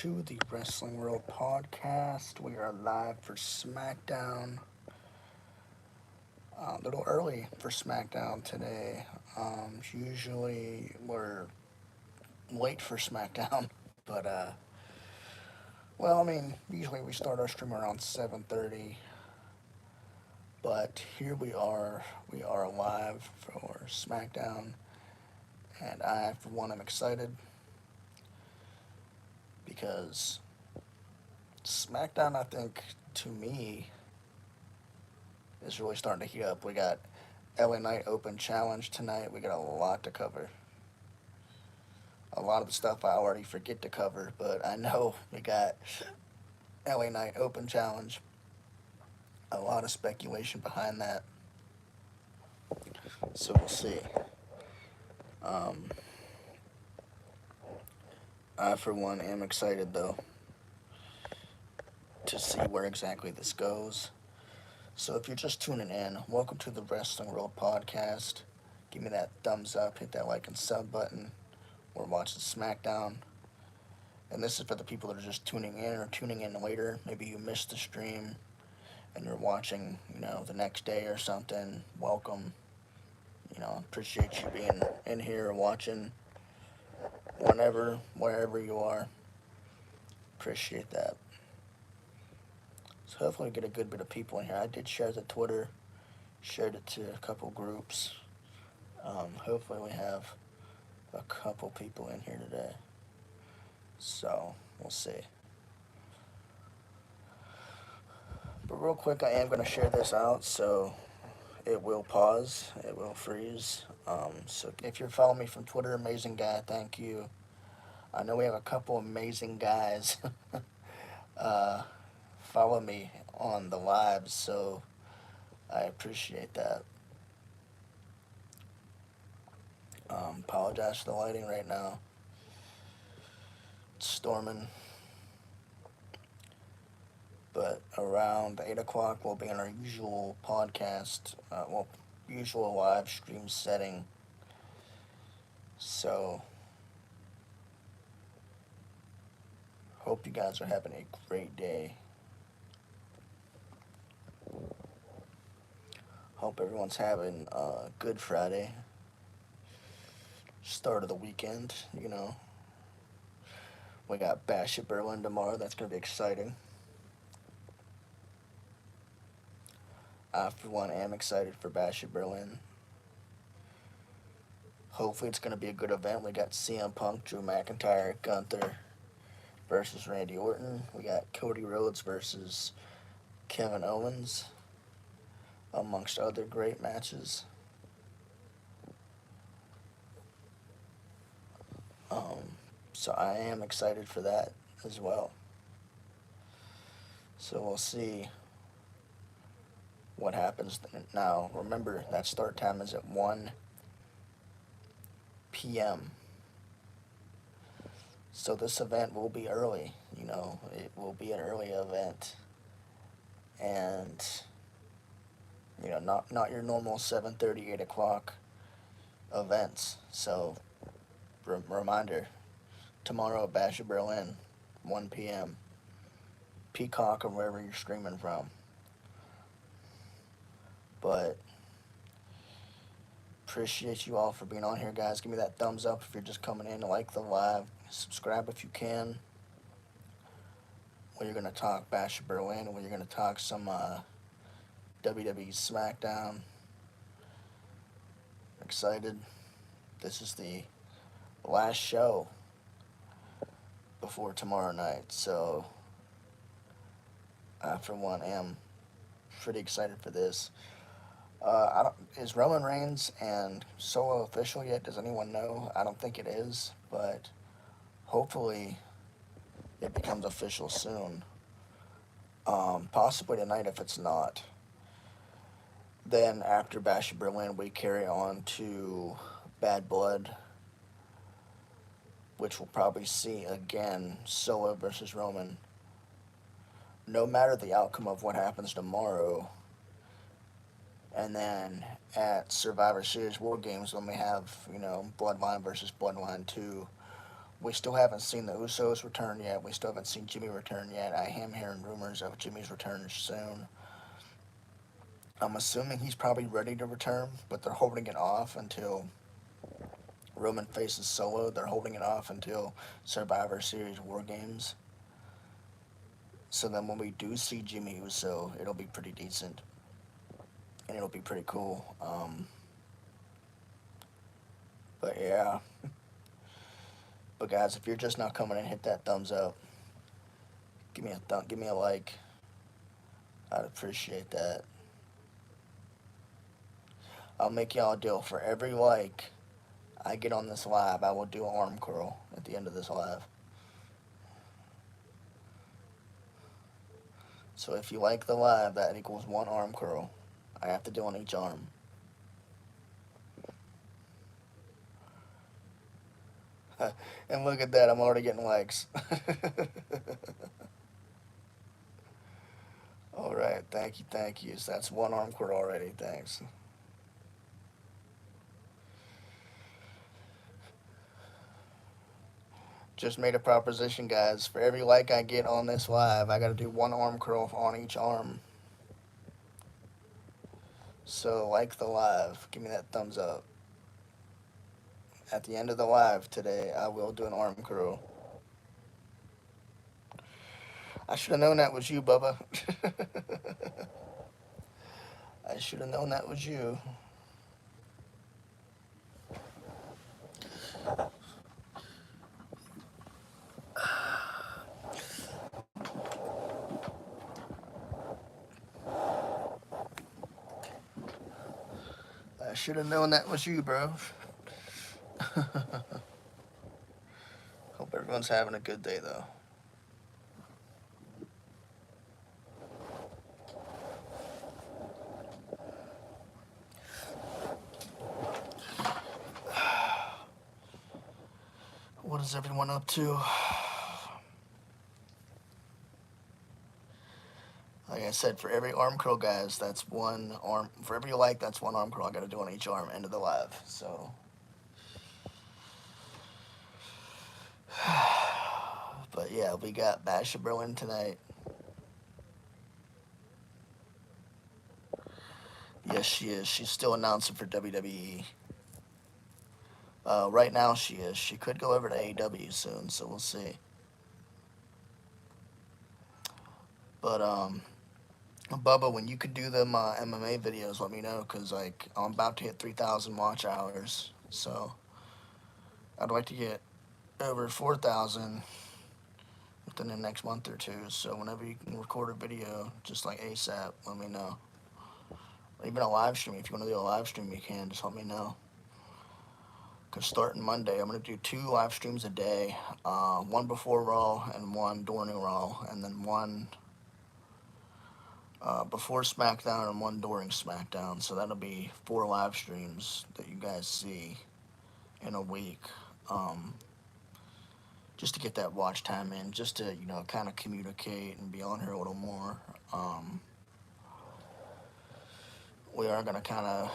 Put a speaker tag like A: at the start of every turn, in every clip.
A: to the Wrestling World Podcast. We are live for SmackDown. A little early for SmackDown today. Usually we're late for SmackDown, but usually we start our stream around 7:30. But here we are. We are live for SmackDown, and I, for one, am excited because SmackDown, I think, to me, is really starting to heat up. We got LA Knight Open Challenge tonight. We got a lot to cover. A lot of the stuff I already forget to cover, but I know we got LA Knight Open Challenge. A lot of speculation behind that. So we'll see. Um, I, for one, am excited, though, to see where exactly this goes. So if you're just tuning in, welcome to the Wrestling World Podcast. Give me that thumbs up, hit that like and sub button. We're watching SmackDown. And this is for the people that are just tuning in or tuning in later. Maybe you missed the stream and you're watching, the next day or something. Welcome. Appreciate you being in here watching whenever, wherever you are. Appreciate that. So hopefully we get a good bit of people in here. I did share the Twitter, shared it to a couple groups. Hopefully we have a couple people in here today. So we'll see. But real quick, I am going to share this out, so it will pause, it will freeze. So if you're following me from Twitter, amazing guy, thank you. I know we have a couple amazing guys follow me on the lives, so I appreciate that. Apologize for the lighting right now. It's storming. But around 8 o'clock, we'll be in our usual podcast, usual live stream setting. So, hope you guys are having a great day. Hope everyone's having a good Friday. Start of the weekend, We got Bash at Berlin tomorrow. That's going to be exciting. I, for one, am excited for Bash at Berlin. Hopefully it's going to be a good event. We got CM Punk, Drew McIntyre, Gunther versus Randy Orton. We got Cody Rhodes versus Kevin Owens, amongst other great matches. So I am excited for that as well. So we'll see what happens now. Remember, that start time is at 1 p.m. So this event will be early, it will be an early event. And, not your normal 7:30, 8 o'clock events. So, reminder, tomorrow at Bash at Berlin, 1 p.m. Peacock or wherever you're streaming from. But appreciate you all for being on here, guys. Give me that thumbs up if you're just coming in. Like the live. Subscribe if you can. We're going to talk Bash at Berlin. We're going to talk some WWE SmackDown. Excited. This is the last show before tomorrow night. So I, for one, am pretty excited for this. Is Roman Reigns and Solo official yet? Does anyone know? I don't think it is, but hopefully it becomes official soon. Possibly tonight if it's not. Then after Bash at Berlin, we carry on to Bad Blood, which we'll probably see again, Solo versus Roman. No matter the outcome of what happens tomorrow. And then at Survivor Series War Games, when we have, Bloodline versus Bloodline 2, We still haven't seen the Usos return yet. We still haven't seen Jimmy return yet. I am hearing rumors of Jimmy's return soon. I'm assuming he's probably ready to return, but they're holding it off until Roman faces Solo. They're holding it off until Survivor Series War Games. So then when we do see Jimmy Uso, it'll be pretty decent. And it'll be pretty cool. But yeah. But guys, if you're just not coming in, hit that thumbs up. Give me a like. I'd appreciate that. I'll make y'all a deal. For every like I get on this live, I will do an arm curl at the end of this live. So if you like the live, that equals 1 arm curl. I have to do on each arm. And look at that, I'm already getting likes. Alright, thank you. So that's 1 arm curl already, thanks. Just made a proposition, guys. For every like I get on this live, I gotta do 1 arm curl on each arm. So like the live, give me that thumbs up. At the end of the live today, I will do an arm curl. I should have known that was you, Bubba. I should have known that was you. I should have known that was you, bro. Hope everyone's having a good day, though. What is everyone up to? Like I said, for every arm curl, guys, that's 1 arm. For every like, that's 1 arm curl I gotta do on each arm. End of the live. So. But yeah, we got Basha Berlin tonight. Yes, she is. She's still announcing for WWE. Right now, she is. She could go over to AEW soon, so we'll see. But Bubba, when you could do them MMA videos, let me know, because like I'm about to hit 3,000 watch hours, so I'd like to get over 4,000 within the next month or two. So whenever you can record a video, just like ASAP, let me know. Or even a live stream. If you want to do a live stream, you can. Just let me know. Because starting Monday, I'm going to do 2 live streams a day. 1 before Raw and 1 during Raw. And then 1 before SmackDown and 1 during SmackDown. So that'll be 4 live streams that you guys see in a week. Just to get that watch time in. Just to, you know, kind of communicate and be on here a little more. We are going to kind of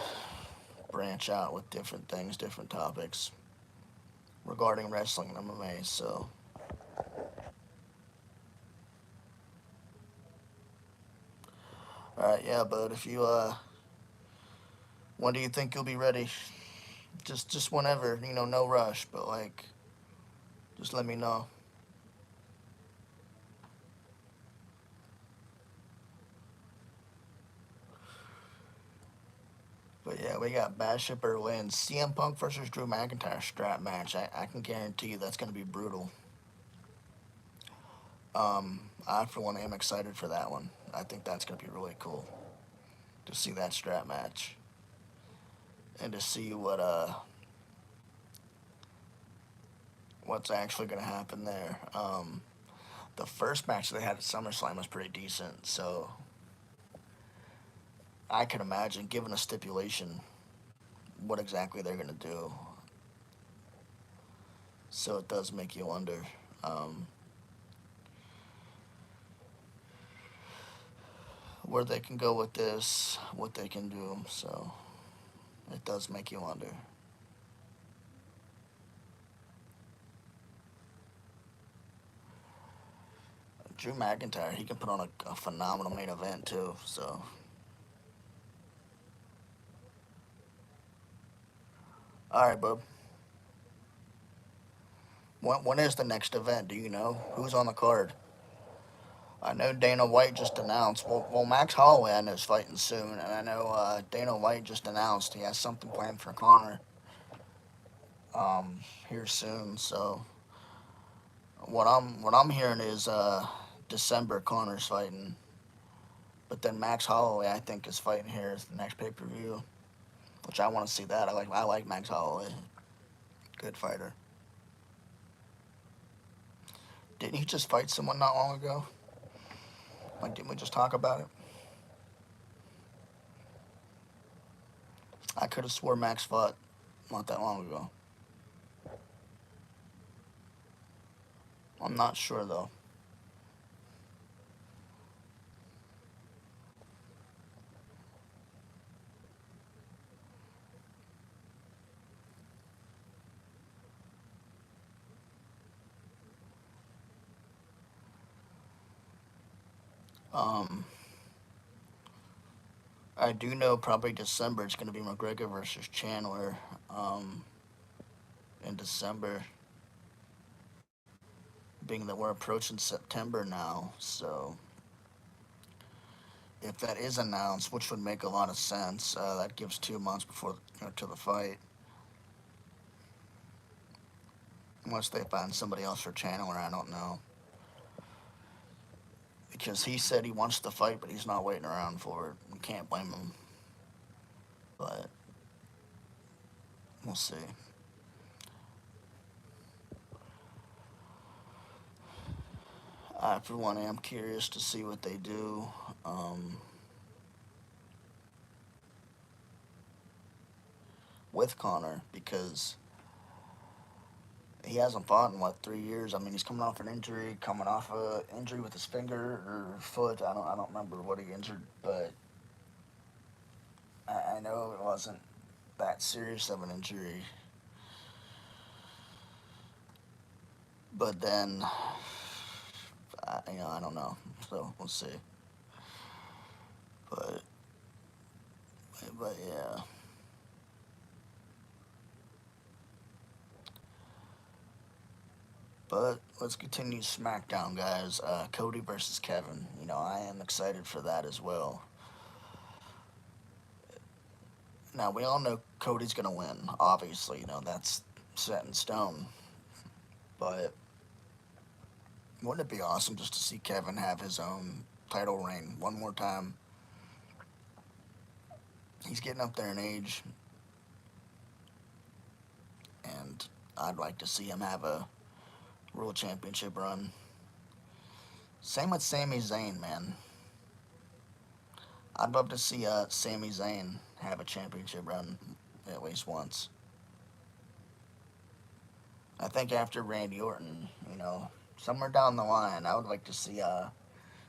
A: branch out with different things, different topics regarding wrestling and MMA, so alright, yeah, bud, if you when do you think you'll be ready? Just whenever, you know, no rush, but like just let me know. But yeah, we got Basha Berlin, CM Punk versus Drew McIntyre strap match. I can guarantee you that's going to be brutal. I, for one, am excited for that one. I think that's going to be really cool to see that strap match. And to see what's actually going to happen there. The first match they had at SummerSlam was pretty decent, so I can imagine, given a stipulation, what exactly they're going to do. So it does make you wonder. Where they can go with this, what they can do, so it does make you wonder. Drew McIntyre, he can put on a phenomenal main event too. So, all right, bub. When is the next event? Do you know who's on the card? I know Dana White just announced. Max Holloway I know is fighting soon, and I know Dana White just announced he has something planned for Connor here soon. So what I'm hearing is December Connor's fighting, but then Max Holloway I think is fighting here as the next pay per view, which I want to see that. I like Max Holloway, good fighter. Didn't he just fight someone not long ago? Like, didn't we just talk about it? I could have swore Max fought not that long ago. I'm not sure though. Um, I do know probably December it's going to be McGregor versus Chandler. In December, being that we're approaching September now, so if that is announced, which would make a lot of sense, that gives 2 months before to the fight, unless they find somebody else for Chandler. I don't know because he said he wants to fight, but he's not waiting around for it. We can't blame him, but we'll see. I, for one, am curious to see what they do. With Connor because he hasn't fought in what 3 years. I mean, he's coming off an injury, coming off a injury with his finger or foot. I don't remember what he injured, but I know it wasn't that serious of an injury. But then, I don't know. So we'll see. But yeah. But let's continue SmackDown, guys. Cody versus Kevin. I am excited for that as well. Now, we all know Cody's going to win, obviously. That's set in stone. But wouldn't it be awesome just to see Kevin have his own title reign one more time? He's getting up there in age, and I'd like to see him have a World Championship run. Same with Sami Zayn, man. I'd love to see Sami Zayn have a championship run at least once. I think after Randy Orton, somewhere down the line, I would like to see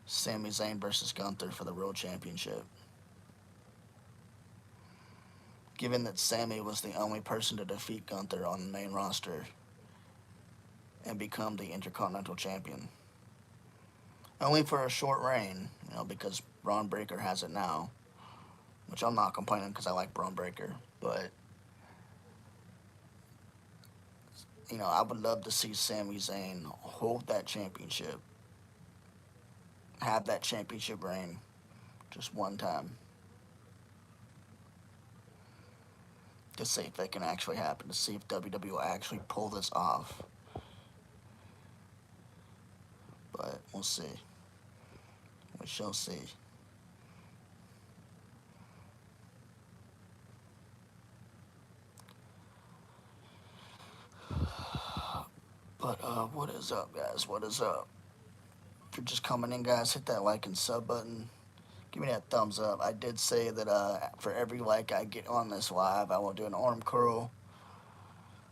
A: Sami Zayn versus Gunther for the World Championship. Given that Sami was the only person to defeat Gunther on the main roster and become the Intercontinental Champion. Only for a short reign, because Braun Breaker has it now, which I'm not complaining because I like Braun Breaker, but I would love to see Sami Zayn hold that championship, have that championship reign just one time, to see if it can actually happen, to see if WWE will actually pull this off. But we'll see. We shall see. But what is up, guys? What is up? If you're just coming in, guys, hit that like and sub button. Give me that thumbs up. I did say that for every like I get on this live, I will do an arm curl.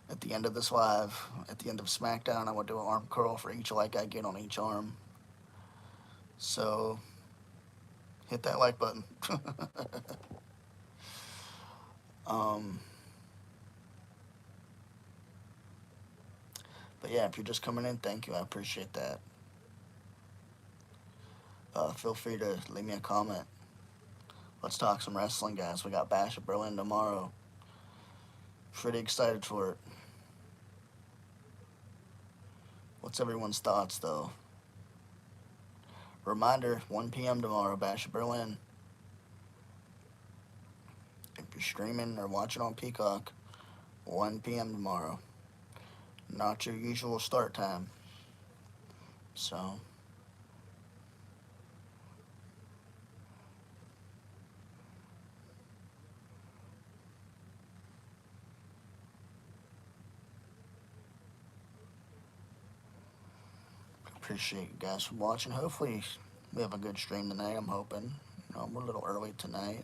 A: At the end of this live, at the end of SmackDown, I will do an arm curl for each like I get on each arm. So, hit that like button. um, but yeah, if you're just coming in, thank you. I appreciate that. feel free to leave me a comment. Let's talk some wrestling, guys. We got Bash at Berlin tomorrow. Pretty excited for it. What's everyone's thoughts, though? Reminder, 1 p.m. tomorrow, Bash at Berlin. If you're streaming or watching on Peacock, 1 p.m. tomorrow. Not your usual start time. So, appreciate you guys for watching. Hopefully, we have a good stream tonight. I'm hoping. We're a little early tonight.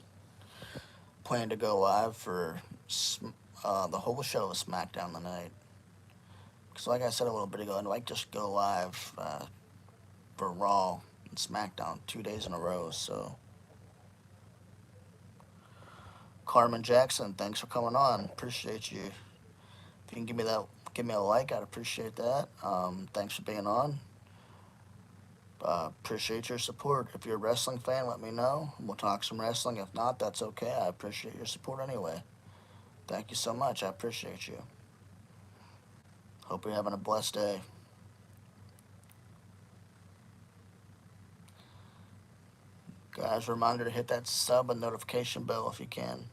A: Plan to go live for the whole show of SmackDown tonight. Because, like I said a little bit ago, I'd like to just go live for Raw and SmackDown 2 days in a row. So, Carmen Jackson, thanks for coming on. Appreciate you. If you can give me a like, I'd appreciate that. Thanks for being on. Appreciate your support. If you're a wrestling fan, let me know. We'll talk some wrestling. If not, that's okay. I appreciate your support anyway. Thank you so much. I appreciate you. Hope you're having a blessed day. Guys, reminder to hit that sub and notification bell if you can.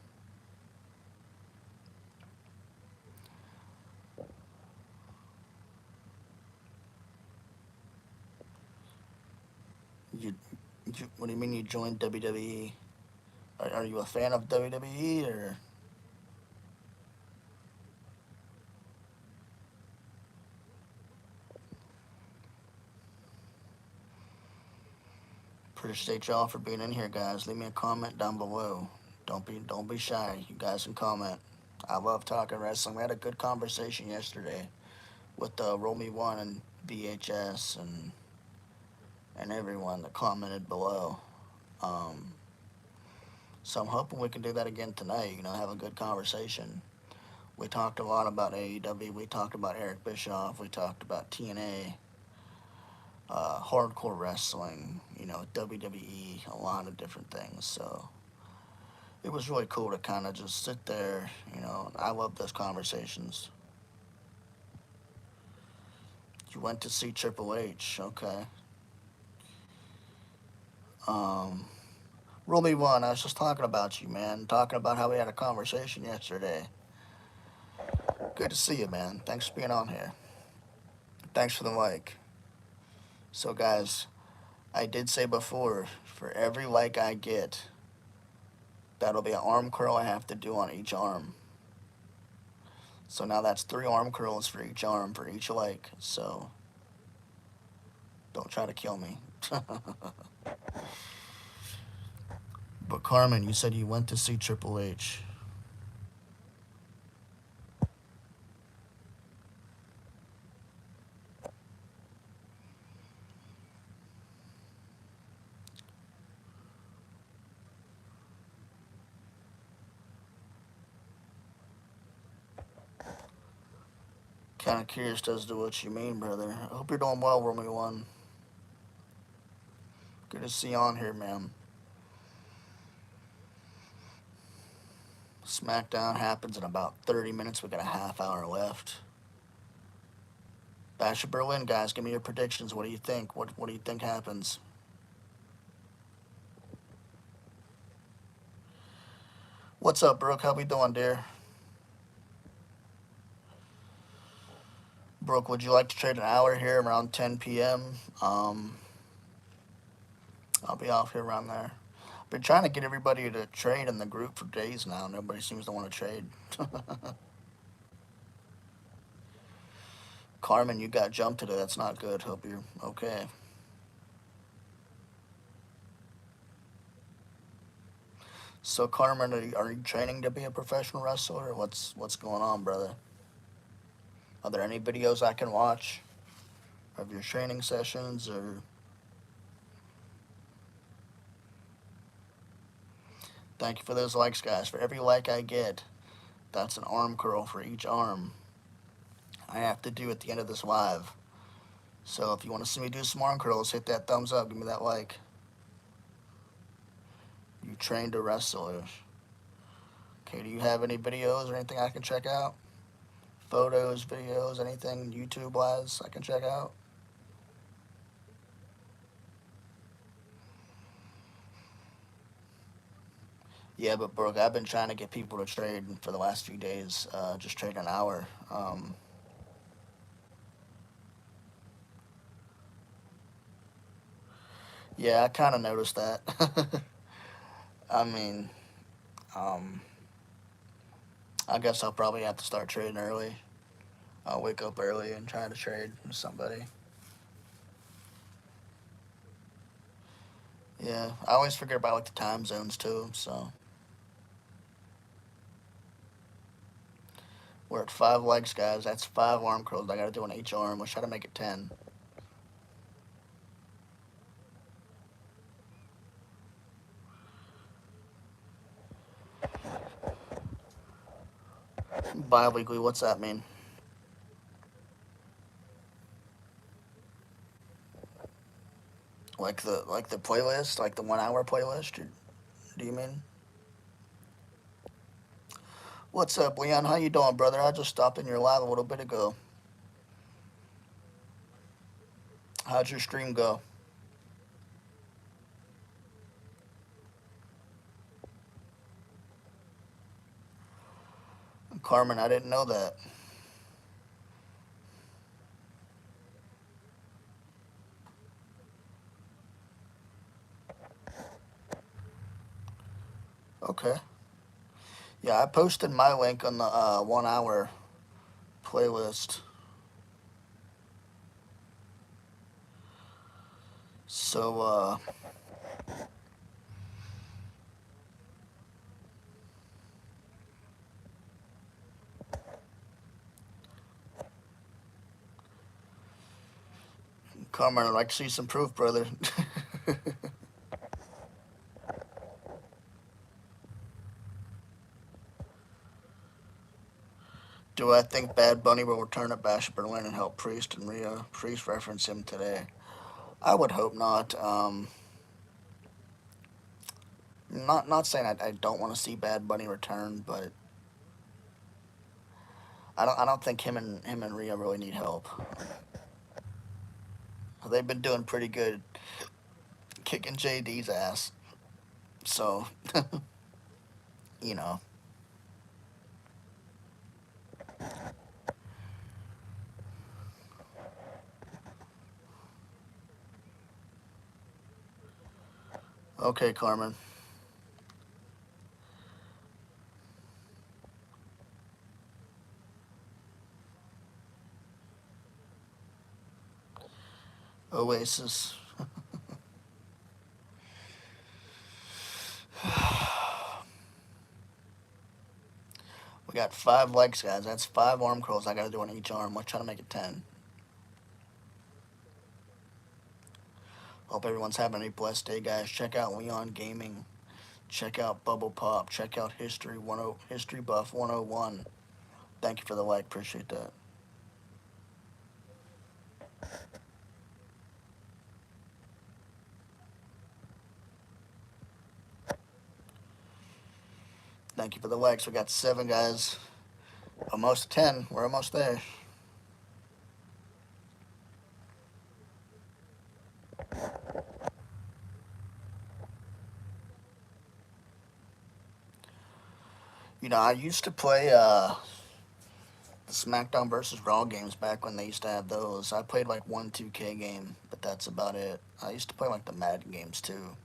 A: What do you mean you joined WWE? Are you a fan of WWE or? Appreciate y'all for being in here, guys. Leave me a comment down below. Don't be shy. You guys can comment. I love talking wrestling. We had a good conversation yesterday with Roll Me One and VHS and everyone that commented below. So I'm hoping we can do that again tonight. Have a good conversation. We talked a lot about AEW. We talked about Eric Bischoff. We talked about TNA. Hardcore wrestling, WWE, a lot of different things. So it was really cool to kind of just sit there, I love those conversations. You went to see Triple H, okay. Rule Me One, I was just talking about you, man. Talking about how we had a conversation yesterday. Good to see you, man. Thanks for being on here. Thanks for the like. So, guys, I did say before, for every like I get, that'll be an arm curl I have to do on each arm. So now that's 3 arm curls for each arm, for each like. So, don't try to kill me. But Carmen, you said you went to see Triple H. Kind of curious as to what you mean, brother. I hope you're doing well, Romy One. Good to see you on here, man. SmackDown happens in about 30 minutes. We got a half hour left. Bash of Berlin, guys, give me your predictions. What do you think? What do you think happens? What's up, Brooke? How we doing, dear? Brooke, would you like to trade an hour here around 10 p.m.? I'll be off here around there. Been trying to get everybody to trade in the group for days now. Nobody seems to want to trade. Carmen, you got jumped today. That's not good. Hope you're okay. So, Carmen, are you training to be a professional wrestler? Or what's going on, brother? Are there any videos I can watch of your training sessions or? Thank you for those likes, guys. For every like I get, that's an arm curl for each arm I have to do at the end of this live. So if you want to see me do some arm curls, hit that thumbs up. Give me that like. You trained a wrestler. Okay, do you have any videos or anything I can check out? Photos, videos, anything YouTube wise I can check out? Yeah, but Brooke, I've been trying to get people to trade for the last few days. Just trade an hour. Yeah, I kind of noticed that. I mean, um, I guess I'll probably have to start trading early. I'll wake up early and try to trade with somebody. Yeah, I always forget about like the time zones too. So we're at 5 legs, guys. That's 5 arm curls. I got to do on each arm. Let's try to make it 10. Bi-weekly, what's that mean? Like the playlist, like the 1 hour playlist? Do you mean? What's up, Leon? How you doing, brother? I just stopped in your live a little bit ago. How'd your stream go? Carmen, I didn't know that. Okay. Yeah, I posted my link on the 1 hour playlist. So, Carmen, I'd like to see some proof, brother. Do I think Bad Bunny will return at Bash Berlin and help Priest and Rhea? Priest referenced him today. I would hope not. Not saying I don't want to see Bad Bunny return, but I don't think him and Rhea really need help. They've been doing pretty good, kicking JD's ass. So you know. Okay, Carmen. Oasis. We got 5 legs, guys. That's 5 arm curls I gotta do on each arm. Let's try to make it 10. Hope everyone's having a blessed day, guys. Check out Leon Gaming. Check out Bubble Pop. Check out History Buff 101. Thank you for the like. Appreciate that. Thank you for the likes. We got 7, guys. Almost 10. We're almost there. I used to play the SmackDown versus Raw games back when they used to have those. I played like one 2K game, but that's about it. I used to play like the Madden games too.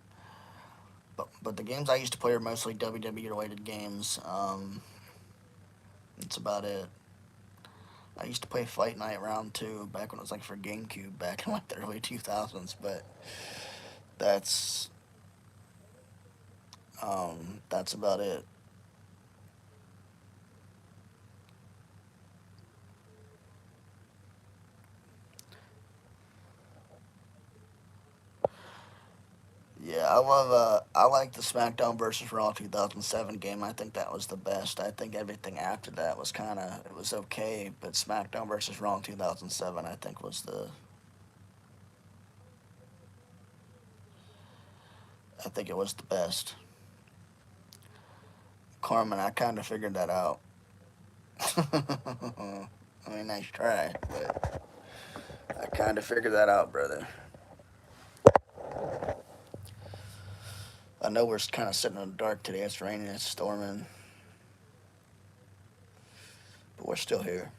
A: But the games I used to play are mostly WWE related games. That's about it. I used to play Fight Night Round 2 back when it was like for GameCube back in like the early 2000s, but that's that's about it. Yeah, I like the SmackDown versus Raw 2007 game. I think that was the best. I think everything after that was it was okay, but SmackDown versus Raw 2007 I think was I think it was the best. Carmen, I kind of figured that out. I mean, nice try, but I kind of figured that out, brother. I know we're kind of sitting in the dark today. It's raining, it's storming, but we're still here.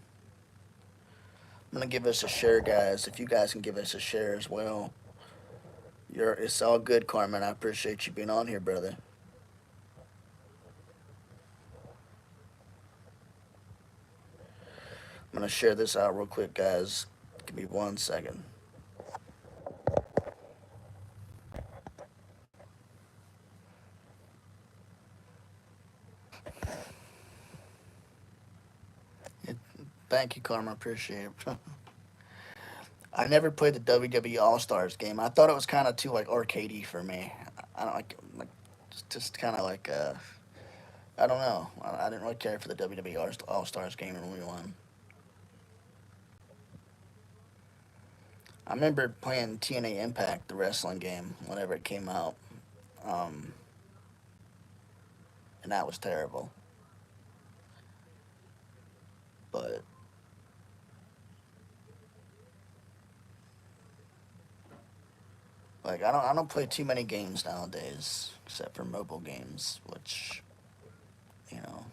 A: I'm gonna give us a share, guys. If you guys can give us a share as well, it's all good, Carmen. I appreciate you being on here, brother. I'm gonna share this out real quick, guys. Give me 1 second. Thank you, Carmen. Appreciate it. I never played the WWE All Stars game. I thought it was kind of too like arcadey for me. I don't like just kind of like I don't know. I didn't really care for the WWE All Stars game when we won. I remember playing TNA Impact, the wrestling game, whenever it came out, um, and that was terrible. But like I don't play too many games nowadays, except for mobile games, which you know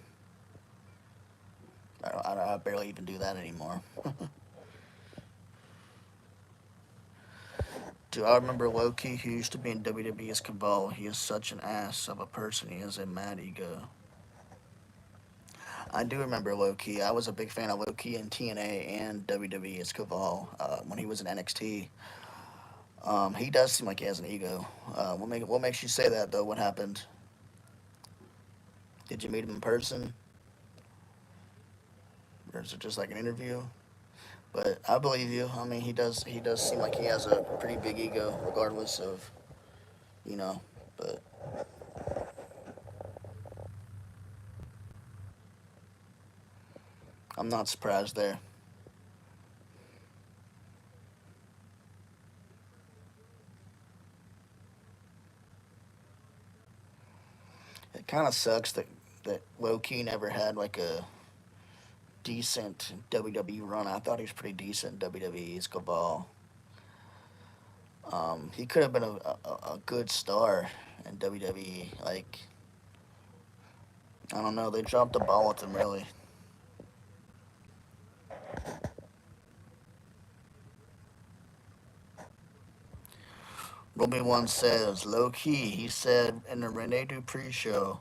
A: I barely even do that anymore. Do I remember Loki, who used to be in WWE as Cabal? He is such an ass of a person. He has a mad ego. I do remember Loki. I was a big fan of Loki in TNA and WWE as Cabal when he was in NXT. He does seem like he has an ego. What makes you say that though? What happened? Did you meet him in person, or is it just like an interview? But I believe you. I mean, he does seem like he has a pretty big ego, regardless of you know. But I'm not surprised there. It kind of sucks that low key never had like a decent WWE run. I thought he was pretty decent in WWE's Cabal. He could have been a good star in WWE. Like I don't know, they dropped the ball with him really. Roby One says low key. He said in the Rene Dupree show,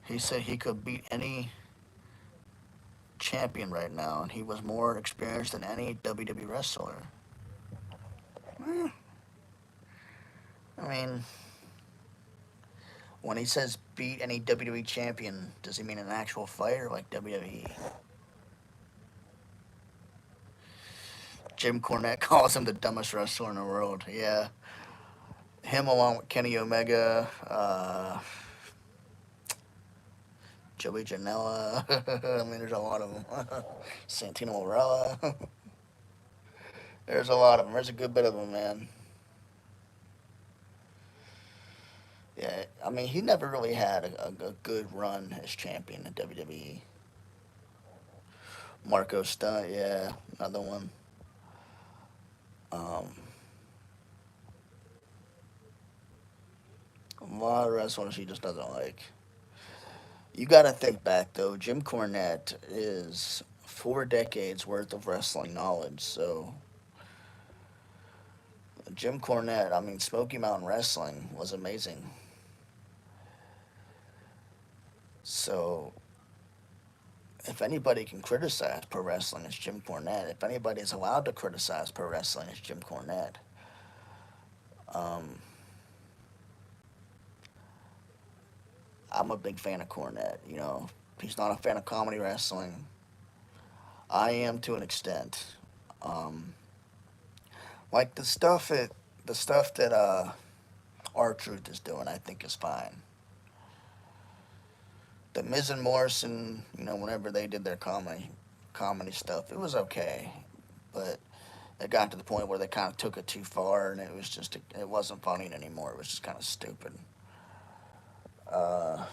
A: he said he could beat any champion right now, and he was more experienced than any WWE wrestler. Eh, I mean, when he says beat any WWE champion, does he mean an actual fighter like WWE? Jim Cornette calls him the dumbest wrestler in the world. Yeah, him along with Kenny Omega, Joey Janela. I mean, there's a lot of them. Santino Morella. There's a lot of them. There's a good bit of them, man. Yeah, I mean, he never really had a good run as champion in WWE. Marco Stunt, yeah, another one. Um, a lot of wrestlers he just doesn't like. You got to think back though. Jim Cornette is 4 decades worth of wrestling knowledge. So Jim Cornette, I mean, Smoky Mountain Wrestling was amazing. So if anybody can criticize pro wrestling, it's Jim Cornette. If anybody is allowed to criticize pro wrestling, it's Jim Cornette. Um, I'm a big fan of Cornette. You know, he's not a fan of comedy wrestling. I am to an extent. Um, like the stuff that R Truth is doing, I think is fine. The Miz and Morrison, you know, whenever they did their comedy stuff, it was okay, but it got to the point where they kind of took it too far, and it wasn't funny anymore. It was just kind of stupid. Uh,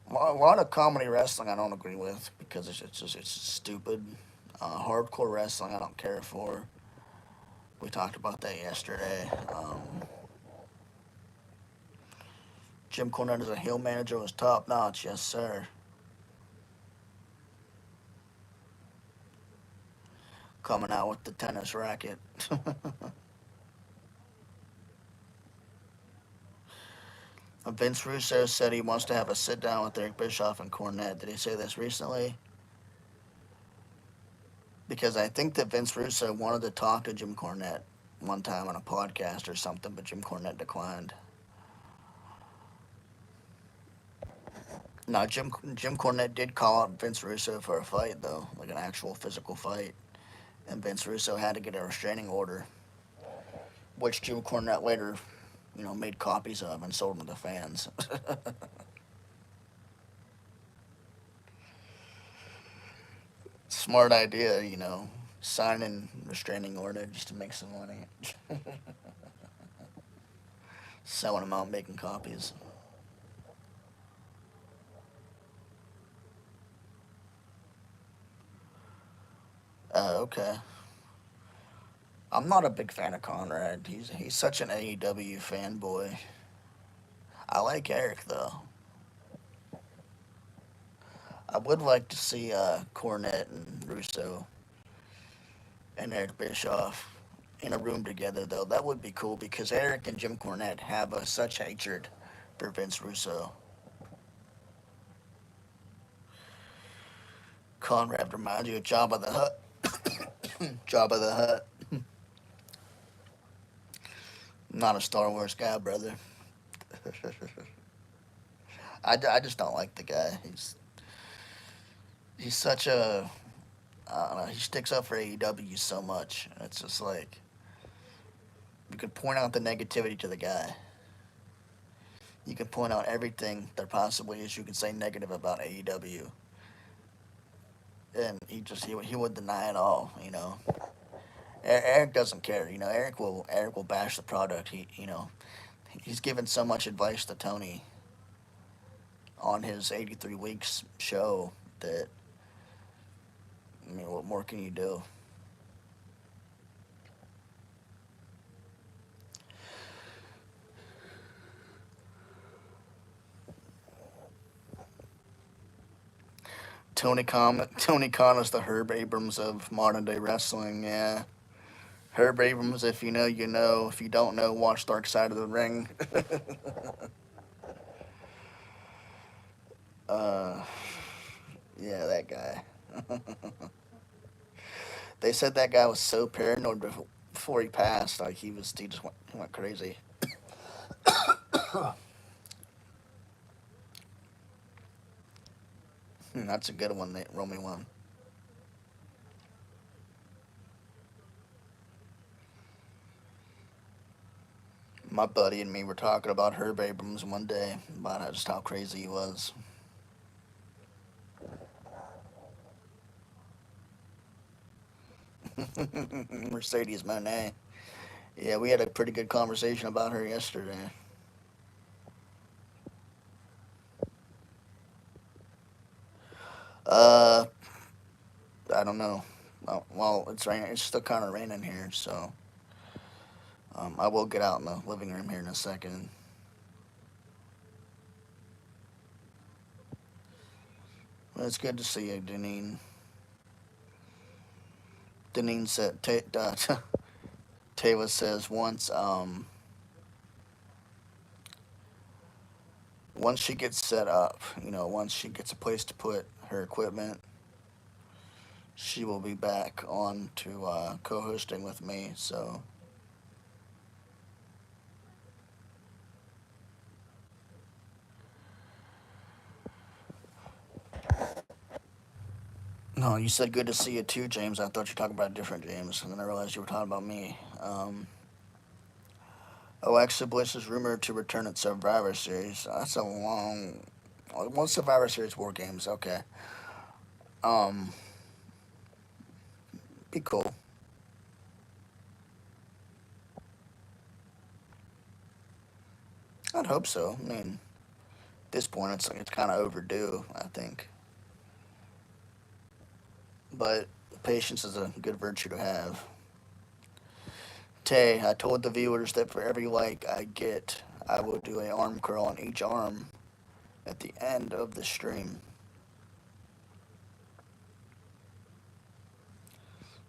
A: A lot of comedy wrestling I don't agree with because it's just stupid. Hardcore wrestling I don't care for. We talked about that yesterday. Jim Cornette as a heel manager was top notch, yes sir. Coming out with the tennis racket. Vince Russo said he wants to have a sit down with Eric Bischoff and Cornette. Did he say this recently? Because I think that Vince Russo wanted to talk to Jim Cornette one time on a podcast or something, but Jim Cornette declined. Now, Jim Cornette did call up Vince Russo for a fight, though, like an actual physical fight, and Vince Russo had to get a restraining order, which Jim Cornette later, made copies of and sold them to fans. Smart idea, signing restraining order just to make some money, selling them out, making copies. Okay. I'm not a big fan of Conrad. He's such an AEW fanboy. I like Eric though. I would like to see Cornette and Russo and Eric Bischoff in a room together though. That would be cool because Eric and Jim Cornette have such hatred for Vince Russo. Conrad reminds you of Jabba the Hutt. Jabba the Hutt. Not a Star Wars guy, brother. I just don't like the guy. He's such a I don't know. He sticks up for AEW so much. It's just like you can point out the negativity to the guy. You can point out everything there possibly is you can say negative about AEW, and he would deny it all. Eric doesn't care. Eric will bash the product. He's given so much advice to Tony on his 83 weeks show that what more can you do? Tony Khan is the Herb Abrams of modern day wrestling. Yeah, Herb Abrams. If you know, you know. If you don't know, watch Dark Side of the Ring. uh, yeah, that guy. They said that guy was so paranoid before he passed. Like he went crazy. That's a good one, that Romy one. My buddy and me were talking about Herb Abrams one day about just how crazy he was. Mercedes Monet. Yeah, we had a pretty good conversation about her yesterday. Uh, I don't know. Well, it's raining. It's still kind of raining here, so I will get out in the living room here in a second. Well, it's good to see you, Deneen. Deneen said, Taylor says once she gets set up, once she gets a place to put her equipment, she will be back on to co-hosting with me. So no, you said good to see you too, James. I thought you were talking about a different James, and then I realized you were talking about me. Alexa Bliss is rumored to return at Survivor Series. That's a long. One Survivor Series War Games. Okay. Um, be cool. I'd hope so. I mean, this point, it's kind of overdue, I think. But patience is a good virtue to have. Tay, I told the viewers that for every like I get, I will do a arm curl on each arm at the end of the stream.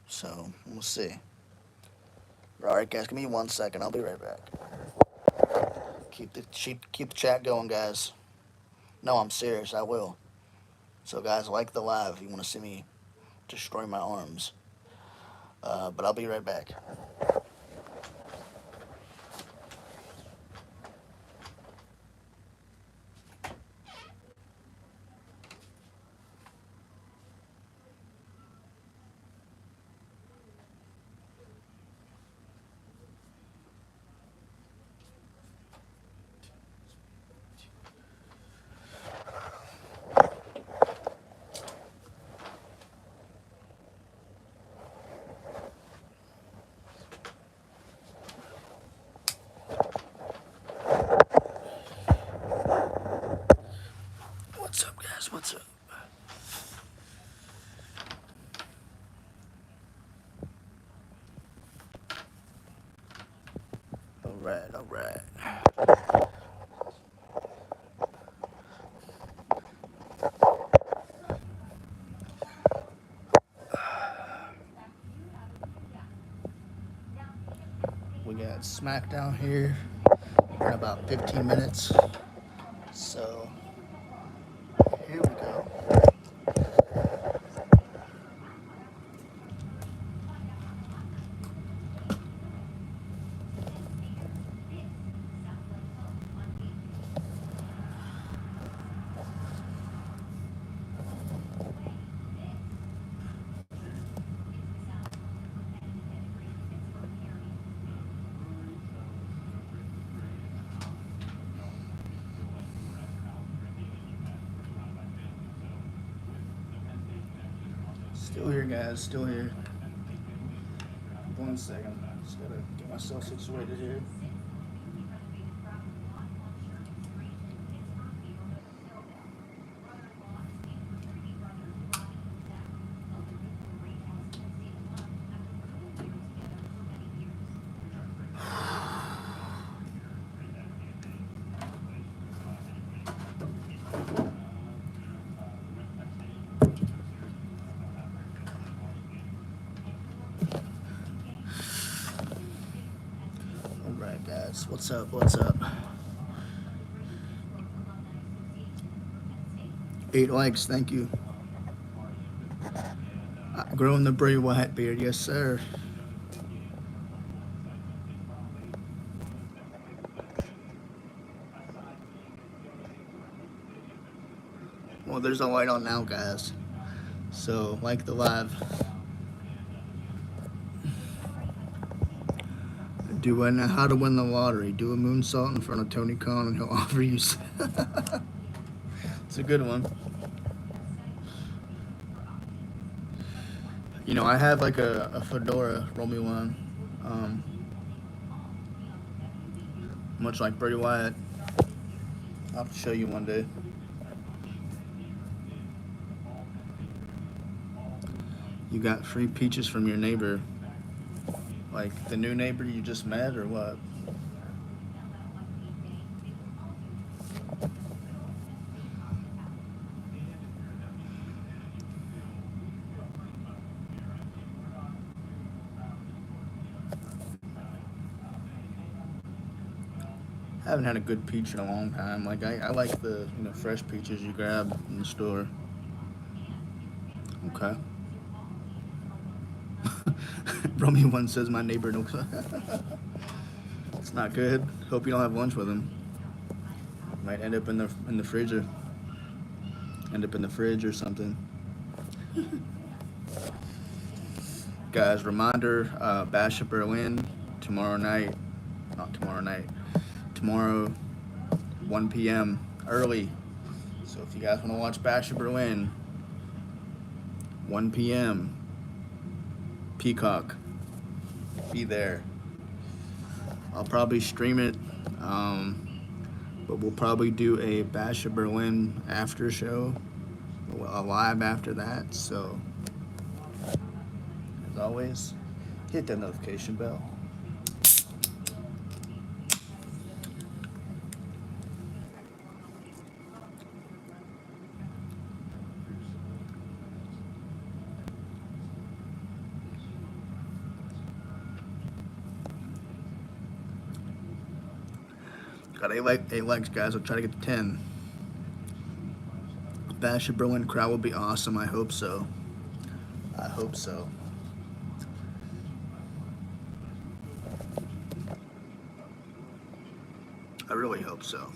A: So we'll see. All right, guys, give me 1 second. I'll be right back. Keep the chat going, guys. No, I'm serious. I will. So, guys, like the live if you want to see me destroy my arms. But I'll be right back. What's up, guys? What's up? All right, all right. We got SmackDown here in about 15 minutes. So, here we go. Still here, guys. Still here. 1 second. Just gotta get myself situated here. Alright, guys. What's up? What's up? 8 likes. Thank you. Growing the Bray Wyatt beard. Yes, sir. Well, there's a light on now, guys. So, like the live. Doing how to win the lottery. Do a moonsault in front of Tony Khan and he'll offer you. It's a good one. You know, I have like a fedora. Roll me one. Much like Bray Wyatt. I'll have to show you one day. You got free peaches from your neighbor. Like the new neighbor you just met, or what? I haven't had a good peach in a long time. Like I like the fresh peaches you grab in the store. Okay. Romeo one says my neighbor knows. It's not good. Hope you don't have lunch with him. Might end up in the fridge or something. Guys, reminder: Bash at Berlin tomorrow night. Not tomorrow night. Tomorrow, 1 p.m. early. So if you guys want to watch Bash at Berlin, 1 p.m. Peacock. Be there. I'll probably stream it But we'll probably do a Bash of Berlin after show, a live after that. So, as always, hit that notification bell. Got eight legs, guys. I'll try to get to 10. Bash of Berlin crowd will be awesome. I hope so. I hope so. I really hope so.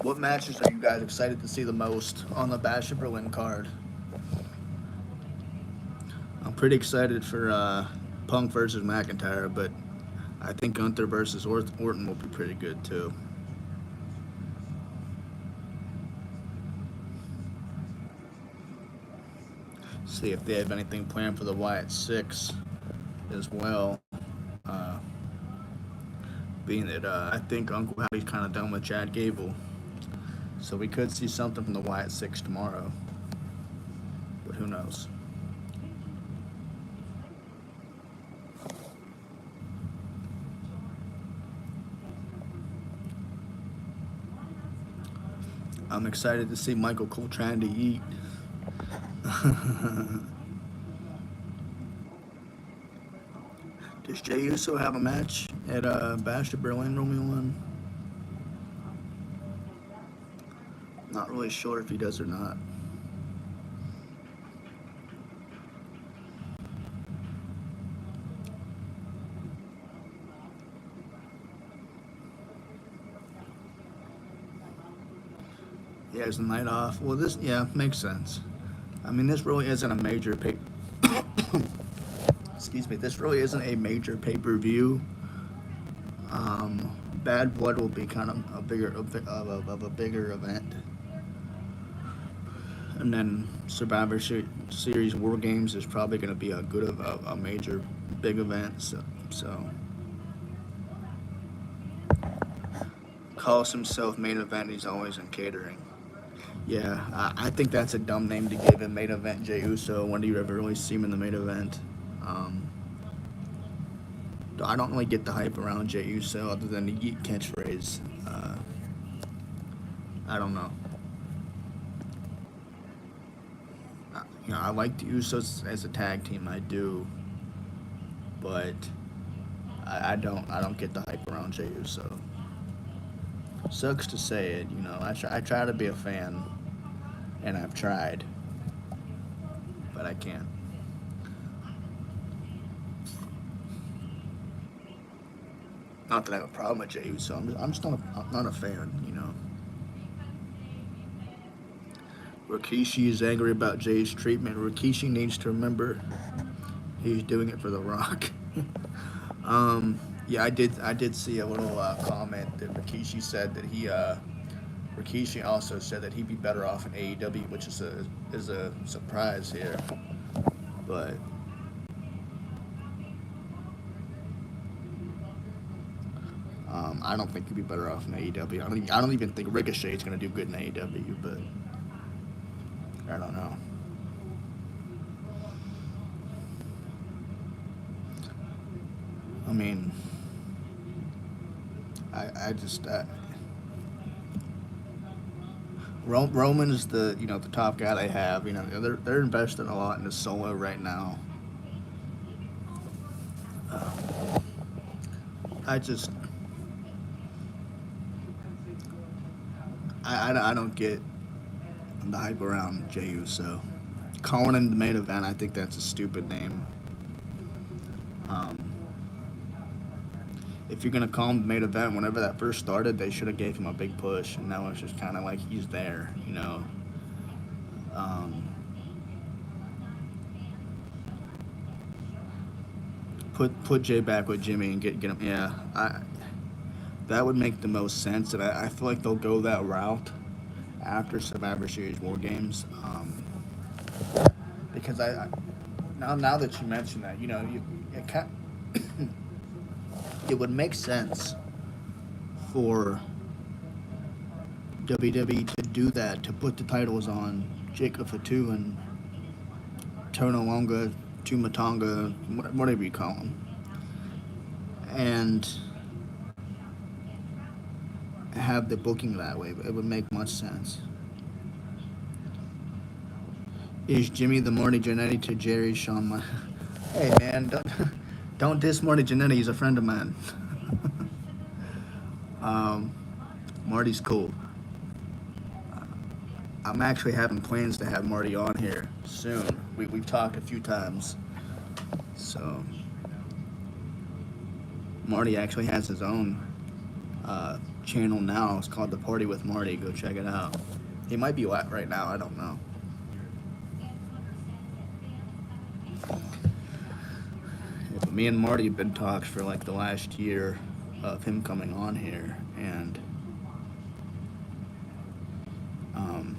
A: What matches are you guys excited to see the most on the Bash of Berlin card? I'm pretty excited for Punk versus McIntyre, but I think Gunther versus Orton will be pretty good too. See if they have anything planned for the Wyatt 6 as well. Uh, Being that I think Uncle Howdy's kind of done with Chad Gable. So we could see something from the Wyatt 6 tomorrow. But who knows? I'm excited to see Michael Cole trying to eat. Does Jey Uso have a match at Bash of Berlin, Romeo 1? Not really sure if he does or not. He has the night off. Well, this, makes sense. I mean, this really isn't a major excuse me, this really isn't a major pay-per-view. Bad Blood will be kind of a bigger event, and then Survivor Series War Games is probably going to be a major big event. So calls himself main event. He's always in catering. Yeah, I think that's a dumb name to give him, main event Jey Uso. When do you ever really see him in the main event? I don't really get the hype around Jey Uso other than the Yeet catchphrase. I don't know. I like the Usos as a tag team. I do, but I don't get the hype around Jey Uso. Sucks to say it, I try to be a fan, and I've tried, but I can't. Not that I have a problem with Jey Uso. I'm just not a fan, Rikishi is angry about Jay's treatment. Rikishi needs to remember he's doing it for The Rock. Yeah, I did see a little comment that Rikishi said that Rikishi also said that he'd be better off in AEW, which is a surprise here, but. I don't think he'd be better off in AEW. I don't even think Ricochet's going to do good in AEW, but I don't know. I mean, I just Roman is the the top guy they have. They're investing a lot into Solo right now. I don't get the hype around Jey Uso. Calling him the main event, I think that's a stupid name. If you're gonna call him the main event, whenever that first started, they should have gave him a big push, and now it's just kind of like he's there, Put Jay back with Jimmy and get him. Yeah, that would make the most sense, and I feel like they'll go that route after Survivor Series War Games, because now that you mention that, it would make sense for WWE to do that, to put the titles on Jacob Fatu and Tonalonga, Tumatonga, whatever you call him, and have the booking that way. It would make much sense. Is Jimmy the Marty Jannetty to Jerry Shawn? Hey man, don't diss Marty Jannetty. He's a friend of mine. Marty's cool. I'm actually having plans to have Marty on here soon. We've talked a few times. So Marty actually has his own channel now. It's called The Party with Marty. Go check it out. He might be live right now. I don't know. Yeah, but me and Marty have been talks for like the last year of him coming on here, and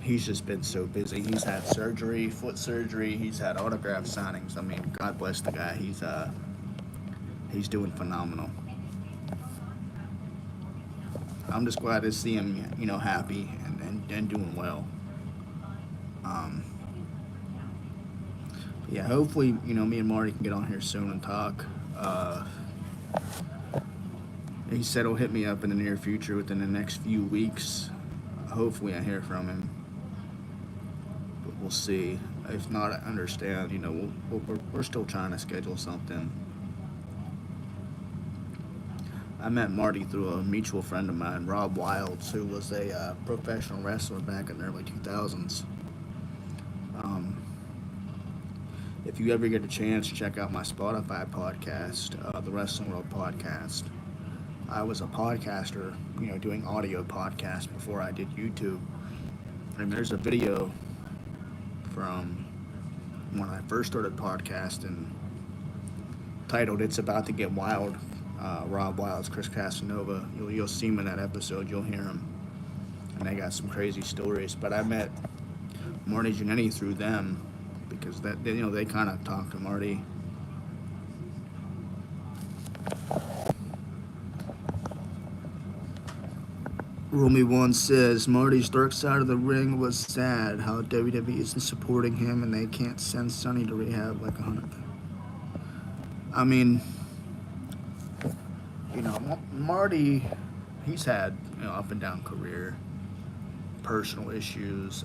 A: he's just been so busy. He's had surgery, foot surgery. He's had autograph signings. I mean, God bless the guy. He's doing phenomenal. I'm just glad to see him, happy and doing well. Yeah, hopefully, me and Marty can get on here soon and talk. He said he'll hit me up in the near future within the next few weeks. Hopefully I hear from him. But we'll see. If not, I understand. We're still trying to schedule something. I met Marty through a mutual friend of mine, Rob Wilds, who was a professional wrestler back in the early 2000s. If you ever get a chance, check out my Spotify podcast, the Wrestling World Podcast. I was a podcaster, doing audio podcasts before I did YouTube. And there's a video from when I first started podcasting titled "It's About to Get Wild." Rob Wilds, Chris Casanova. You'll see him in that episode. You'll hear him, and they got some crazy stories. But I met Marty Jannetty through them because they kind of talked to Marty. Romy One says Marty's dark side of the ring was sad. How WWE isn't supporting him and they can't send Sonny to rehab like 100. I mean, Marty, he's had up and down career, personal issues.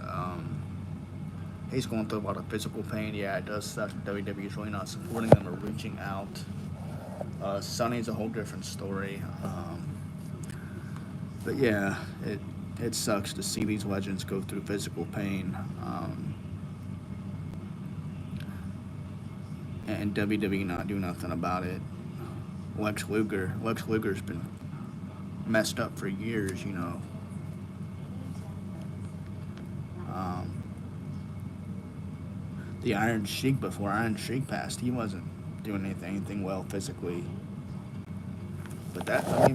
A: He's going through a lot of physical pain. Yeah, it does suck that WWE is really not supporting them or reaching out. Sonny's a whole different story. But yeah, it sucks to see these legends go through physical pain. And WWE not do nothing about it. Lex Luger's been messed up for years, The Iron Sheik, before Iron Sheik passed, he wasn't doing anything well physically. But a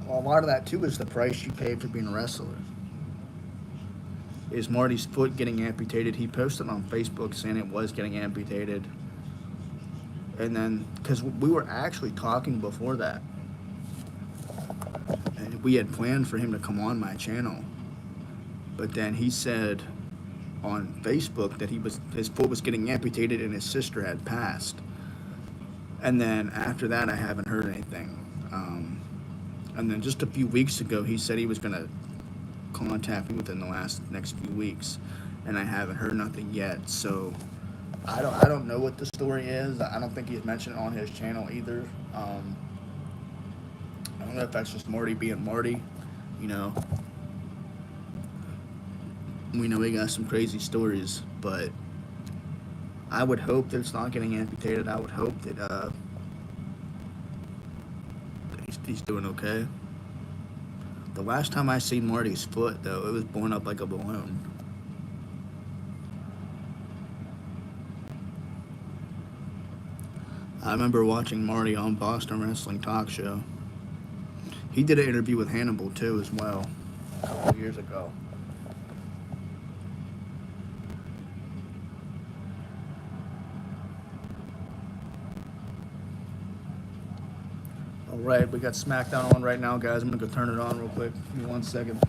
A: lot of that too is the price you pay for being a wrestler. Is Marty's foot getting amputated? He posted on Facebook saying it was getting amputated. And then, because we were actually talking before that, and we had planned for him to come on my channel. But then he said on Facebook that his foot was getting amputated and his sister had passed. And then after that, I haven't heard anything. And then just a few weeks ago, he said he was going to contact me within the next few weeks, and I haven't heard nothing yet. So I don't know what the story is. I don't think he's mentioned it on his channel either. I don't know if that's just Marty being Marty. We know he got some crazy stories, but I would hope that it's not getting amputated. I would hope that he's doing okay. The last time I seen Marty's foot, though, it was blown up like a balloon. I remember watching Marty on Boston Wrestling Talk Show. He did an interview with Hannibal, too, as well, a couple of years ago. All right, we got SmackDown on right now, guys. I'm gonna go turn it on real quick. Give me 1 second.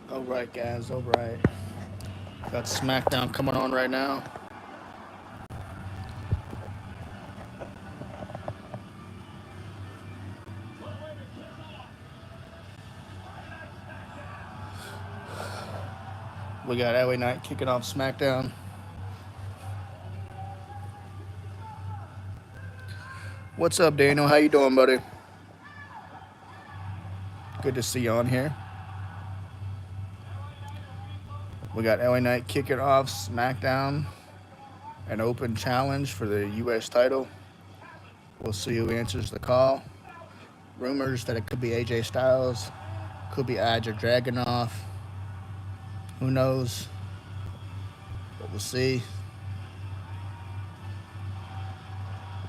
A: All right, guys. All right. Got SmackDown coming on right now. We got LA Knight kicking off SmackDown. What's up, Daniel? How you doing, buddy? Good to see you on here. We got LA Knight kicking off SmackDown, an open challenge for the U.S. title. We'll see who answers the call. Rumors that it could be AJ Styles, could be Adja Dragunov. Who knows? But we'll see.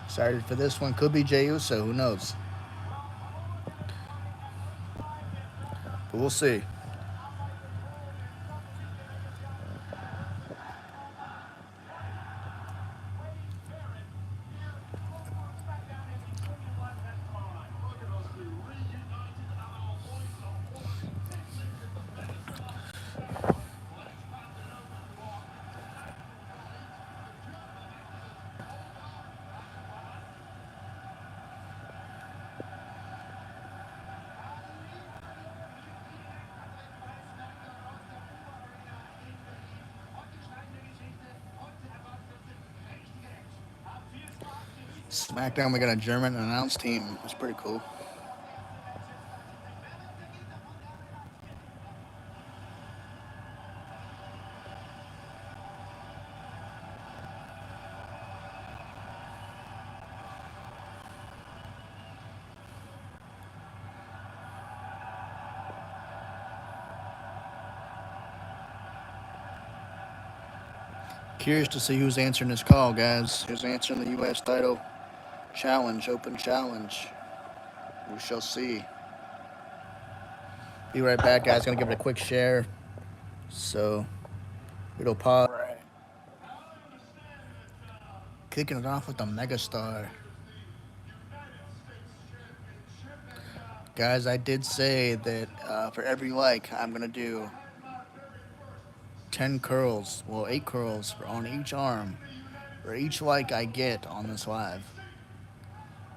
A: Excited for this one. Could be Jey Uso. Who knows? But we'll see. SmackDown, we got a German announce team. It's pretty cool. Curious to see who's answering this call, guys. Who's answering the U.S. title challenge, open challenge. We shall see. Be right back, guys. Gonna give it a quick share. So, it'll pause. Right. Kicking it off with the megastar. Guys, I did say that for every like, I'm gonna do 10 curls, well, 8 curls on each arm for each like I get on this live.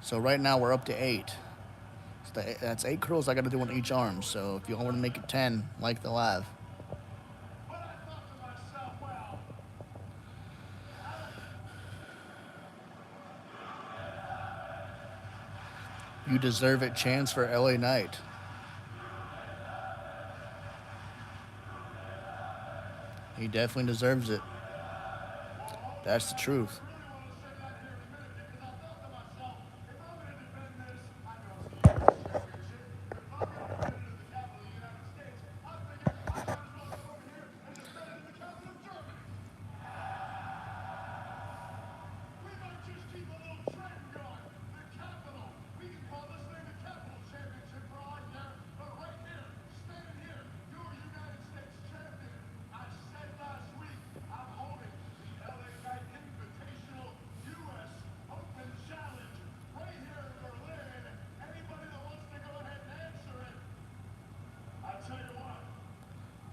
A: So right now we're up to 8. So that's 8 curls I gotta do on each arm. So if you all want to make it 10, like the live. You deserve it, chance for LA Knight. He definitely deserves it. That's the truth.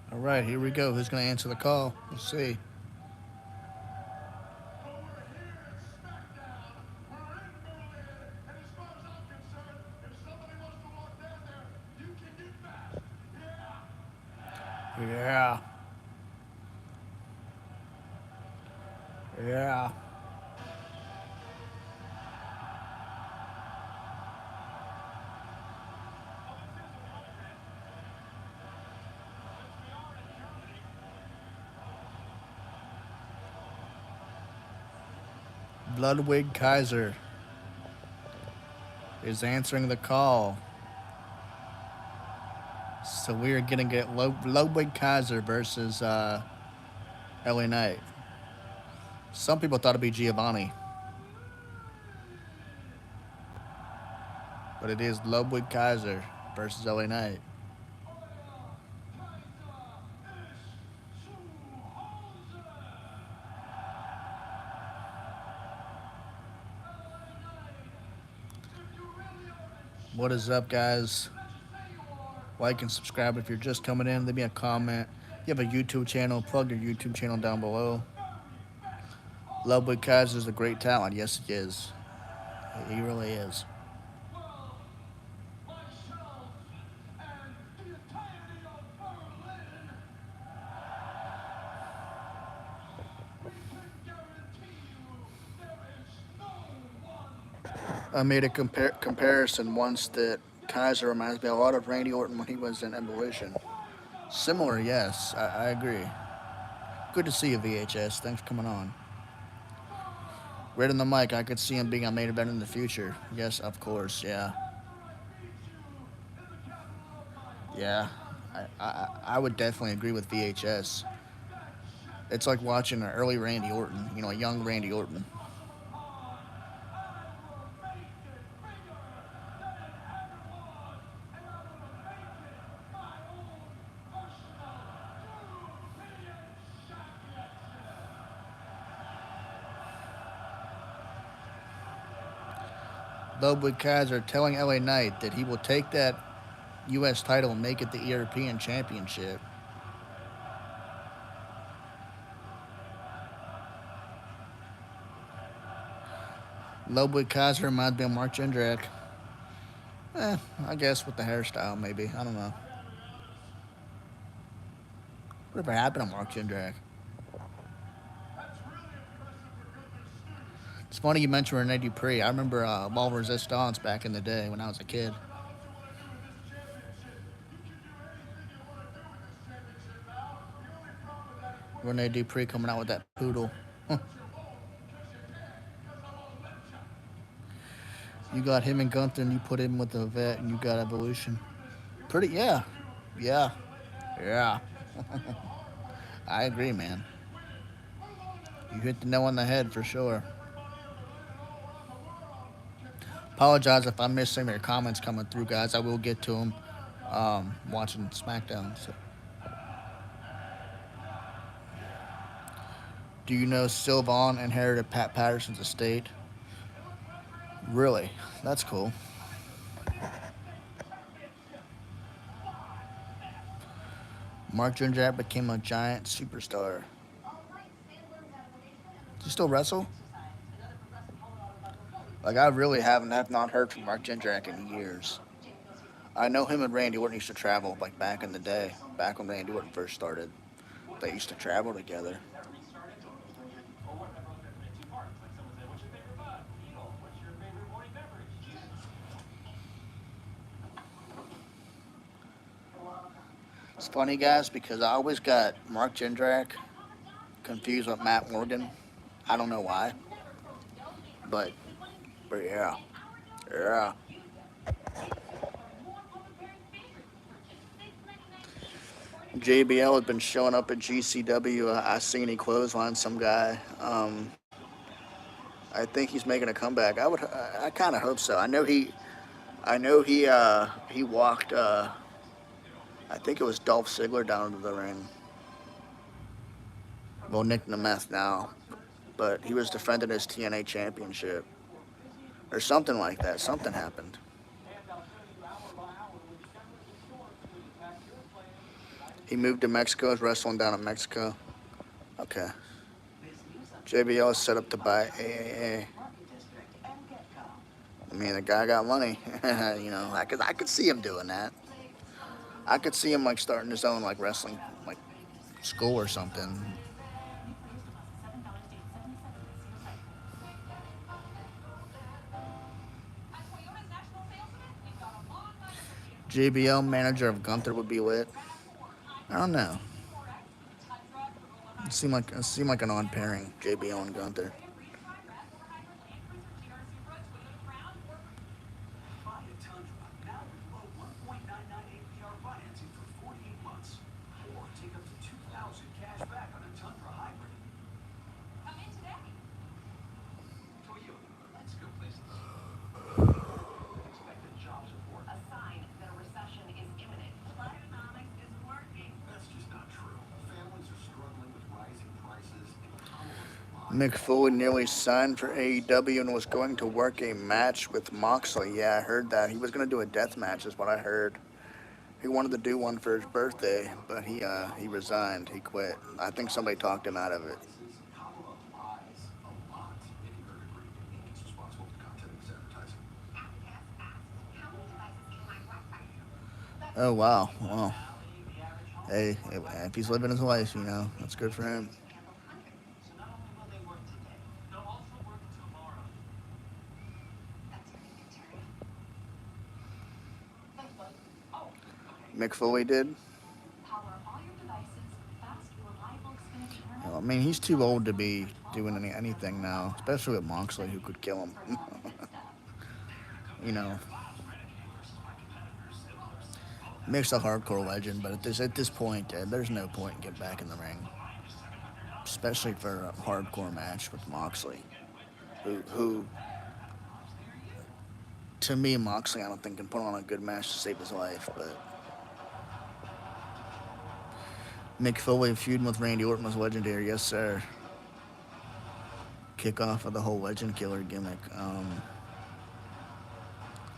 A: All right, here we go. Who's going to answer the call? We'll see. Yeah. Yeah. Ludwig Kaiser is answering the call. So we are going to get Ludwig Kaiser versus LA Knight. Some people thought it'd be Giovanni, but it is Ludwig Kaiser versus LA Knight. What is up, guys? Like and subscribe if you're just coming in. Leave me a comment. If you have a YouTube channel, plug your YouTube channel down below. Ludwig Kaiser is a great talent. Yes, he is. He really is. I made a comparison once that Kaiser reminds me a lot of Randy Orton when he was in Evolution. Similar, yes. I agree. Good to see you, VHS. Thanks for coming on. Right on the mic, I could see him being a main event in the future. Yes, of course, yeah. Yeah, I would definitely agree with VHS. It's like watching an early Randy Orton, a young Randy Orton. Ludwig Kaiser telling LA Knight that he will take that U.S. title and make it the European Championship. Ludwig Kaiser reminds me of Mark Jindrak. I guess with the hairstyle, maybe. I don't know. Whatever happened to Mark Jindrak? It's funny you mentioned Rene Dupree. I remember Ball Resistance back in the day when I was a kid. Rene Dupree coming out with that poodle. You got him and Gunther, and you put him with the vet, and you got Evolution. Pretty, yeah. Yeah. Yeah. I agree, man. You hit the nail on the head for sure. Apologize if I missed some of your comments coming through, guys. I will get to them watching SmackDown. So. Do you know Sylvan inherited Pat Patterson's estate? Really? That's cool. Mark Jindrak became a giant superstar. Does he still wrestle? Like, I really have not heard from Mark Jindrak in years. I know him and Randy Orton used to travel, like, back in the day. Back when Randy Orton first started. They used to travel together. It's funny, guys, because I always got Mark Jindrak confused with Matt Morgan. I don't know why. But yeah. Yeah. JBL has been showing up at GCW. I seen he clotheslined some guy. I think he's making a comeback. I kind of hope so. I know he walked. I think it was Dolph Ziggler down to the ring. Well, Nick Nemeth now, but he was defending his TNA championship or something like that. Something happened. He moved to Mexico. Is wrestling down in Mexico. Okay. JBL is set up to buy AAA. I mean, the guy got money. I could see him doing that. I could see him like starting his own like wrestling like school or something. JBL manager of Gunther would be lit. I don't know. It seemed like an odd pairing, JBL and Gunther. Mick Foley nearly signed for AEW and was going to work a match with Moxley. Yeah, I heard that. He was going to do a death match, is what I heard. He wanted to do one for his birthday, but he resigned. He quit. I think somebody talked him out of it. Oh wow, well, hey, if he's living his life, that's good for him. Mick Foley did. I mean, he's too old to be doing anything now, especially with Moxley, who could kill him. you know, Mick's a hardcore legend, but at this point, there's no point in getting back in the ring, especially for a hardcore match with Moxley, who to me, Moxley, I don't think can put on a good match to save his life, but Mick Foley feuding with Randy Orton was legendary, yes sir. Kickoff of the whole Legend Killer gimmick.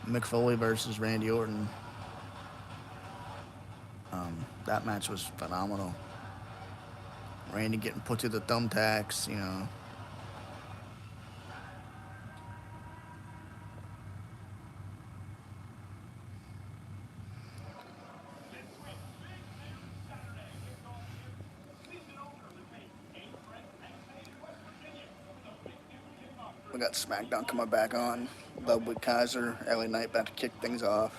A: Mick Foley versus Randy Orton. That match was phenomenal. Randy getting put through the thumbtacks. We got SmackDown coming back on. Ludwig Kaiser, LA Knight about to kick things off.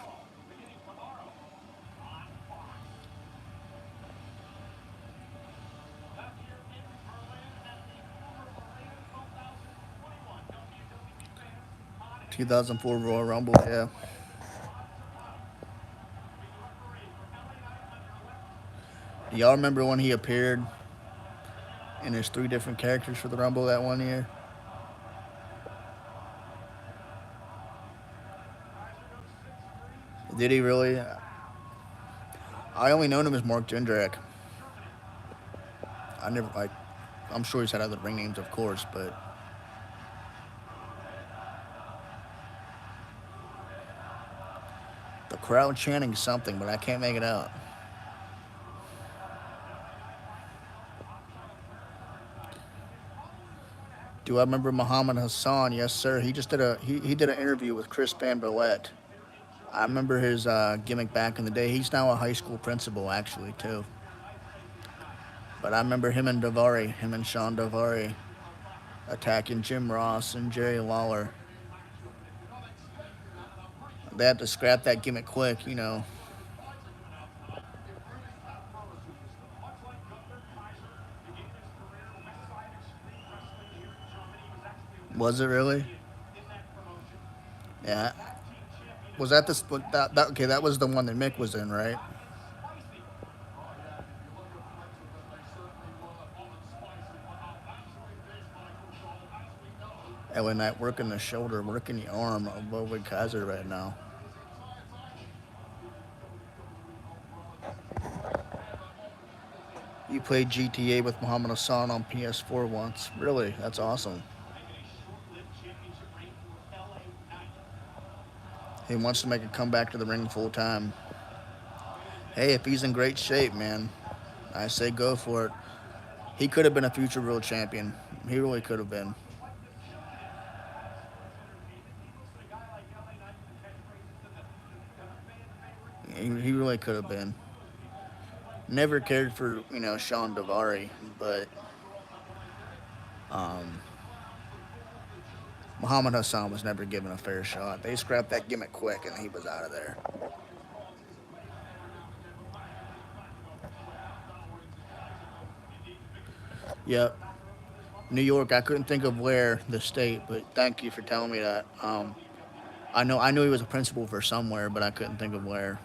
A: ...2004 Royal Rumble, yeah. Do y'all remember when he appeared in his 3 different characters for the Rumble that one year? Did he really? I only known him as Mark Jindrak. I'm sure he's had other ring names, of course, but the crowd chanting something, but I can't make it out. Do I remember Muhammad Hassan? Yes, sir. He just did an interview with Chris Bamberlette. I remember his gimmick back in the day. He's now a high school principal, actually, too. But I remember him and Sean Davari, attacking Jim Ross and Jerry Lawler. They had to scrap that gimmick quick. Was it really? Yeah. Was that okay, that was the one that Mick was in, right? LA Knight working the shoulder, working the arm of Ludwig Kaiser right now. You played GTA with Muhammad Hassan on PS4 once. Really? That's awesome. He wants to make a comeback to the ring full time. Hey, if he's in great shape, man, I say go for it. He could have been a future world champion. He really could have been. He really could have been. Never cared for, Sean Davari, but Muhammad Hassan was never given a fair shot. They scrapped that gimmick quick, and he was out of there. Yep. New York. I couldn't think of where the state, but thank you for telling me that. I knew he was a principal for somewhere, but I couldn't think of where.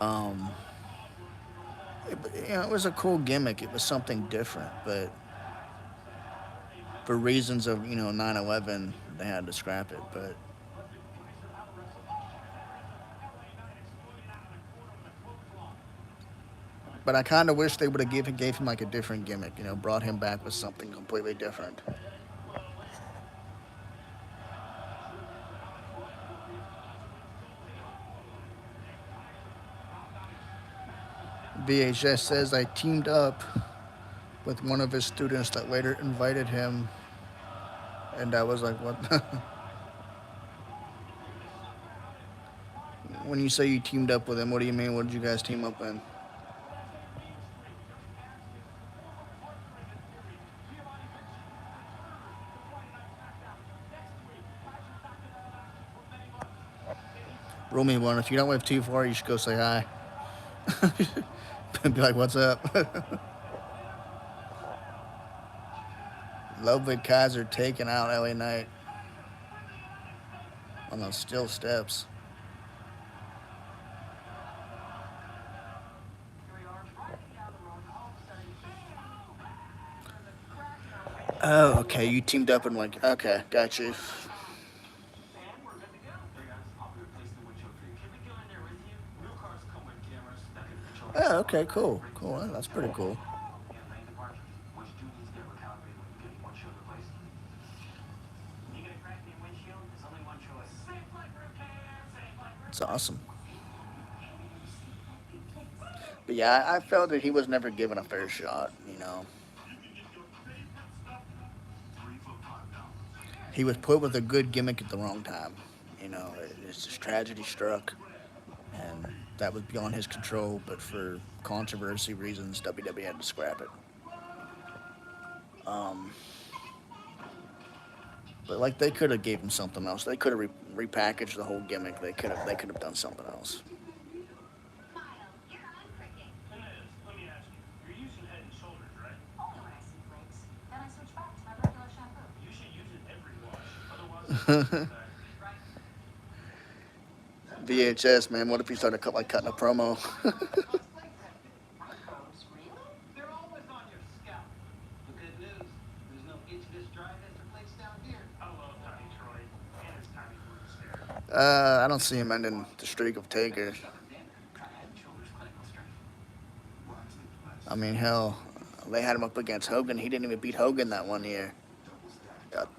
A: Um, it was a cool gimmick. It was something different, but for reasons of 9/11, they had to scrap it. But But I kind of wish they would have gave him like a different gimmick. You know, brought him back with something completely different. VHS says I teamed up with one of his students that later invited him, and I was like, what? When you say you teamed up with him, what do you mean? What did you guys team up in? Roll me one. If you don't live too far, you should go say hi. Be like, what's up? Ludwig Kaiser taking out LA Knight on those steel steps. Oh, okay. You teamed up and like, okay, got you. Oh, okay, cool, cool. That's pretty cool. It's awesome. But yeah, I felt that he was never given a fair shot. You know, he was put with a good gimmick at the wrong time. You know, it's just tragedy struck, and that was beyond his control. But for controversy reasons, WWE had to scrap it. Um, but like they could have gave him something else. They could have repackaged the whole gimmick. They could have done something else. VHS, man. What if he started cutting a promo? I don't see him ending the streak of Taker. I mean, hell, they had him up against Hogan. He didn't even beat Hogan that one year.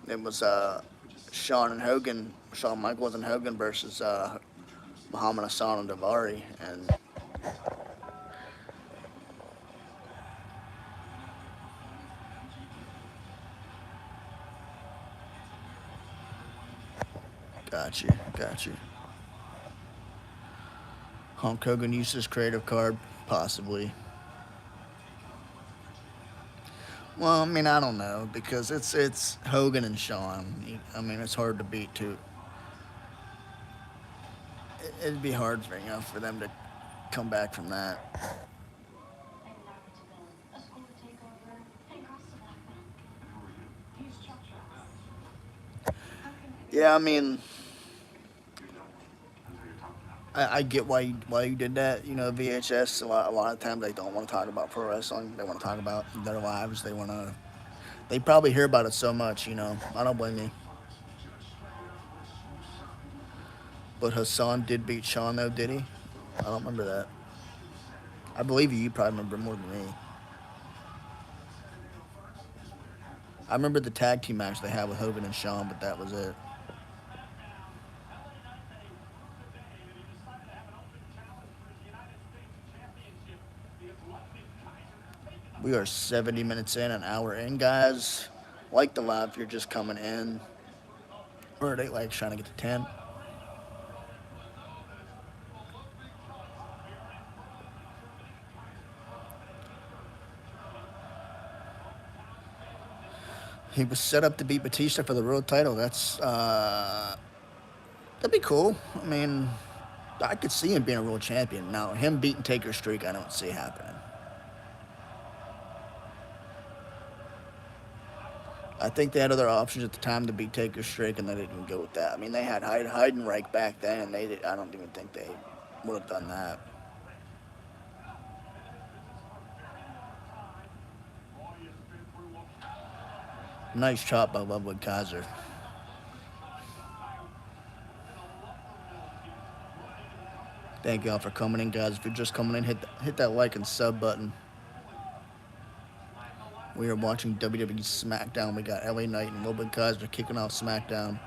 A: It was Shawn Michaels and Hogan versus Muhammad Hassan and Davari, and got you. Hulk Hogan used his creative card, possibly. Well, I mean, I don't know because it's Hogan and Shawn. I mean, it's hard to beat too. It'd be hard for them to come back from that. Yeah, I mean, I get why you did that. You know, VHS. A lot of times they don't want to talk about pro wrestling. They want to talk about their lives. They probably hear about it so much. You know, I don't blame you. But Hassan did beat Shawn though, did he? I don't remember that. I believe you. You probably remember more than me. I remember the tag team match they had with Hogan and Shawn, but that was it. We are 70 minutes in, an hour in, guys. Like the live if you're just coming in. Or are they like trying to get to 10? He was set up to beat Batista for the world title. That'd be cool. I mean, I could see him being a world champion. Now, him beating Taker's streak, I don't see happening. I think they had other options at the time to beat Taker's streak, and they didn't go with that. I mean, they had Heidenreich back then, and I don't even think they would have done that. Nice chop by Ludwig Kaiser. Thank y'all for coming in, guys. If you're just coming in, hit that like and sub button. We are watching WWE SmackDown. We got LA Knight and Will Kaiser kicking off SmackDown.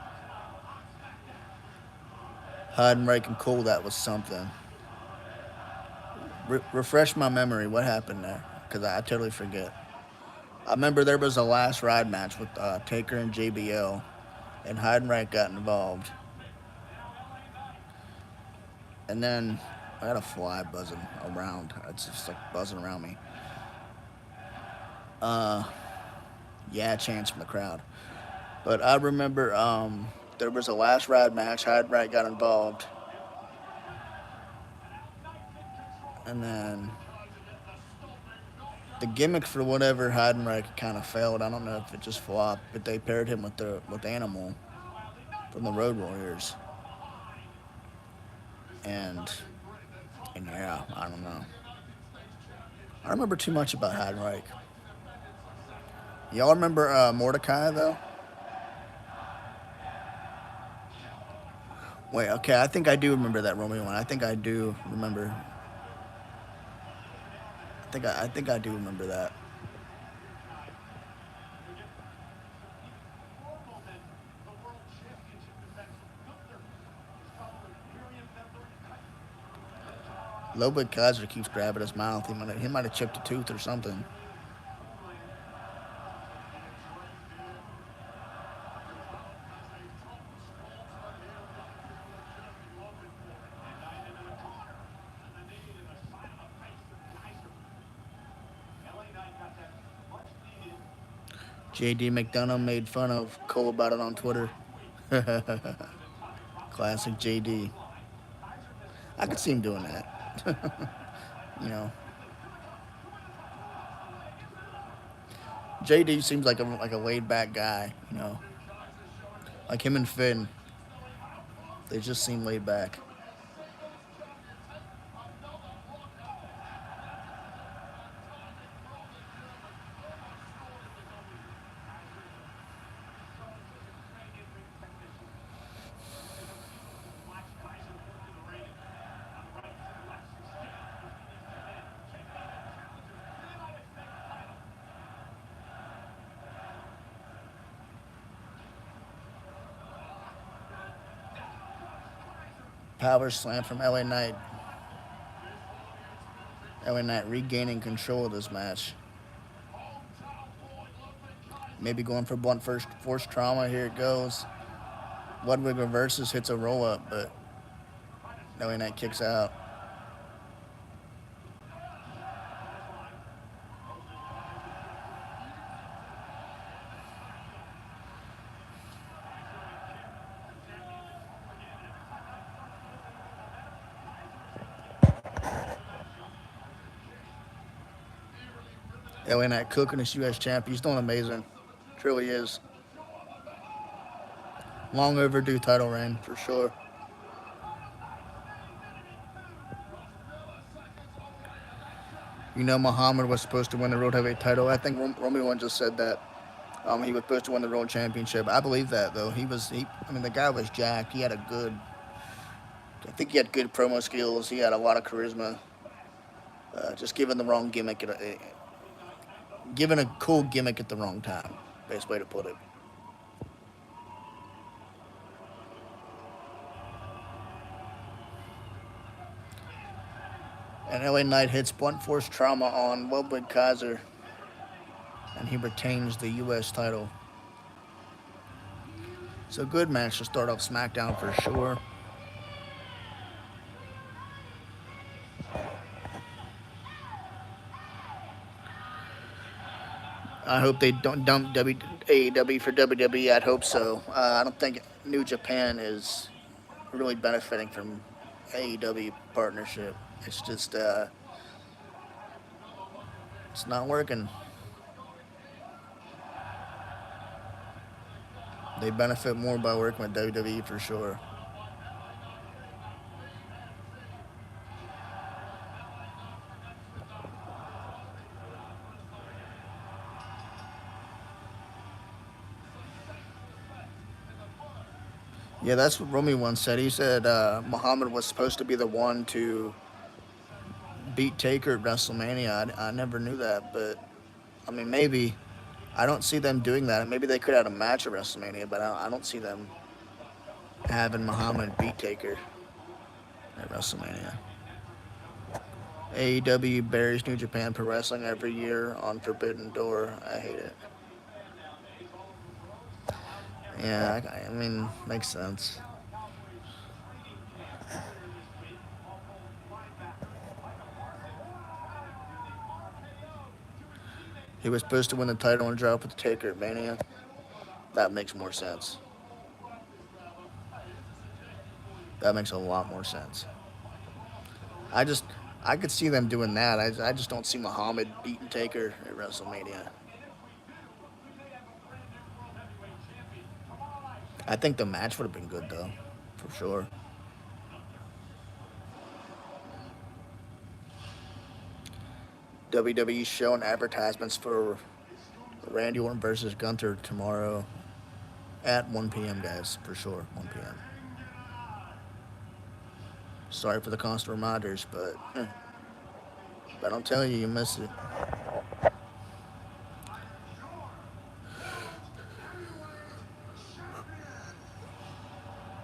A: Heidenreich and Cole, that was something. Refresh my memory. What happened there? Because I totally forget. I remember there was a last ride match with Taker and JBL, and Heidenreich got involved. And then I had a fly buzzing around. It's just like buzzing around me. Yeah, chants from the crowd. But I remember there was a last ride match. Heidenreich got involved. And then the gimmick for whatever Heidenreich kind of failed. I don't know if it just flopped, but they paired him with Animal from the Road Warriors. And yeah, I don't know. I don't remember too much about Heidenreich. Y'all remember Mordecai though? Wait, okay, I think I do remember that Romeo one. I think I do remember. I think I do remember that. Lobud Kaiser keeps grabbing his mouth. He might have chipped a tooth or something. JD McDonough made fun of Cole about it on Twitter. Classic JD. I could see him doing that. You know, JD seems like a laid back guy. You know, like him and Finn. They just seem laid back. Power slam from LA Knight. LA Knight regaining control of this match. Maybe going for blunt force trauma. Here it goes. Ludwig reverses, hits a roll up, but LA Knight kicks out. LA Knight cooking as US champion. He's doing amazing. Truly is. Long overdue title reign, for sure. You know, Muhammad was supposed to win the World Heavyweight title. I think Romeo just said that. He was supposed to win the World Championship. I believe that, though. I mean, the guy was jacked. I think he had good promo skills. He had a lot of charisma. Just given the wrong gimmick, given a cool gimmick at the wrong time. Best way to put it. And LA Knight hits blunt force trauma on Ludwig Kaiser, and he retains the U.S. title. So good match to start off SmackDown for sure. I hope they don't dump AEW for WWE. I'd hope so. I don't think New Japan is really benefiting from AEW partnership. It's just, it's not working. They benefit more by working with WWE for sure. Yeah, that's what Romy once said. He said Muhammad was supposed to be the one to beat Taker at WrestleMania. I never knew that, but I mean, maybe. I don't see them doing that. Maybe they could have a match at WrestleMania, but I don't see them having Muhammad beat Taker at WrestleMania. AEW buries New Japan Pro Wrestling every year on Forbidden Door. I hate it. Yeah, I mean, makes sense. He was supposed to win the title and drop with the Taker at Mania. That makes more sense. That makes a lot more sense. I just, I could see them doing that. I just don't see Muhammad beating Taker at WrestleMania. I think the match would have been good though, for sure. WWE showing advertisements for Randy Orton versus Gunther tomorrow at 1 p.m. guys, for sure, 1 p.m. Sorry for the constant reminders, but if I don't tell you, you miss it.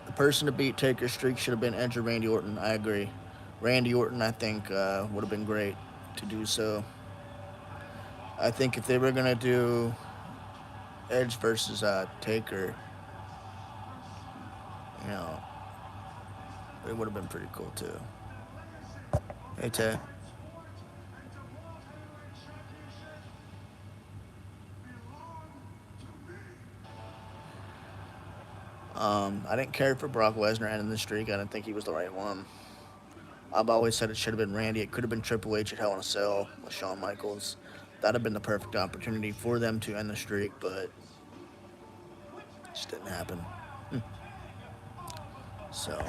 A: The person to beat Taker's streak should have been Edge or Randy Orton. I agree. Randy Orton, I think, would have been great to do so. I think if they were gonna do Edge versus Taker, you know, it would have been pretty cool too. Hey Tay. I didn't care for Brock Lesnar ending the streak. I didn't think he was the right one. I've always said it should have been Randy. It could have been Triple H at Hell in a Cell with Shawn Michaels. That'd have been the perfect opportunity for them to end the streak, but it just didn't happen. So,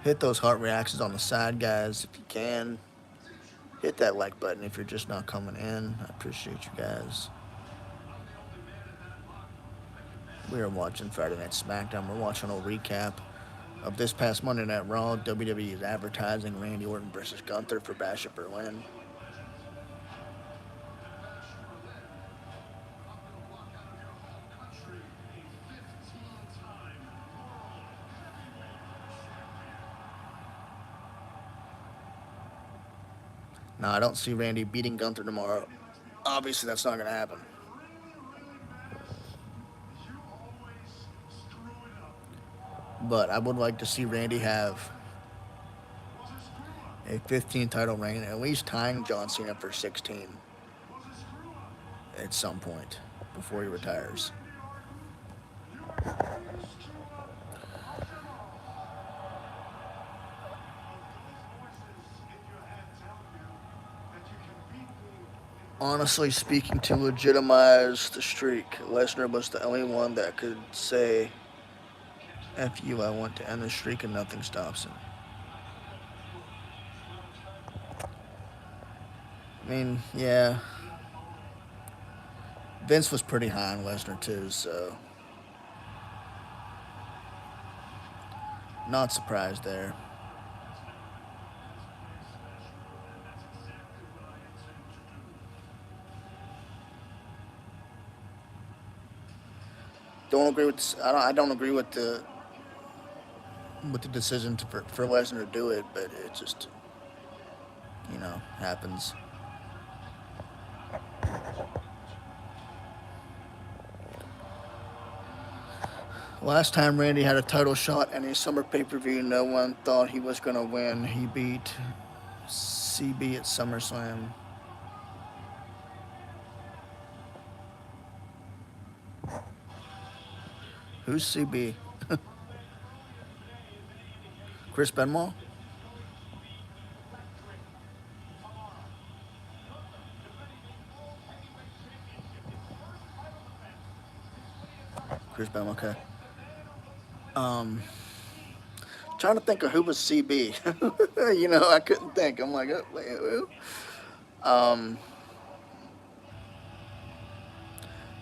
A: hit those heart reactions on the side, guys, if you can. Hit that like button if you're just not coming in. I appreciate you guys. We are watching Friday Night SmackDown. We're watching a recap of this past Monday Night Raw. WWE is advertising Randy Orton versus Gunther for Bash at Berlin. Now, I don't see Randy beating Gunther tomorrow. Obviously, that's not going to happen. But I would like to see Randy have a 15 title reign, at least tying John Cena for 16 at some point before he retires. Honestly speaking, to legitimize the streak, Lesnar was the only one that could say, F you, I want to end the streak and nothing stops him. I mean, yeah. Vince was pretty high on Lesnar too, so not surprised there. Don't agree with. I don't agree with the decision for Lesnar to do it, but it just happens. Last time Randy had a title shot in a summer pay-per-view, no one thought he was going to win. He beat CB at SummerSlam. Who's CB? Chris Benoit? Chris Benoit, okay. Um, Trying to think of who was CB. I couldn't think. I'm like, oh, wait, who? Um,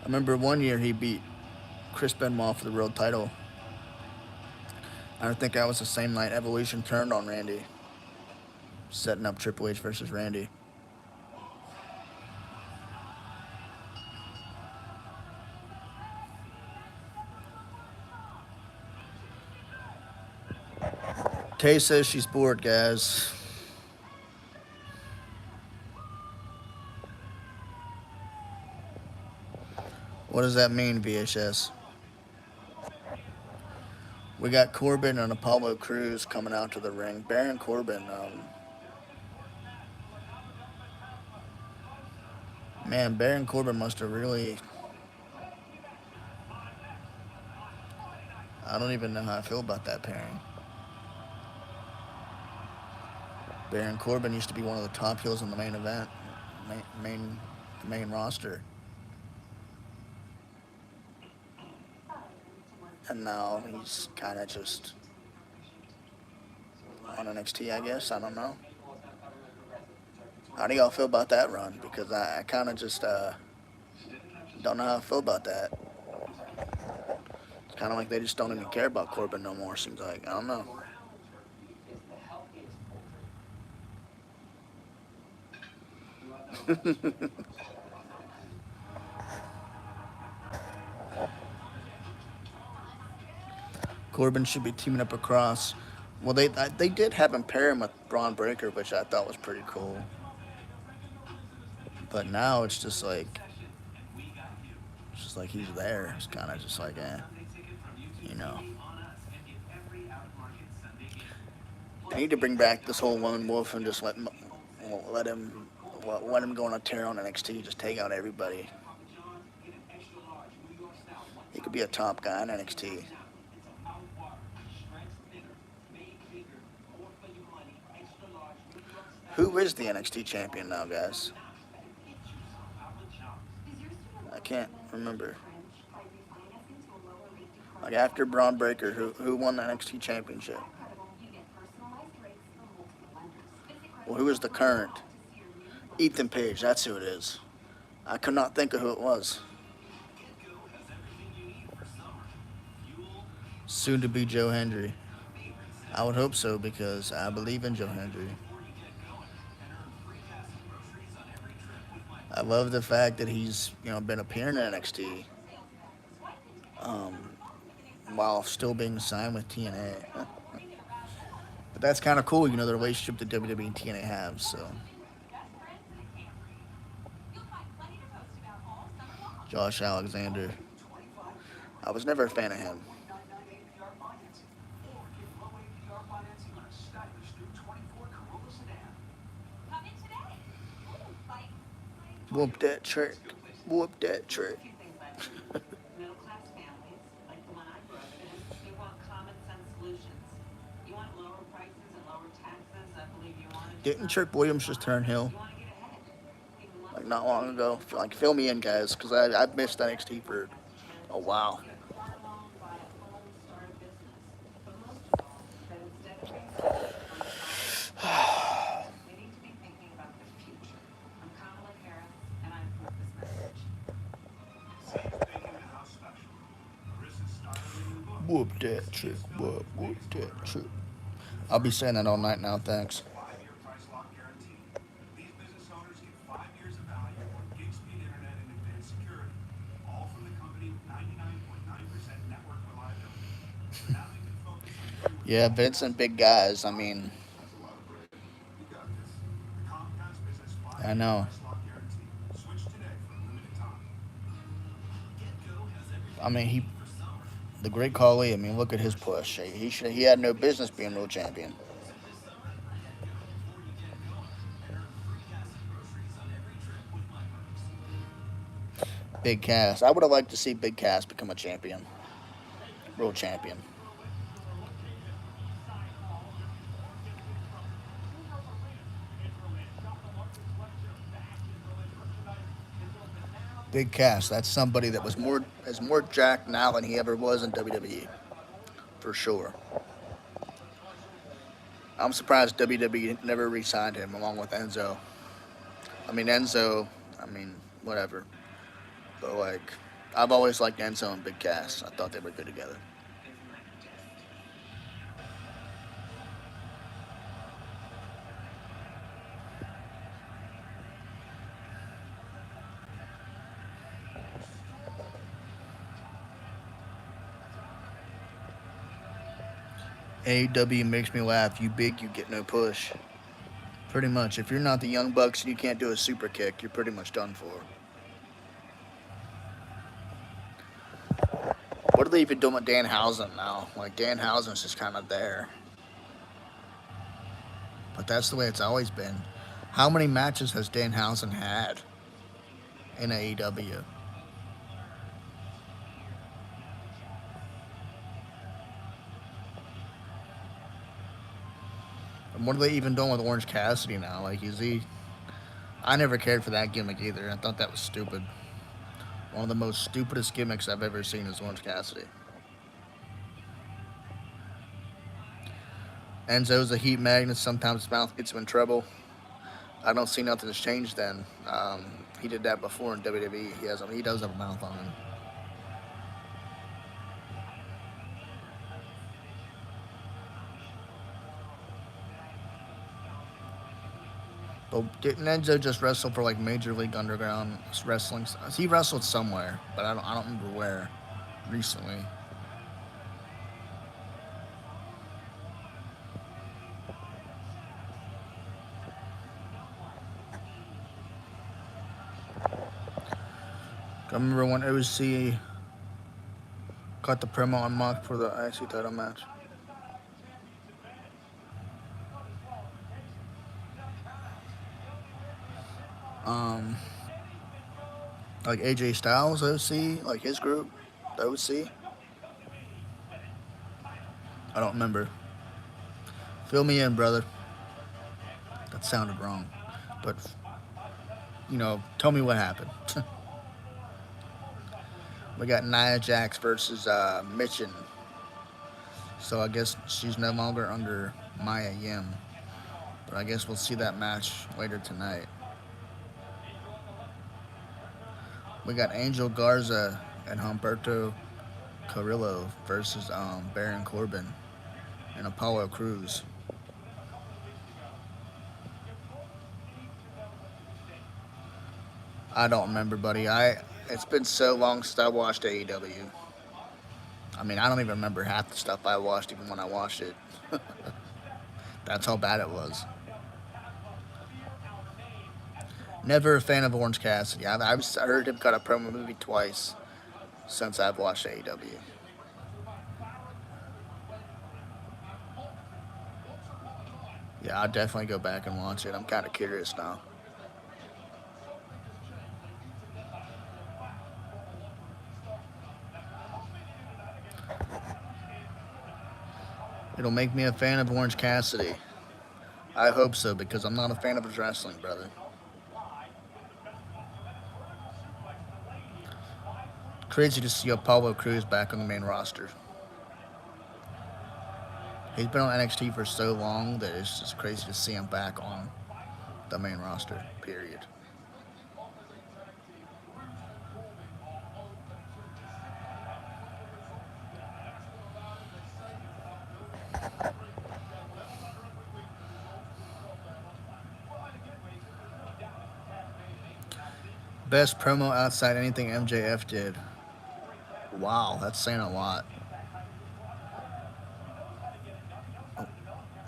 A: I remember one year he beat Chris Benoit for the world title. I don't think that was the same night Evolution turned on Randy, setting up Triple H versus Randy. Tay says she's bored, guys. What does that mean, VHS? We got Corbin and Apollo Crews coming out to the ring. Baron Corbin, man, Baron Corbin must have really. I don't even know how I feel about that pairing. Baron Corbin used to be one of the top heels in the main event, main roster, and now he's kind of just on NXT, I guess. I don't know. How do y'all feel about that run? Because I kind of just don't know how I feel about that. It's kind of like they just don't even care about Corbin no more. Seems like I don't know. Corbin should be teaming up across. Well, they did have him pair him with Braun Breaker, which I thought was pretty cool. But now it's just like he's there. It's kind of just like, you know. They need to bring back this whole lone wolf and just let him go on a tear on NXT. Just take out everybody. He could be a top guy in NXT. Who is the NXT champion now, guys? I can't remember. Like after Braun Breaker, who won the NXT championship? Well, who is the current? Ethan Page, that's who it is. I could not think of who it was. Soon to be Joe Hendry. I would hope so because I believe in Joe Hendry. I love the fact that he's been appearing in NXT um, while still being signed with TNA. But that's kind of cool, the relationship that WWE and TNA have. So Josh Alexander, I was never a fan of him. Whoop that trick. Whoop that trick. Didn't Trick Williams just turn heel? Like not long ago. Like fill me in, guys, because I've missed NXT for a while. Whoop that trick. Whoop that trick. I'll be saying that all night now. Thanks. Yeah, Vincent, big guys. I mean, I know. I mean, the Great Khali. I mean, look at his push. He had no business being world champion. Big Cass. I would have liked to see Big Cass become a champion, world champion. Big Cass. That's somebody that is more jacked now than he ever was in WWE, for sure. I'm surprised WWE never re-signed him along with Enzo. I mean, whatever. But like, I've always liked Enzo and Big Cass. I thought they were good together. AEW makes me laugh. You big, you get no push. Pretty much. If you're not the Young Bucks and you can't do a super kick, you're pretty much done for. What are they even doing with Danhausen now? Like, Danhausen's just kind of there. But that's the way it's always been. How many matches has Danhausen had in AEW? And what are they even doing with Orange Cassidy now? Like, is he. I never cared for that gimmick either. I thought that was stupid. One of the most stupidest gimmicks I've ever seen is Orange Cassidy. Enzo's a heat magnet. Sometimes his mouth gets him in trouble. I don't see nothing has changed then. He did that before in WWE. He does have a mouth on him. But didn't Enzo just wrestle for like Major League Underground wrestling? He wrestled somewhere, but I don't remember where recently. I remember when OC got the promo unlocked for the IC title match. Um, like AJ Styles, OC, like his group, the OC. I don't remember. Fill me in, brother. That sounded wrong, but tell me what happened. We got Nia Jax versus Mitchin. So I guess she's no longer under Maya Yim. But I guess we'll see that match later tonight. We got Angel Garza and Humberto Carrillo versus Baron Corbin and Apollo Crews. I don't remember, buddy. It's been so long since I watched AEW. I mean, I don't even remember half the stuff I watched, even when I watched it. That's how bad it was. Never a fan of Orange Cassidy. I heard him cut a promo movie twice since I've watched AEW. Yeah, I'll definitely go back and watch it. I'm kind of curious now. It'll make me a fan of Orange Cassidy. I hope so, because I'm not a fan of his wrestling, brother. Crazy to see Apollo Crews back on the main roster. He's been on NXT for so long that it's just crazy to see him back on the main roster, period. Best promo outside anything MJF did. Wow, that's saying a lot.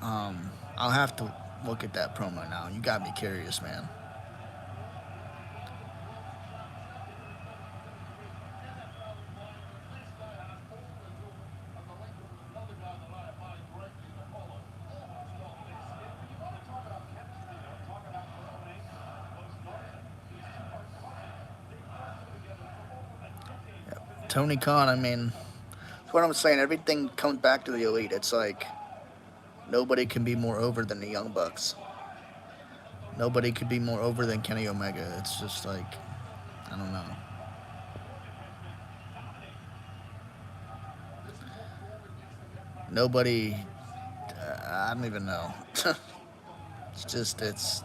A: I'll have to look at that promo now. You got me curious, man. Tony Khan, I mean, that's what I'm saying. Everything comes back to the Elite. It's like nobody can be more over than the Young Bucks. Nobody could be more over than Kenny Omega. It's just like, I don't know. Nobody, I don't even know. It's just, it's.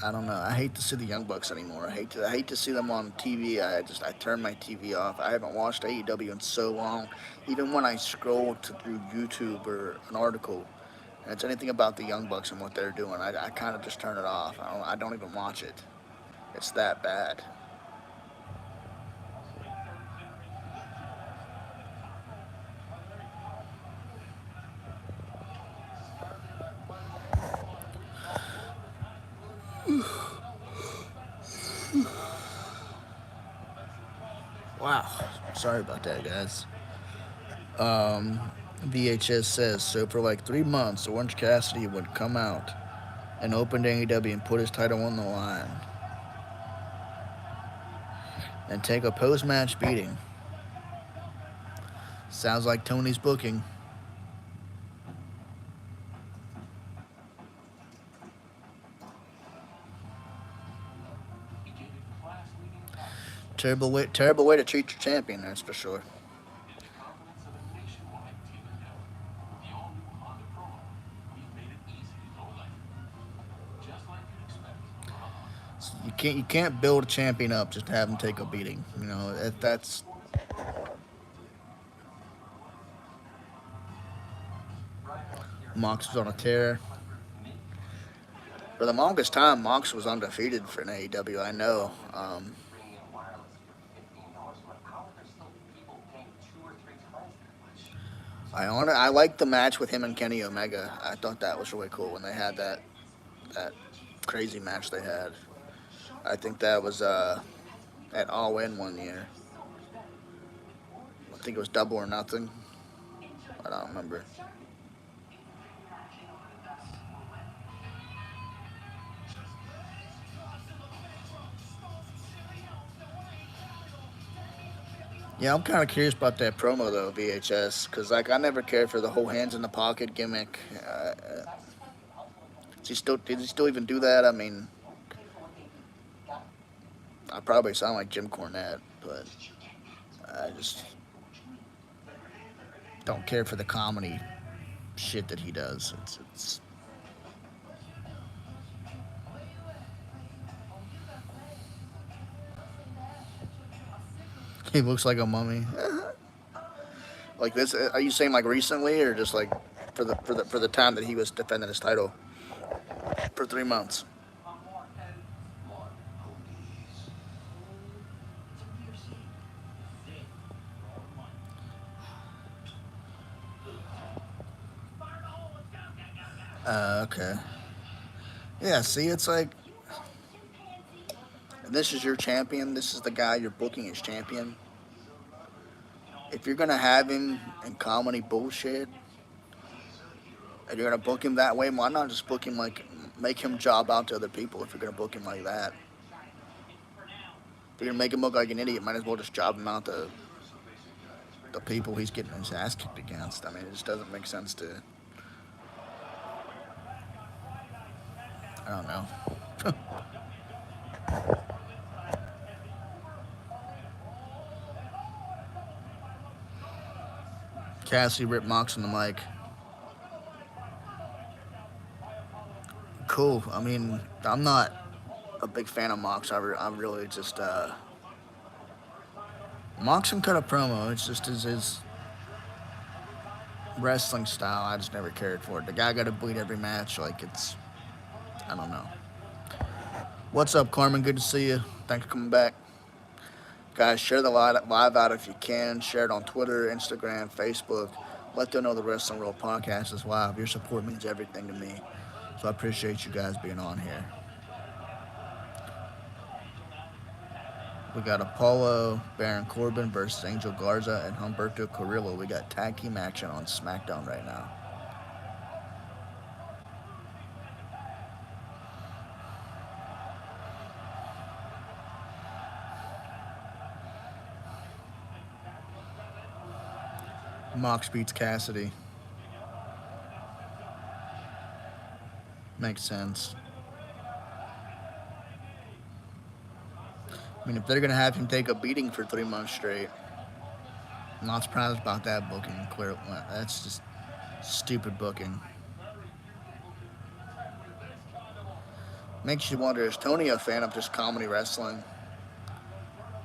A: I don't know. I hate to see the Young Bucks anymore. I hate to see them on TV. I turn my TV off. I haven't watched AEW in so long. Even when I scroll through YouTube or an article, and it's anything about the Young Bucks and what they're doing, I kind of just turn it off. I don't even watch it. It's that bad. Wow. Sorry about that, guys. Um, VHS says so. For like 3 months, Orange Cassidy would come out and open AEW and put his title on the line and take a post-match beating. Sounds like Tony's booking. Terrible way to treat your champion. That's for sure. You can't build a champion up just to have him take a beating. You know that's Mox was on a tear. For the longest time, Mox was undefeated for an AEW. I know. I liked the match with him and Kenny Omega. I thought that was really cool when they had that crazy match they had. I think that was at All In one year. I think it was Double or Nothing. I don't remember. Yeah, I'm kind of curious about that promo though, VHS, because like I never cared for the whole hands in the pocket gimmick. Did he still even do that? I mean, I probably sound like Jim Cornette, but I just don't care for the comedy shit that he does. It's he looks like a mummy. Like this? Are you saying like recently, or just like for the time that he was defending his title for 3 months? Okay. Yeah. See, it's like this is your champion. This is the guy you're booking as champion. If you're gonna have him in comedy bullshit, and you're gonna book him that way, why not just book him like make him job out to other people? If you're gonna book him like that, if you're gonna make him look like an idiot, might as well just job him out to the people he's getting his ass kicked against. I mean, it just doesn't make sense to. I don't know. Cassie ripped Mox on the mic. Cool. I mean, I'm not a big fan of Mox. I'm really just Mox can cut a promo. It's just his wrestling style. I just never cared for it. The guy got to bleed every match. Like it's, I don't know. What's up, Carmen? Good to see you. Thanks for coming back. Guys, share the live out if you can. Share it on Twitter, Instagram, Facebook. Let them know the Wrestling World Podcast is live. Your support means everything to me. So I appreciate you guys being on here. We got Apollo, Baron Corbin versus Angel Garza and Humberto Carrillo. We got tag team action on SmackDown right now. Mox beats Cassidy. Makes sense. I mean, if they're going to have him take a beating for 3 months straight, I'm not surprised about that booking. Clearly, that's just stupid booking. Makes you wonder, is Tony a fan of just comedy wrestling?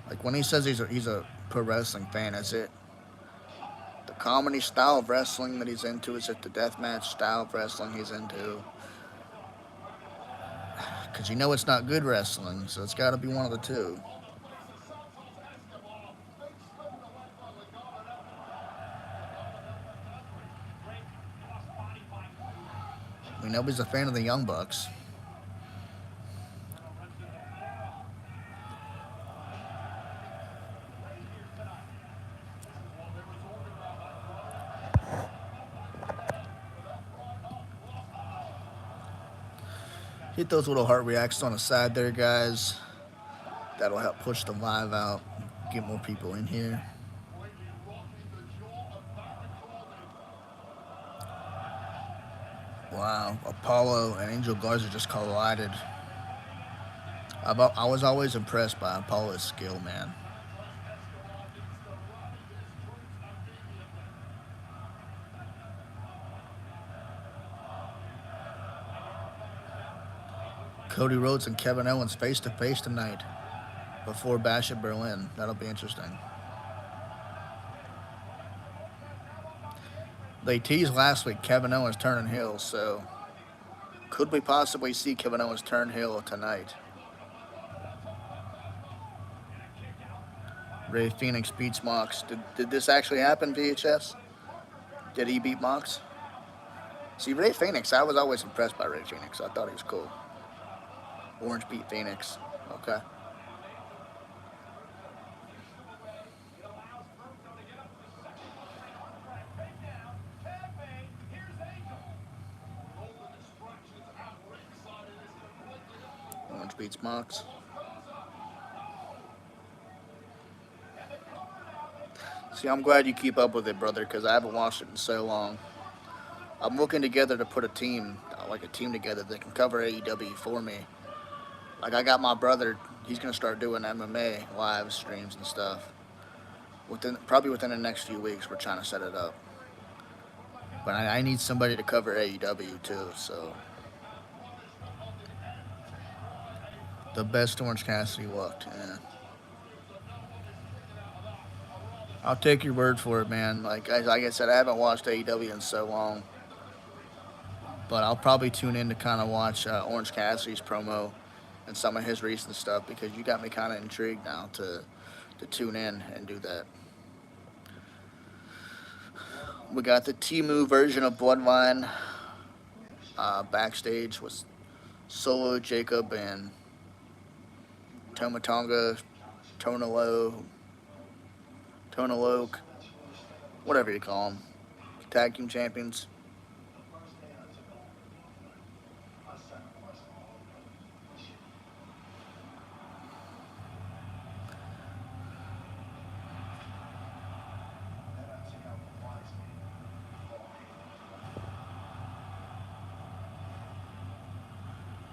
A: Like when he says he's a pro wrestling fan, is it the comedy style of wrestling that he's into? Is it the deathmatch style of wrestling he's into? Because you know it's not good wrestling, so it's got to be one of the two. We know he's a fan of the Young Bucks. Hit those little heart reactions on the side there, guys. That'll help push the live out, get more people in here. Wow, Apollo and Angel Garza just collided. I was always impressed by Apollo's skill, man. Cody Rhodes and Kevin Owens face to face tonight before Bash at Berlin. That'll be interesting. They teased last week Kevin Owens turning heel, so could we possibly see Kevin Owens turn heel tonight? Ray Phoenix beats Mox. Did this actually happen, VHS? Did he beat Mox? See, Ray Phoenix, I was always impressed by Ray Phoenix. I thought he was cool. Orange beat Phoenix. Okay. Orange beats Mox. See, I'm glad you keep up with it, brother, because I haven't watched it in so long. I'm looking together to put a team together that can cover AEW for me. Like, I got my brother, he's going to start doing MMA live streams and stuff. Probably within the next few weeks, we're trying to set it up. But I need somebody to cover AEW, too, so. The best Orange Cassidy looked, yeah. I'll take your word for it, man. Like I said, I haven't watched AEW in so long. But I'll probably tune in to kind of watch Orange Cassidy's promo and some of his recent stuff, because you got me kind of intrigued now to tune in and do that. We got the Temu version of Bloodline backstage with Solo, Jacob, and Toma Tonga, Tonaloke, whatever you call them, tag team champions.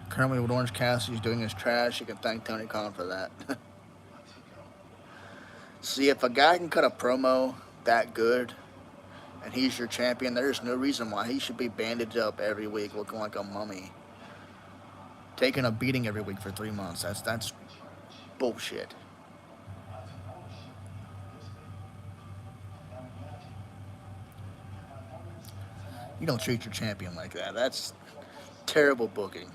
A: Currently, what Orange Cassidy's doing is trash. You can thank Tony Khan for that. See, if a guy can cut a promo that good and he's your champion, there's no reason why he should be bandaged up every week looking like a mummy, taking a beating every week for 3 months. That's bullshit. You don't treat your champion like that. That's terrible booking.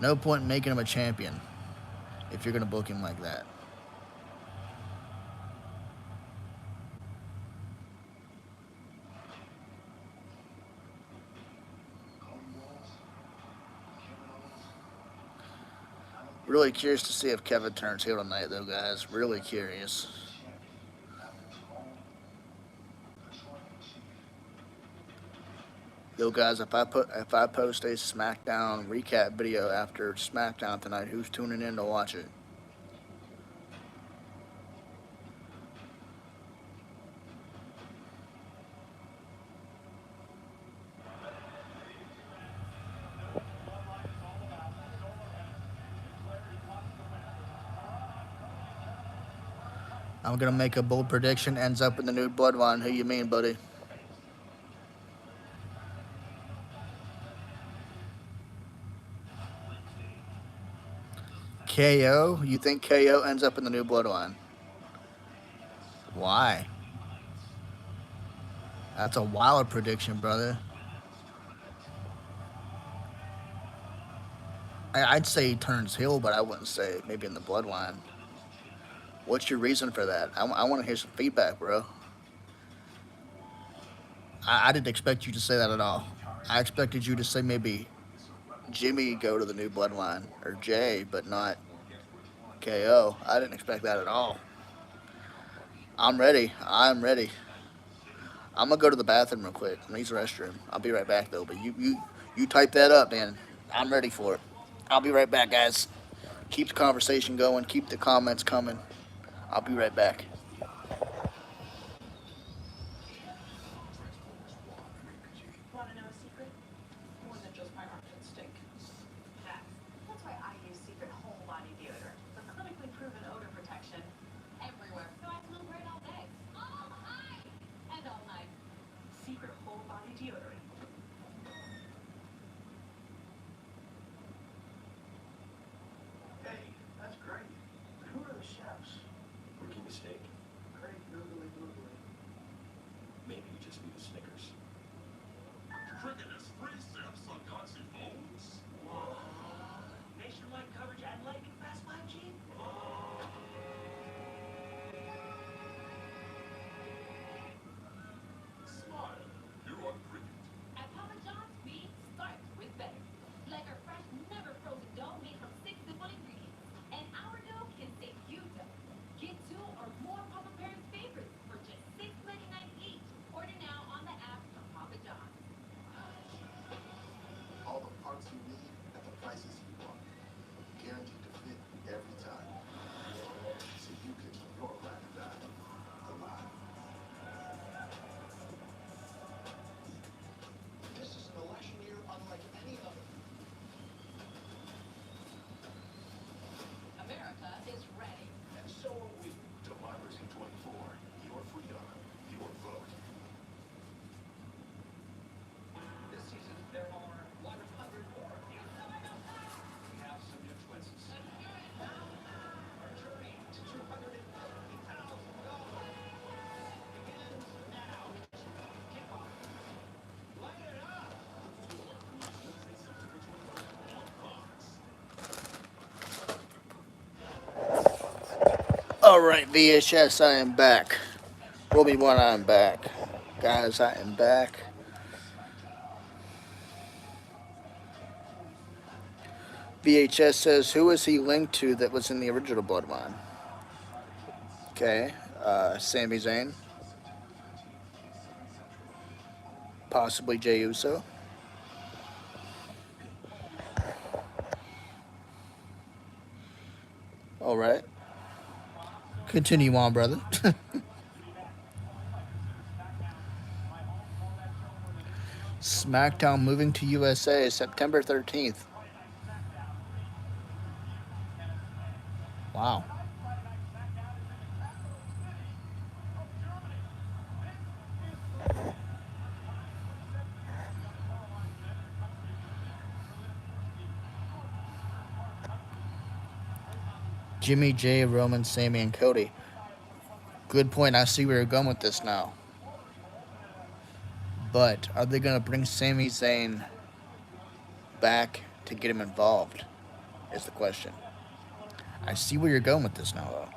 A: No point in making him a champion if you're going to book him like that. Really curious to see if Kevin turns heel tonight, though, guys. Really curious. Yo, guys, if I post a SmackDown recap video after SmackDown tonight, who's tuning in to watch it? I'm gonna make a bold prediction. Ends up in the new Bloodline. Who you mean, buddy? KO? You think KO ends up in the new bloodline? Why? That's a wild prediction, brother. I'd say he turns heel, but I wouldn't say maybe in the bloodline. What's your reason for that? I want to hear some feedback, bro. I didn't expect you to say that at all. I expected you to say maybe Jimmy go to the new bloodline or Jay, but not KO. I didn't expect that at all. I'm ready. I'm ready. I'm gonna go to the bathroom real quick. I'm gonna use the restroom. I'll be right back though. But you type that up, man. I'm ready for it. I'll be right back, guys. Keep the conversation going. Keep the comments coming. I'll be right back. All right, VHS, I am back. Obi-Wan, I am back. Guys, I am back. VHS says, who is he linked to that was in the original Bloodline? Okay, Sami Zayn. Possibly Jey Uso. All right. Continue on, brother. SmackDown moving to USA September 13th. Wow. Jimmy, Jay, Roman, Sammy, and Cody. Good point. I see where you're going with this now. But are they going to bring Sami Zayn back to get him involved? Is the question. I see where you're going with this now, though.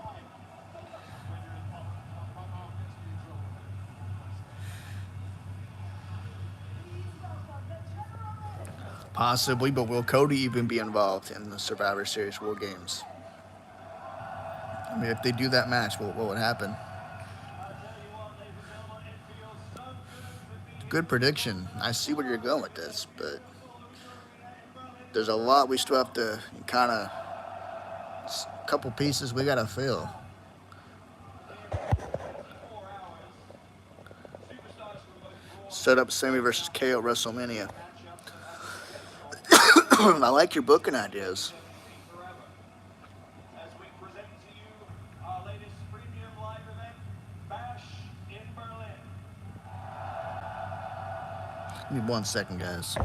A: Possibly, but will Cody even be involved in the Survivor Series War Games? I mean, if they do that match, what would happen? Good prediction. I see where you're going with this, but there's a lot we still have to kind of, a couple pieces we got to fill. Set up Sammy versus KO at WrestleMania. I like your booking ideas. Give me 1 second, guys.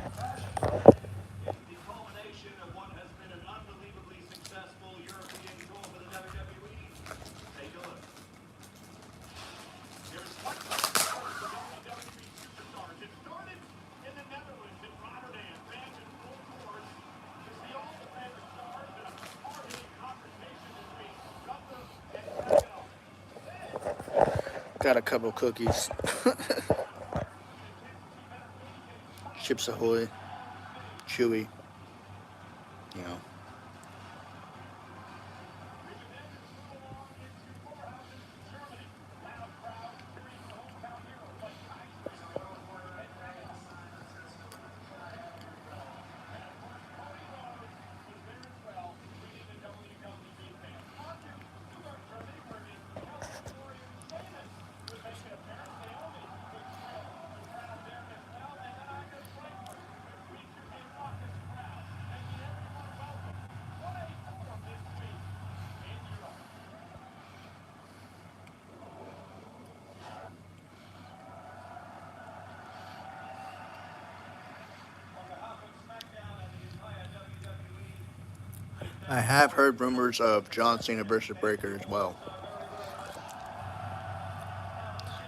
A: Got a couple cookies. Chips Ahoy. Chewy. You know. I have heard rumors of John Cena versus Breaker as well.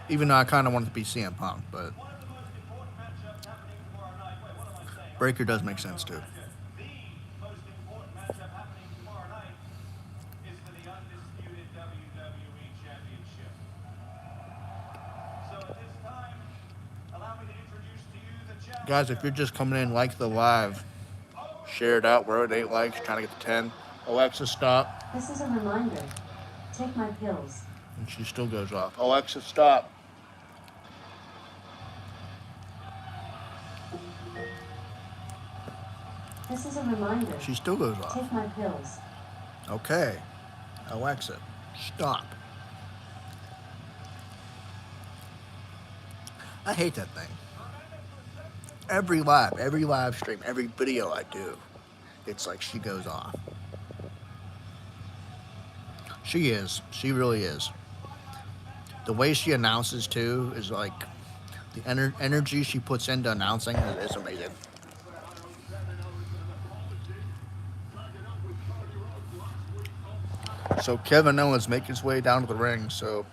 A: Even though I kind of want it to be CM Punk, but Breaker does make sense too. Guys, if you're just coming in, like the live, share it out. We're at 8 likes, trying to get to 10. Alexa, stop.
B: This is a reminder. Take my pills.
A: And she still goes off. Alexa, stop.
B: This is a reminder.
A: She still goes off.
B: Take my pills.
A: Okay. Alexa, stop. I hate that thing. Every live stream, every video I do, it's like she goes off. She is. She really is. The way she announces too is like the energy she puts into announcing is amazing. So Kevin Owens making his way down to the ring. So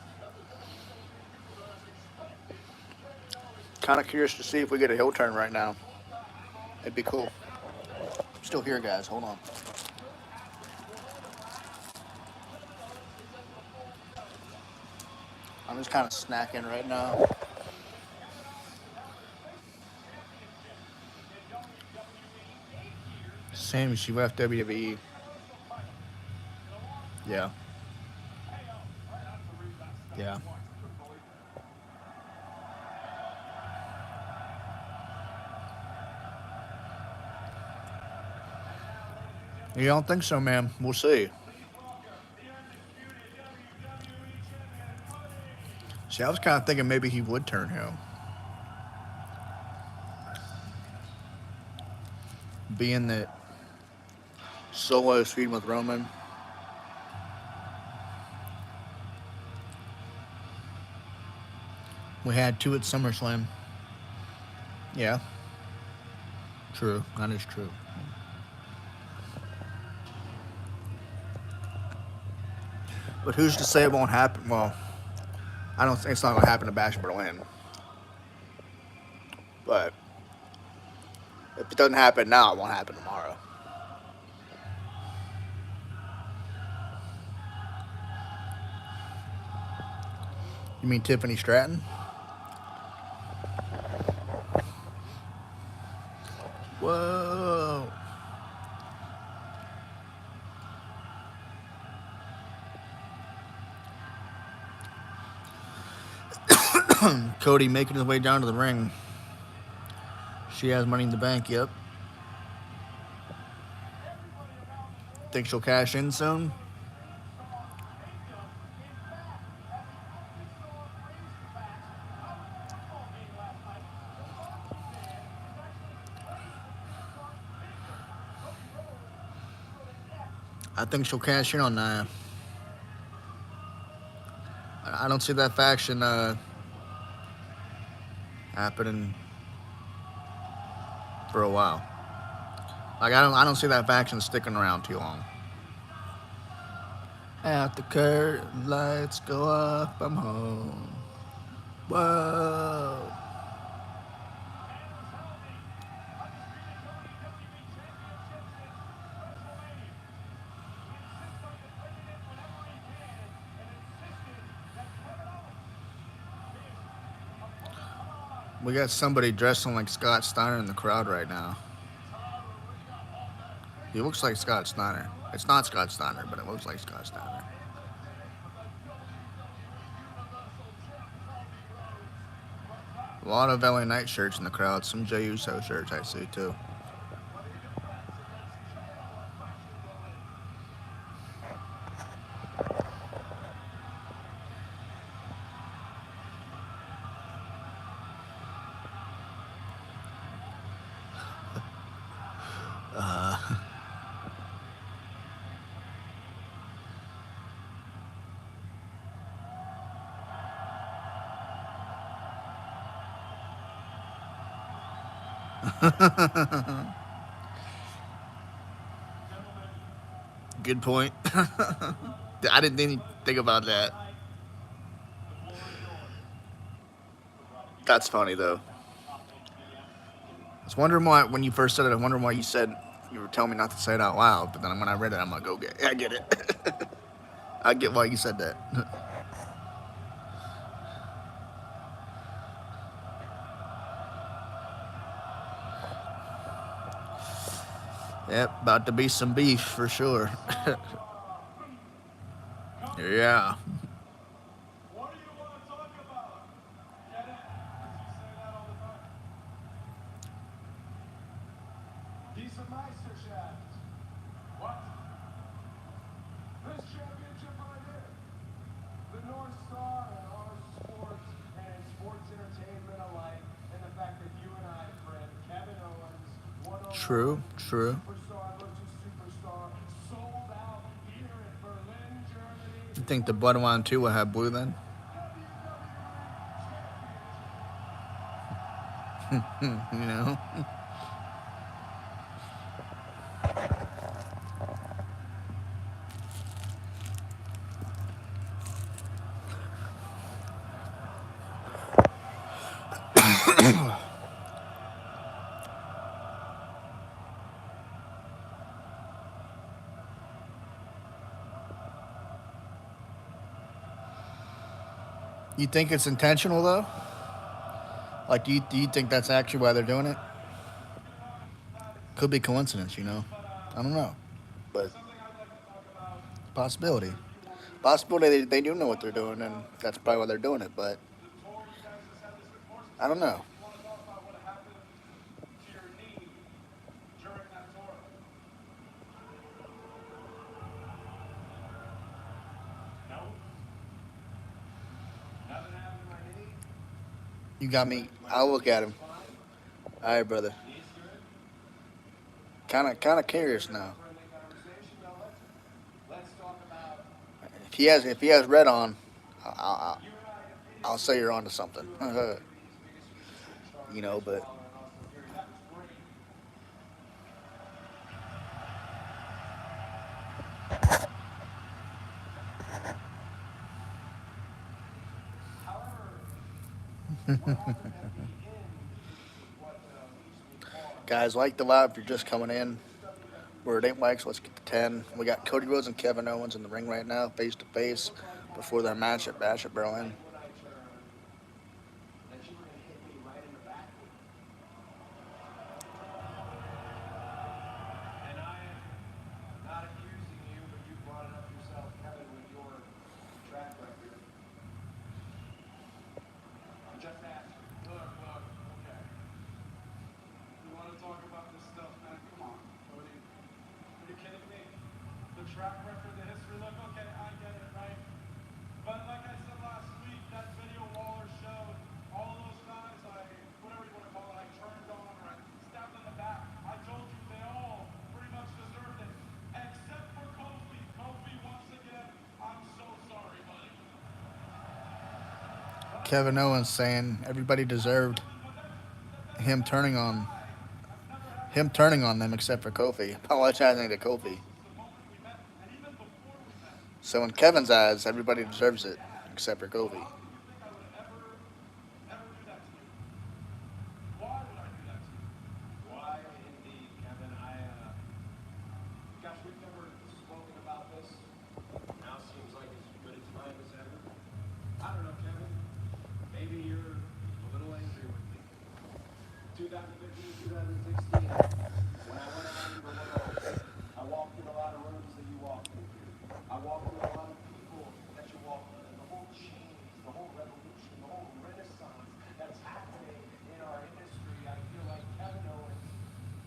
A: kind of curious to see if we get a heel turn right now. It'd be cool. I'm still here, guys. Hold on. I'm just kind of snacking right now. Same, she left WWE. Yeah. Yeah. You don't think so, man? We'll see. See, I was kind of thinking maybe he would turn heel. Being that Solo's feuding with Roman. We had 2 at SummerSlam. Yeah. True. That is true. But who's to say it won't happen? Well, I don't think it's not going to happen to Bash Berlin. But if it doesn't happen now, it won't happen tomorrow. You mean Tiffany Stratton? Whoa. Cody making his way down to the ring. She has Money in the Bank, yep. Think she'll cash in soon? I think she'll cash in on that. I don't see that faction happening for a while. Like I don't see that faction sticking around too long. At the curtain lights go up, I'm home. Whoa. We got somebody dressing like Scott Steiner in the crowd right now. He looks like Scott Steiner. It's not Scott Steiner, but it looks like Scott Steiner. A lot of LA Knight shirts in the crowd. Some Jey Uso shirts I see too. Good point. I didn't even think about that. That's funny though. I was wondering why when you first said it. I wondering why you said you were telling me not to say it out loud. But then when I read it, I'm like, okay, I get it. I get why you said that. Yep, about to be some beef for sure. Yeah. True, true. You think the Bloodline 2 will have blue then? You know? You think it's intentional though? Like, do you think that's actually why they're doing it? Could be coincidence, you know? I don't know. But possibility. Possibility they do know what they're doing, and that's probably why they're doing it, but I don't know. You got me. I'll look at him. All right, brother. Kind of curious now. If he has red on, I'll, I'll say you're onto something. You know, but guys, like the live if you're just coming in. We're at 8 likes. Let's get to 10. We got Cody Rhodes and Kevin Owens in the ring right now, face to face, before their match at Bash at Berlin. Kevin Owens saying everybody deserved him turning on them except for Kofi, apologizing to Kofi. So in Kevin's eyes, everybody deserves it except for Kofi.
C: 2015, 2016, when I went out into the world, I walked in a lot of rooms that you walked into. I walked in a lot of people that you walked in. The whole change, the whole revolution, the whole renaissance that's happening in our industry, I feel like Kevin Owens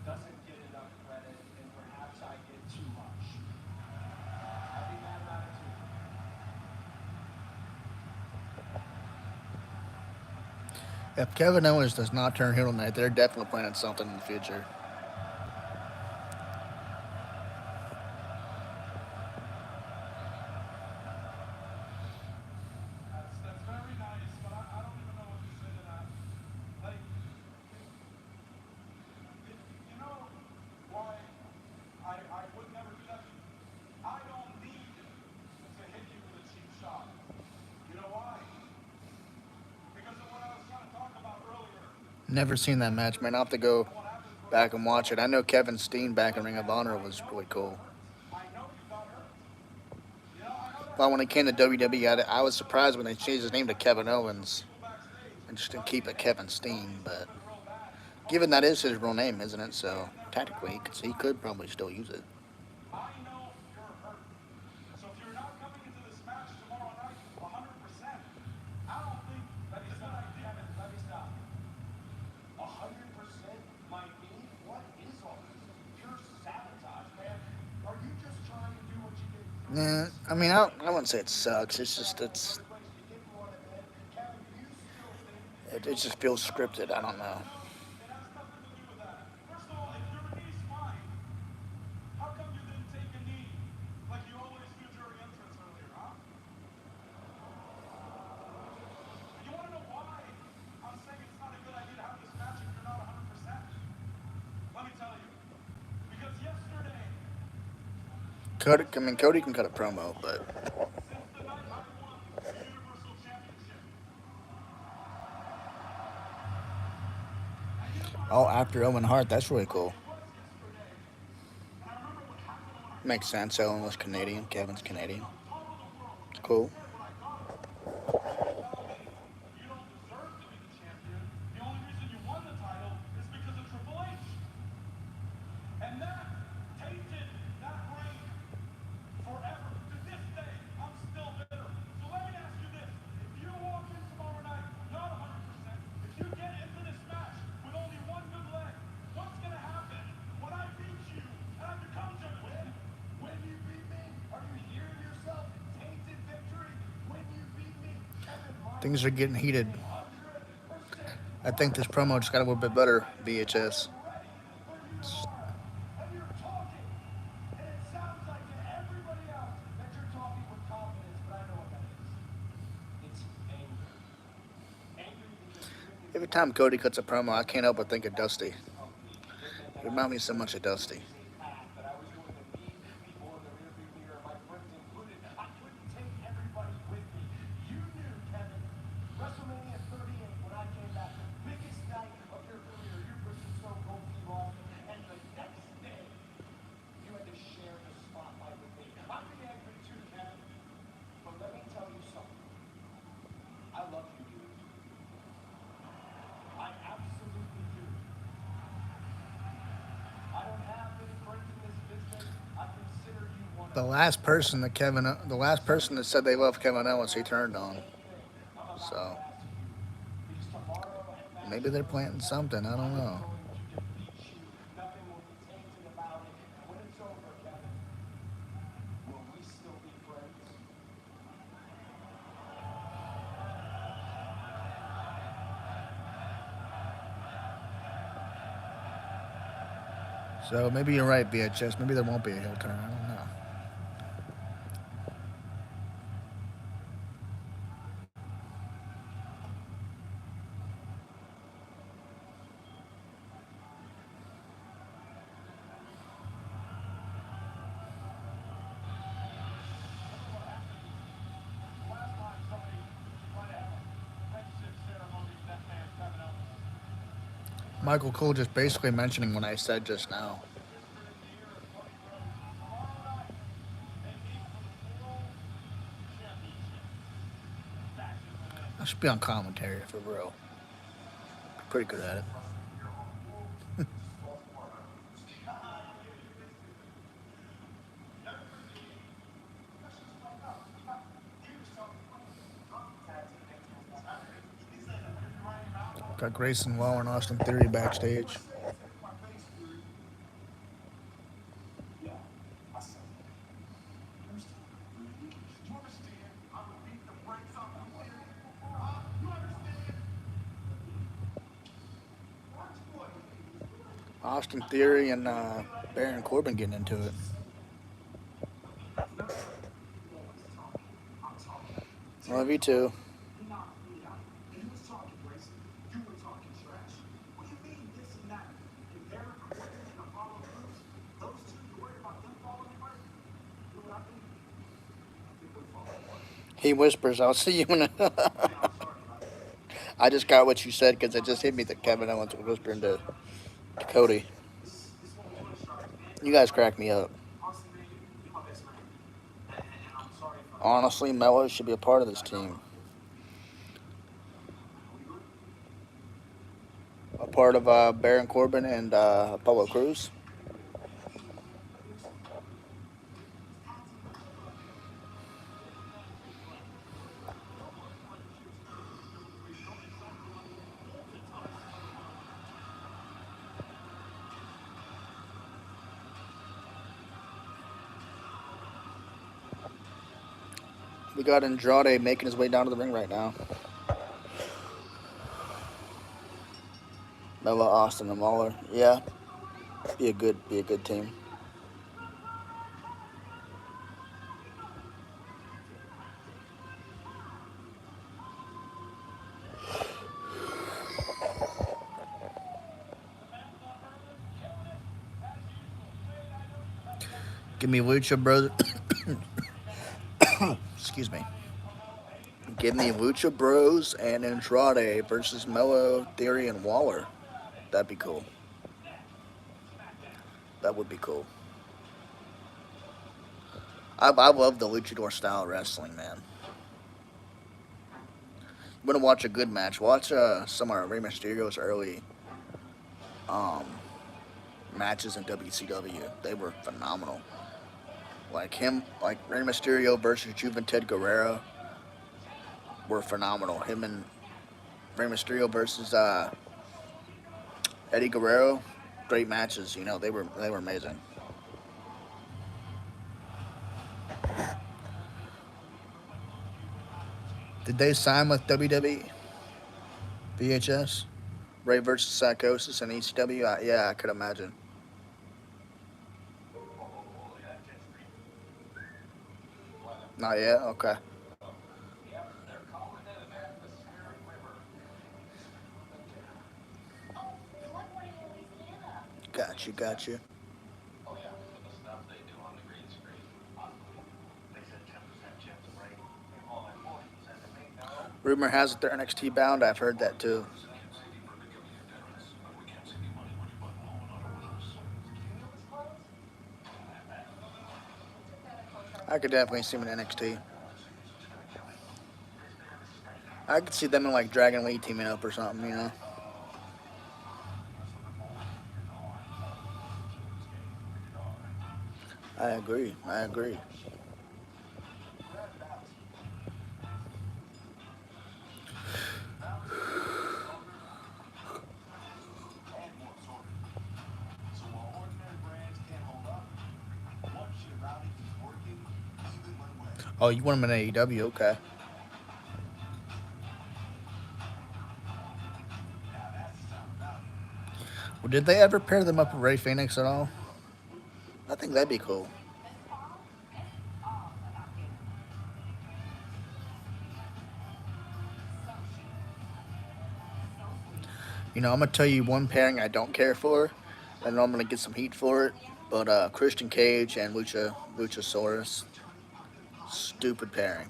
C: doesn't get enough credit, and perhaps I get too much. I'd be mad about it too.
A: If Kevin Owens does not turn heel tonight, they're definitely planning something in the future.
C: That's very nice, but I don't even know what to say to that. Like, you know why I would never do that? I don't need to hit you with a cheap shot. You know why? Because of what I was trying to talk about earlier.
A: Never seen that match, man. I'll have to go
C: And what happens when
A: back
C: you
A: and
C: get
A: watch it. I
C: hurt.
A: know Kevin Steen back in
C: Like,
A: Ring of
C: Kevin,
A: Honor
C: I
A: was
C: know
A: really
C: you got
A: cool.
C: hurt. I know you got hurt. You know, I know that's
A: But when it came to WWE,
C: painful.
A: I was surprised when they changed his name to Kevin
C: Like,
A: Owens
C: people backstage
A: and just didn't
C: telling
A: keep
C: me,
A: it
C: hey,
A: Kevin Steen.
C: Cody's
A: But
C: hurting real bad.
A: given
C: Cody's
A: that is
C: hurting
A: his
C: real
A: real
C: bad.
A: name, isn't it?
C: He's
A: So
C: laying there for an
A: technically,
C: hour and a
A: he
C: half.
A: could probably still use it.
C: I know you're hurt. So if you're not coming into this match tomorrow night 100%, I don't think it's a good idea. Let me stop. 100% might mean what is all this? Pure sabotage, man. Are you just trying to do what you did 3
A: Nah,
C: weeks
A: I
C: ago?
A: mean, I wouldn't say it sucks. It's just
C: First place, you didn't want to win. Kevin, do you still think you
A: it
C: go
A: just
C: into
A: feels scripted. I don't know.
C: No, it has nothing to do with that. First of all, if your knee's fine, how come you didn't take a knee like you always do during entrance earlier, huh? You want to know why I'm saying it's not a good idea to have this match if you're not 100%? Let me tell you. Because yesterday,
A: Cody can cut a promo, but
C: since the night I won the Universal Championship, and you know what? I
A: oh,
C: remember
A: after Owen Hart, that's really
C: like
A: cool.
C: it was yesterday, and I remember what happened when I
A: Makes
C: won.
A: sense. Owen
C: I
A: was
C: was on
A: Canadian. Kevin's
C: a stage
A: Canadian.
C: on top of the world,
A: It's
C: and I
A: cool.
C: said what I thought of it. You can tell me you don't deserve to be the champion. The only reason you won the title is because of Triple H. And that tainted that reign forever. To this day, I'm still bitter. So let me ask you this. If you walk in tomorrow night, not 100%, if you get into this match with only one good leg, what's going to happen when I beat you and I become champion? When you beat me, are you hearing yourself? Tainted victory. When you beat me, Kevin, my
A: Things are
C: name
A: getting heated.
C: is 100%.
A: I think this promo just got a little bit better. VHS.
C: I'm ready for you tomorrow. And you're talking. And it sounds like to everybody else that you're talking with confidence, but I know what that is. It's anger. Anger because you and your
A: Every
C: wife
A: time Cody cuts a promo, I can't help but think of Dusty.
C: aspects of me. It meant that
A: It
C: I
A: reminds
C: was
A: me so
C: going
A: much
C: to
A: of Dusty.
C: choose a path, that I was going to leave people in the rearview mirror, my friends included. I couldn't take everybody with me. You knew, Kevin, WrestleMania 38, when I came back, the biggest night of your career, you versus Stone Cold Steve Austin, and the next day, you had to share the spotlight with me. I'd be angry too, Kevin. But let me tell you something. I love you, dude. I absolutely do. I don't have many friends in this business. I consider you one of them.
A: The last person that said they love Kevin Owens, he
C: Ask
A: turned
C: the
A: on.
C: same thing I'm about to
A: So
C: ask you. Because tomorrow at
A: maybe they're
C: Matchroom,
A: planting
C: Kevin,
A: something. I
C: I
A: don't
C: am
A: know.
C: going to defeat you. Nothing will be tainted about it. And when it's over, Kevin, will we still be friends?
A: So maybe you're right, VHS. Maybe there won't be a heel turn. I don't know.
C: Last time somebody tried to have a friendship ceremony with that man, Kevin Owens.
A: Michael Cole just basically mentioning what I said just now.
C: Sister in the ear of Cody Rhodes. Tomorrow night, they meet for the World Championship. Fashion
A: I should be on commentary for real. Pretty good at it. Got Grayson Waller and Austin Theory backstage. Austin Theory and Baron Corbin getting into it. Love you too. He whispers, "I'll see you in a." I just got what you said because it just hit me that Kevin Owens was whispering to Cody. You guys crack me up. Honestly, Mello should be a part of this team. A part of Baron Corbin and Apollo Cruz. We got Andrade making his way down to the ring right now. Mello, Austin, and Waller. Yeah, be a good team. Give me Lucha Bros. Excuse me. Give me Lucha Bros and Andrade versus Mello, Theory, and Waller. That'd be cool. That would be cool. I love the luchador style wrestling, man. You want to watch a good match? Watch some of Rey Mysterio's early um, matches in WCW. They were phenomenal. Like Rey Mysterio versus Juventud Guerrero were phenomenal. Him and Rey Mysterio versus Eddie Guerrero, great matches. You know, they were amazing. Did they sign with WWE? VHS? Ray versus Psychosis and ECW? Yeah, I could imagine. Not yet? Okay. Got you. Rumor has it they're NXT bound. I've heard that too. I could definitely see them in NXT. I could see them in like Dragon Lee teaming up or something, you know? I agree. Oh, you want them in AEW? Okay. Well, did they ever pair them up with Ray Phoenix at all? I think that'd be cool. You know, I'm gonna tell you one pairing I don't care for. I know I'm gonna get some heat for it, but Christian Cage and Luchasaurus, stupid pairing.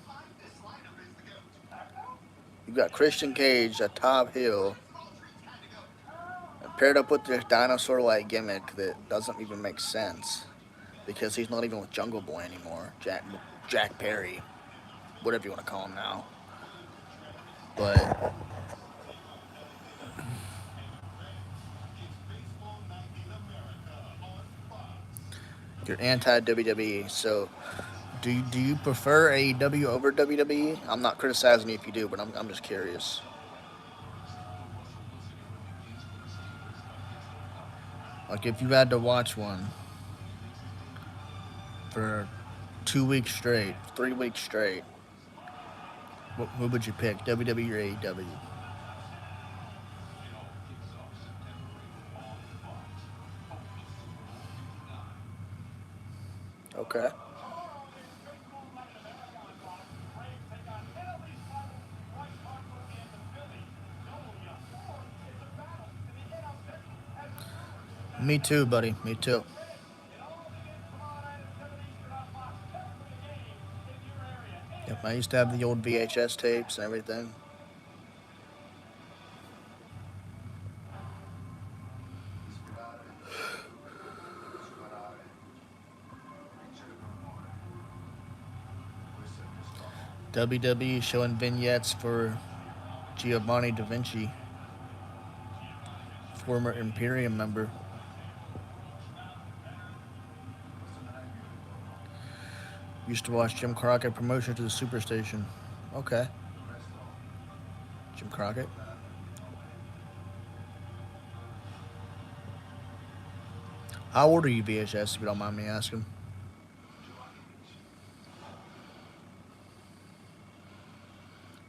A: You got Christian Cage, a top heel, paired up with this dinosaur-like gimmick that doesn't even make sense because he's not even with Jungle Boy anymore. Jack Perry, whatever you want to call him now. But you're anti WWE, so do you prefer AEW over WWE? I'm not criticizing you if you do, but I'm just curious. Like if you had to watch one for 2 weeks straight, 3 weeks straight, who would you pick? WWE or AEW? Okay. Me too, buddy. Me too. Yep, I used to have the old VHS tapes and everything. WWE showing vignettes for Giovanni Da Vinci, former Imperium member. Used to watch Jim Crockett promotion to the Superstation. Okay. Jim Crockett. How old are you, VHS, if you don't mind me asking?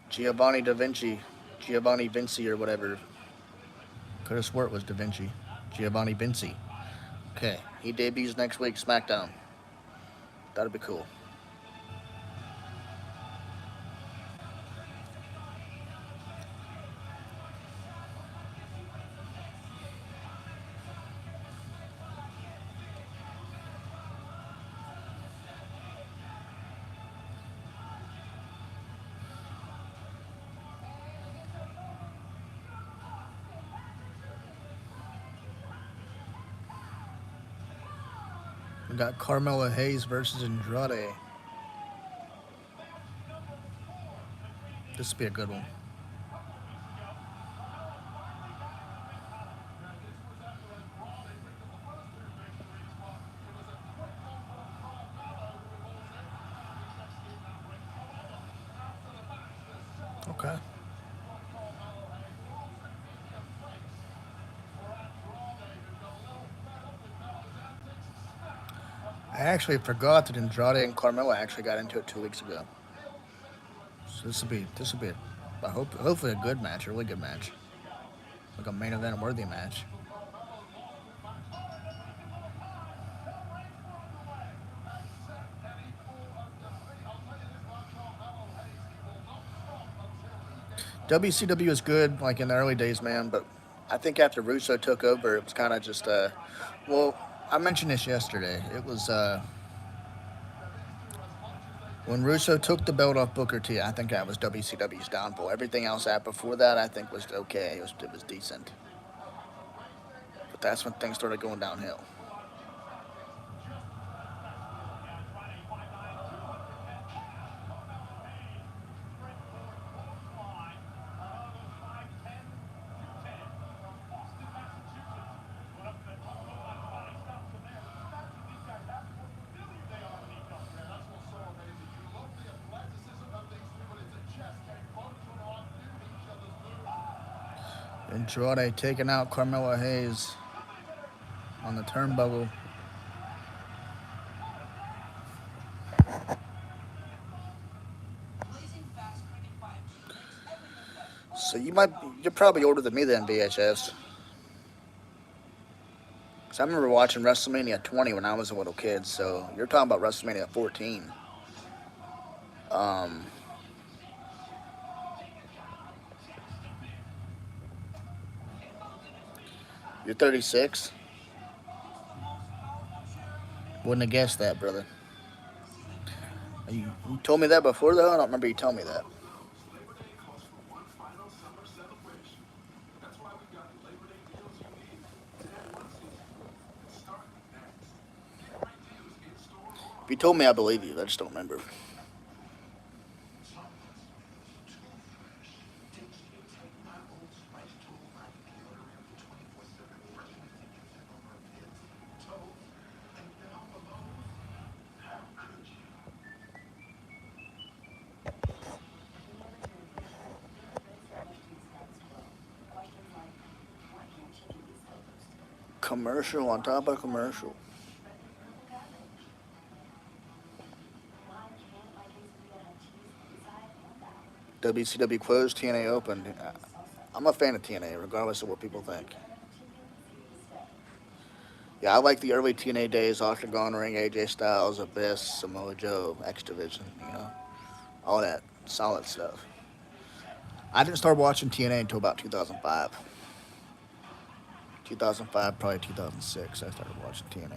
A: Giovanni Da Vinci. Giovanni Vinci or whatever. Could have swore it was Da Vinci. Giovanni Vinci. Okay. He debuts next week, SmackDown. That'd be cool. We got Carmella Hayes versus Andrade. This would be a good one. Okay. I actually forgot that Andrade and Carmella actually got into it 2 weeks ago. So this will be hopefully a good match, a really good match, like a main event worthy match. WCW is good, like in the early days, man. But I think after Russo took over, it was kind of just well, I mentioned this yesterday. It was when Russo took the belt off Booker T. I think that was WCW's downfall. Everything else that before that, I think was okay. It was decent. But that's when things started going downhill. Andrade taking out Carmella Hayes on the turnbuckle. So you're probably older than me then, VHS. Cause I remember watching WrestleMania 20 when I was a little kid. So you're talking about WrestleMania 14. Um, you're 36. Wouldn't have guessed that, brother. You told me that before, though. I don't remember you telling me that. If you told me, I believe you. I just don't remember. Commercial on top of commercial. WCW closed, TNA opened. I'm a fan of TNA, regardless of what people think. Yeah, I like the early TNA days, Octagon Ring, AJ Styles, Abyss, Samoa Joe, X Division, all that solid stuff. I didn't start watching TNA until about 2005. 2005, probably 2006, I started watching TNA.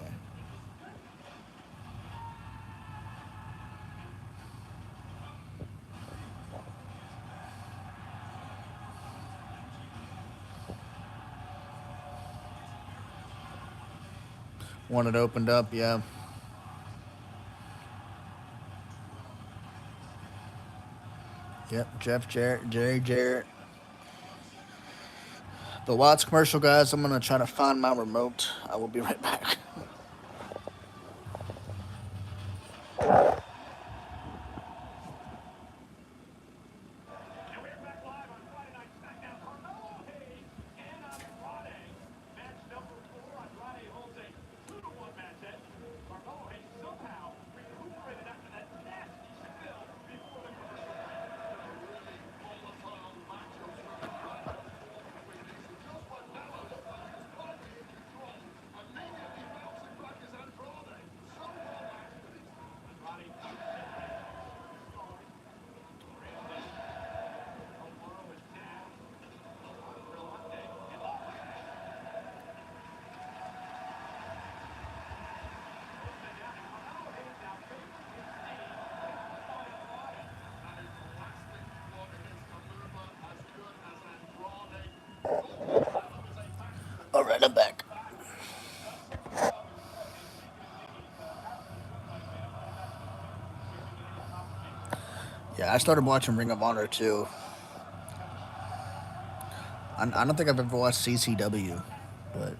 A: When it opened up, yeah. Yep, Jeff Jarrett, Jerry Jarrett. The Watts commercial, guys. I'm going to try to find my remote. I will be right back.
C: And we're back live on Friday Night SmackDown. Carmelo Hayes and Andrade. Match number 4. Andrade holds a 2-1 match edge. Carmelo Hayes somehow recuperated after that nasty spill before the commercial.
A: All right, I'm back. Yeah, I started watching Ring of Honor too. I don't think I've ever watched CCW, but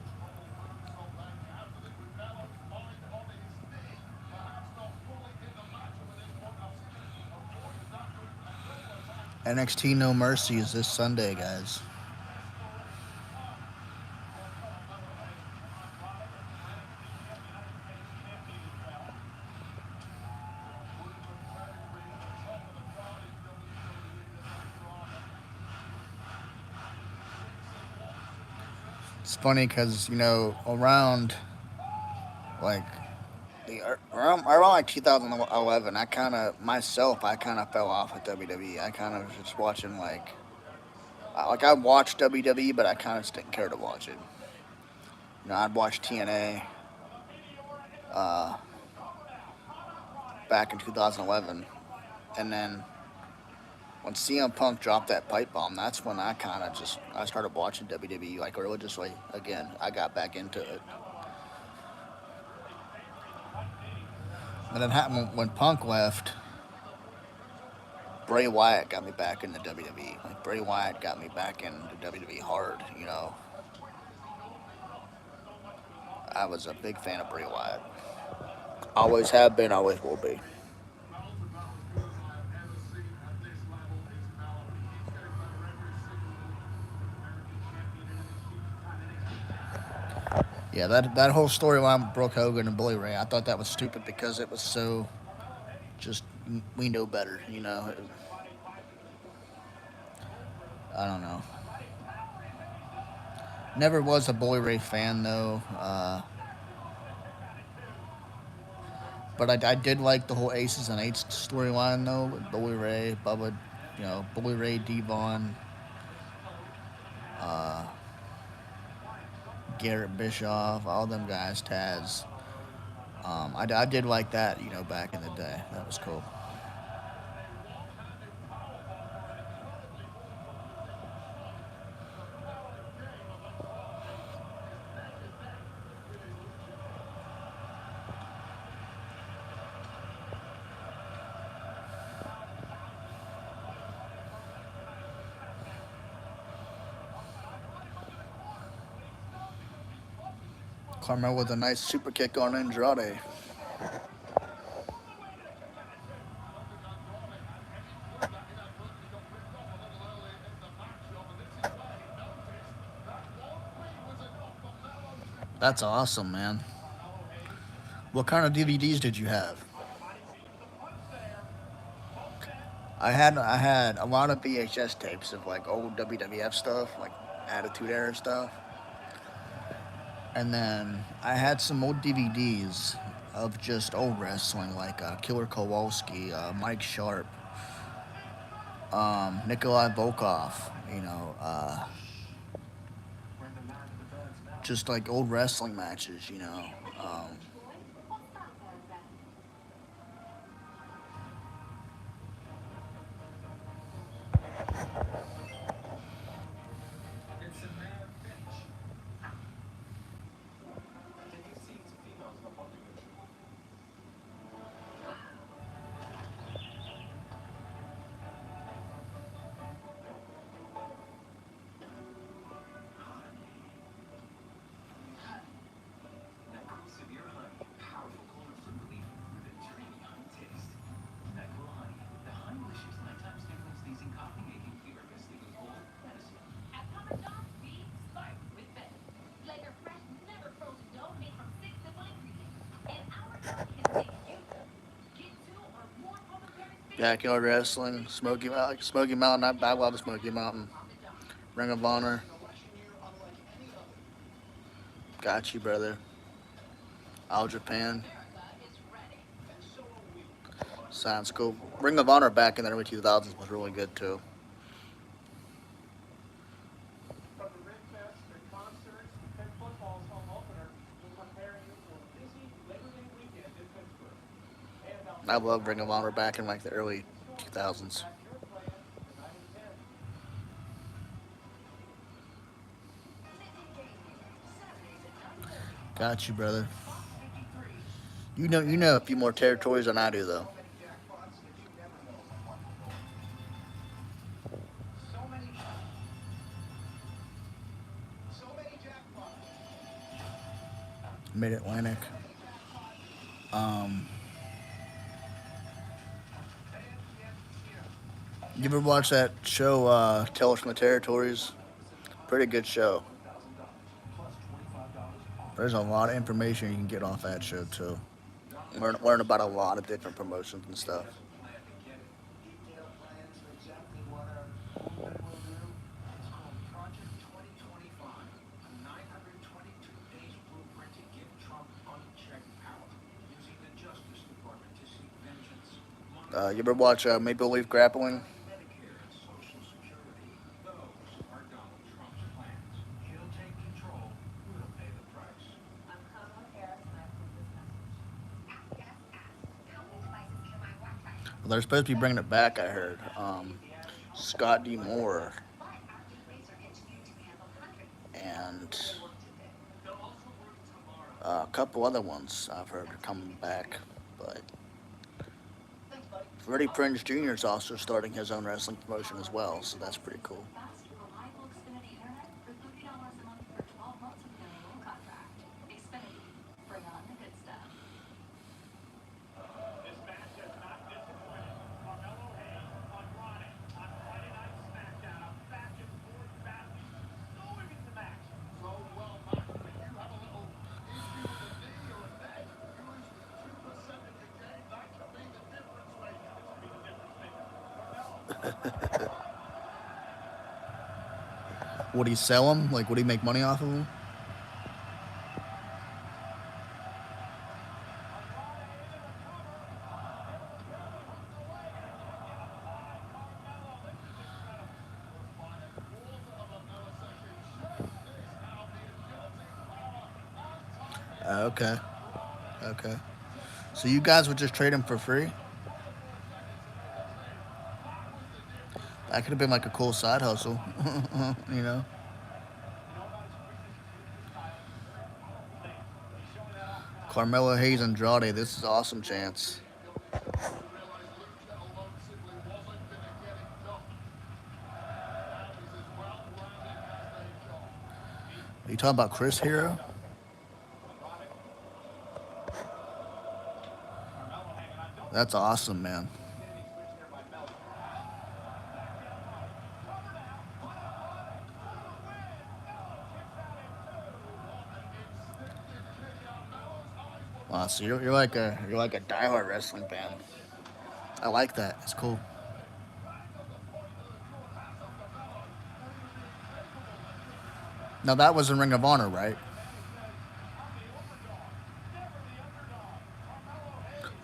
A: NXT No Mercy is this Sunday, guys. It's funny because around like around like 2011, I kind of fell off with WWE. I kind of was just watching I watched WWE, but I kind of just didn't care to watch it. I'd watch TNA back in 2011, and then when CM Punk dropped that pipe bomb, that's when I started watching WWE like religiously again. I got back into it. And then happened when Punk left. Bray Wyatt got me back into WWE. Like Bray Wyatt got me back into WWE hard. I was a big fan of Bray Wyatt. Always have been, always will be. Yeah, that whole storyline with Brooke Hogan and Bully Ray, I thought that was stupid because it was so just we know better. I don't know. Never was a Bully Ray fan though. But I did like the whole Aces and Eights storyline though, with Bully Ray, Bubba, Bully Ray, Devon, Garrett Bischoff, all them guys, Taz. I did like that, back in the day. That was cool. Carmel with a nice super kick on Andrade. That's awesome, man. What kind of DVDs did you have? I had a lot of VHS tapes of like old WWF stuff, like Attitude Era stuff, and then I had some old DVDs of just old wrestling, like Killer Kowalski, Mike Sharp, Nikolai Volkov. Just like old wrestling matches. Backyard wrestling, Smoky Mountain. I love Smoky Mountain. Ring of Honor. Got you, brother. All Japan. Sounds cool. Ring of Honor back in the early 2000s was really good too.
C: From the Rig Fest to concerts and football's home opener, we're preparing you for a busy Labor Day weekend in Pittsburgh. And now
A: I love Ring of Honor back in like the early 2000s.
C: back your plans tonight at 10.
A: Got you, brother. You know a few more territories than I do, though. Mid Atlantic. Um, you ever watch that show, Tales from the Territories? Pretty good show. There's a lot of information you can get off that show too. Learn about a lot of different promotions and stuff. You ever watch Maple Leaf Grappling? Well, they're supposed to be bringing it back. I heard. Scott D. Moore and a couple other ones I've heard are coming back, but Freddie Prinze Jr. is also starting his own wrestling promotion as well, so that's pretty cool.
B: Fast, reliable Xfinity internet for $30 a month for 12 months with an annual contract. Xfinity, bring on the good stuff.
C: This match has not disappointed. Carmelo Hayes Andrade on Friday Night SmackDown. A back and forth battle. So into the match. So well matched. But you have a little issue with the video of that. You lose 2% of the game. That could be the difference maker. This could be the difference maker. Carmelo.
A: Would he sell them? Like, would he make money off of them? Okay. Okay. So you guys would just trade him for free? That could have been like a cool side hustle, you know? Carmelo Hayes Andrade, this is awesome chance. Are you talking about Chris Hero? That's awesome, man. So you're like a diehard wrestling fan. I like that. It's cool. Now that was in Ring of Honor, right?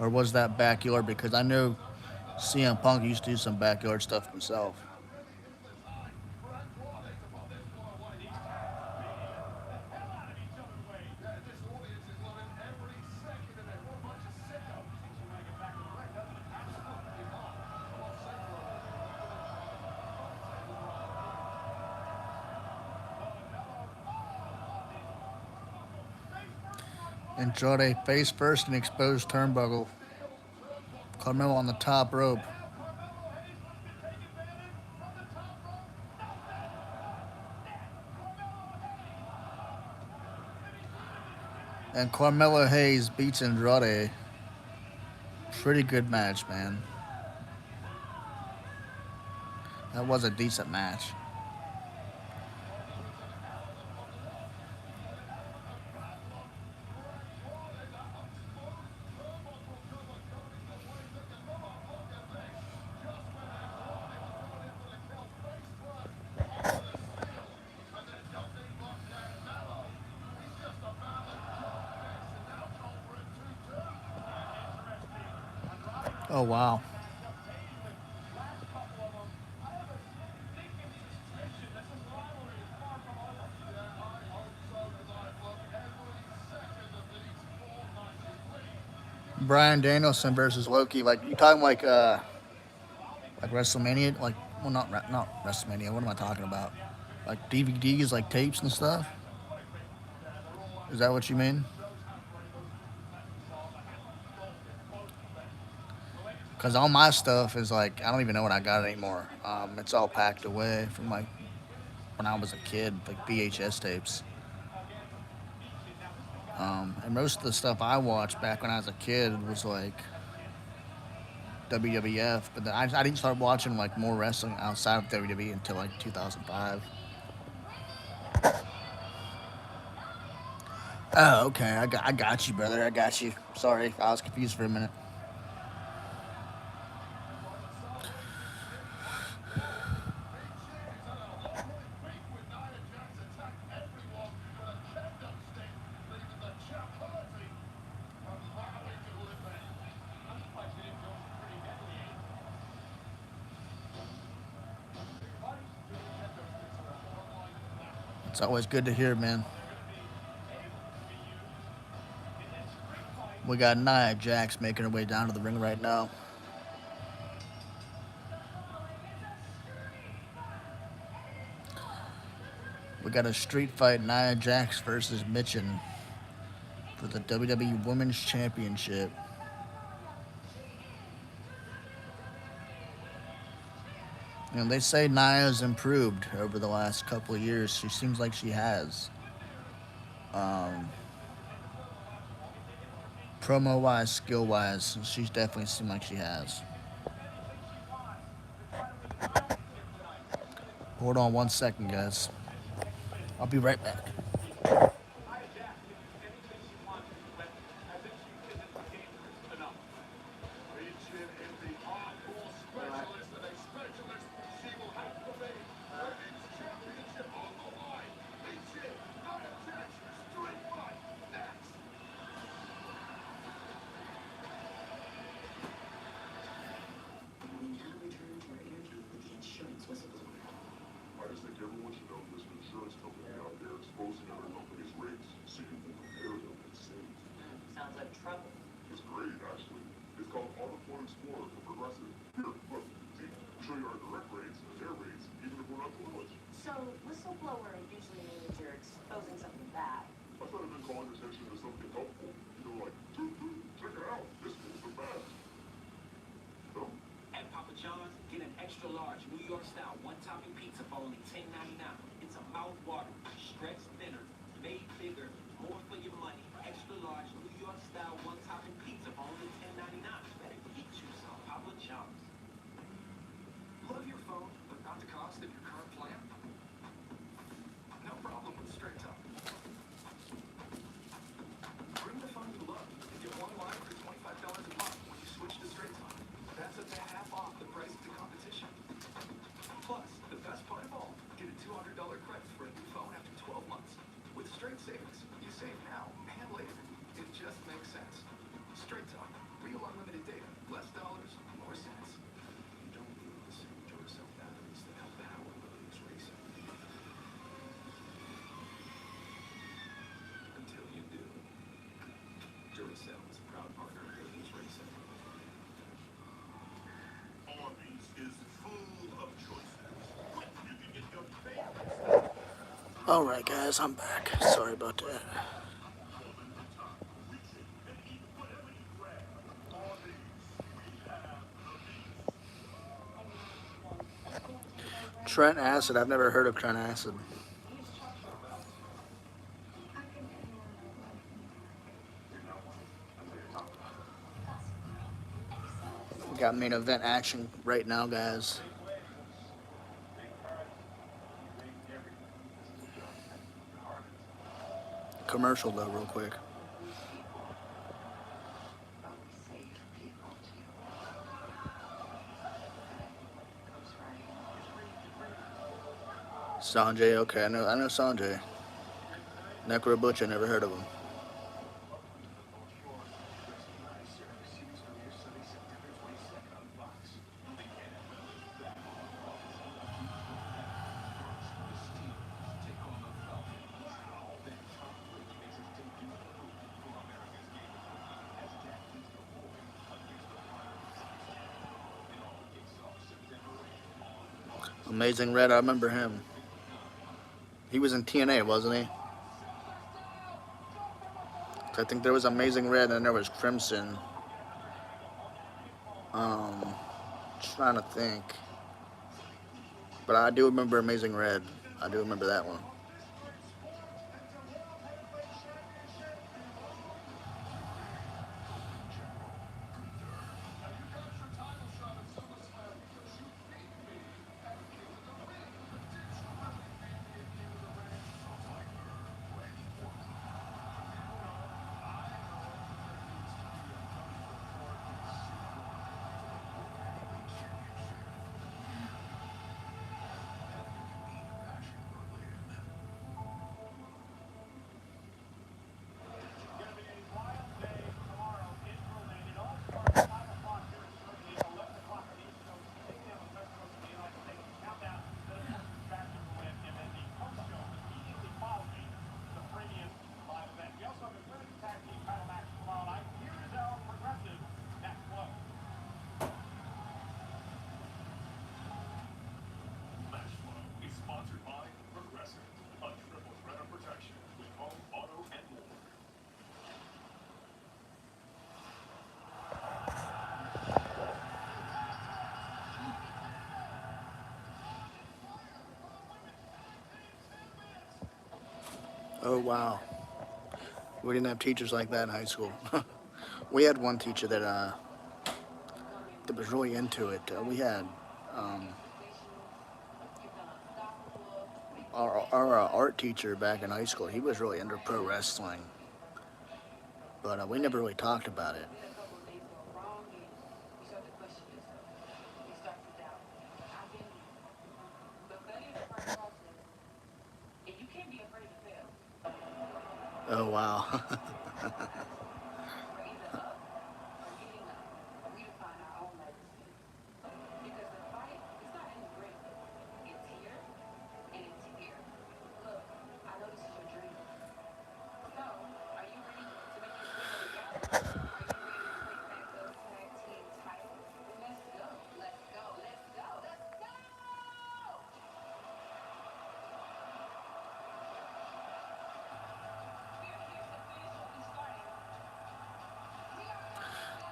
A: Or was that backyard? Because I know CM Punk used to do some backyard stuff himself. Andrade face first and exposed turnbuckle. Carmelo on the top rope. And Carmelo Hayes beats Andrade. Pretty good match, man. That was a decent match. Oh, wow. Brian Danielson versus Loki. Like you talking like WrestleMania? Like well, not WrestleMania. What am I talking about? Like DVDs, like tapes and stuff. Is that what you mean? Because all my stuff is like I don't even know what I got anymore. It's all packed away from like when I was a kid, like VHS tapes. And most of the stuff I watched back when I was a kid was like WWF, but then I didn't start watching like more wrestling outside of WWE until like 2005. Oh, okay. I got you, brother. I got you. Sorry, I was confused for a minute. It's always good to hear, man. We got Nia Jax making her way down to the ring right now. We got a street fight, Nia Jax versus Mitchin for the WWE Women's Championship. You know, they say Nia's improved over the last couple of years. She seems like she has. Um, Promo wise, skill wise, she's definitely seemed like she has. Hold on 1 second, guys. I'll be right back.
D: I just think everyone should know there's an insurance company out there exposing other companies' rates so you can compare them and save.
E: Sounds like trouble.
D: It's great, actually. It's called Auto Explorer for Progressive. Here, look, see, show you our direct rates and their rates, even if we're not close.
E: So, whistleblower usually means you're exposing something bad.
D: I thought I've been calling attention to something helpful. You know, like, check it out, this moves the best. No?
F: At Papa John's, get an extra large New York style one-topping pizza for only $10.99. It's a mouth-watering, stretched thinner, made bigger, more for your money. Extra large New York style one-topping pizza for only $10.99. Better get you some Papa John's.
C: Love your phone, but not the cost of your current plan? No problem with Straight Talk. Bring the phone you love. Get
A: Alright, guys, I'm back. Sorry about that. Trent Acid. I've never heard of Trent Acid. We got main event action right now, guys. Commercial, though, real quick. Sanjay, okay, I know Sanjay. Necro Butcher, never heard of him. Amazing Red, I remember him. He was in TNA, wasn't he? I think there was Amazing Red and there was Crimson. Trying to think. But I do remember Amazing Red. I do remember that one. Oh, wow. We didn't have teachers like that in high school. We had one teacher that was really into it. We had um, our art teacher back in high school. He was really into pro wrestling, but we never really talked about it. Oh, wow.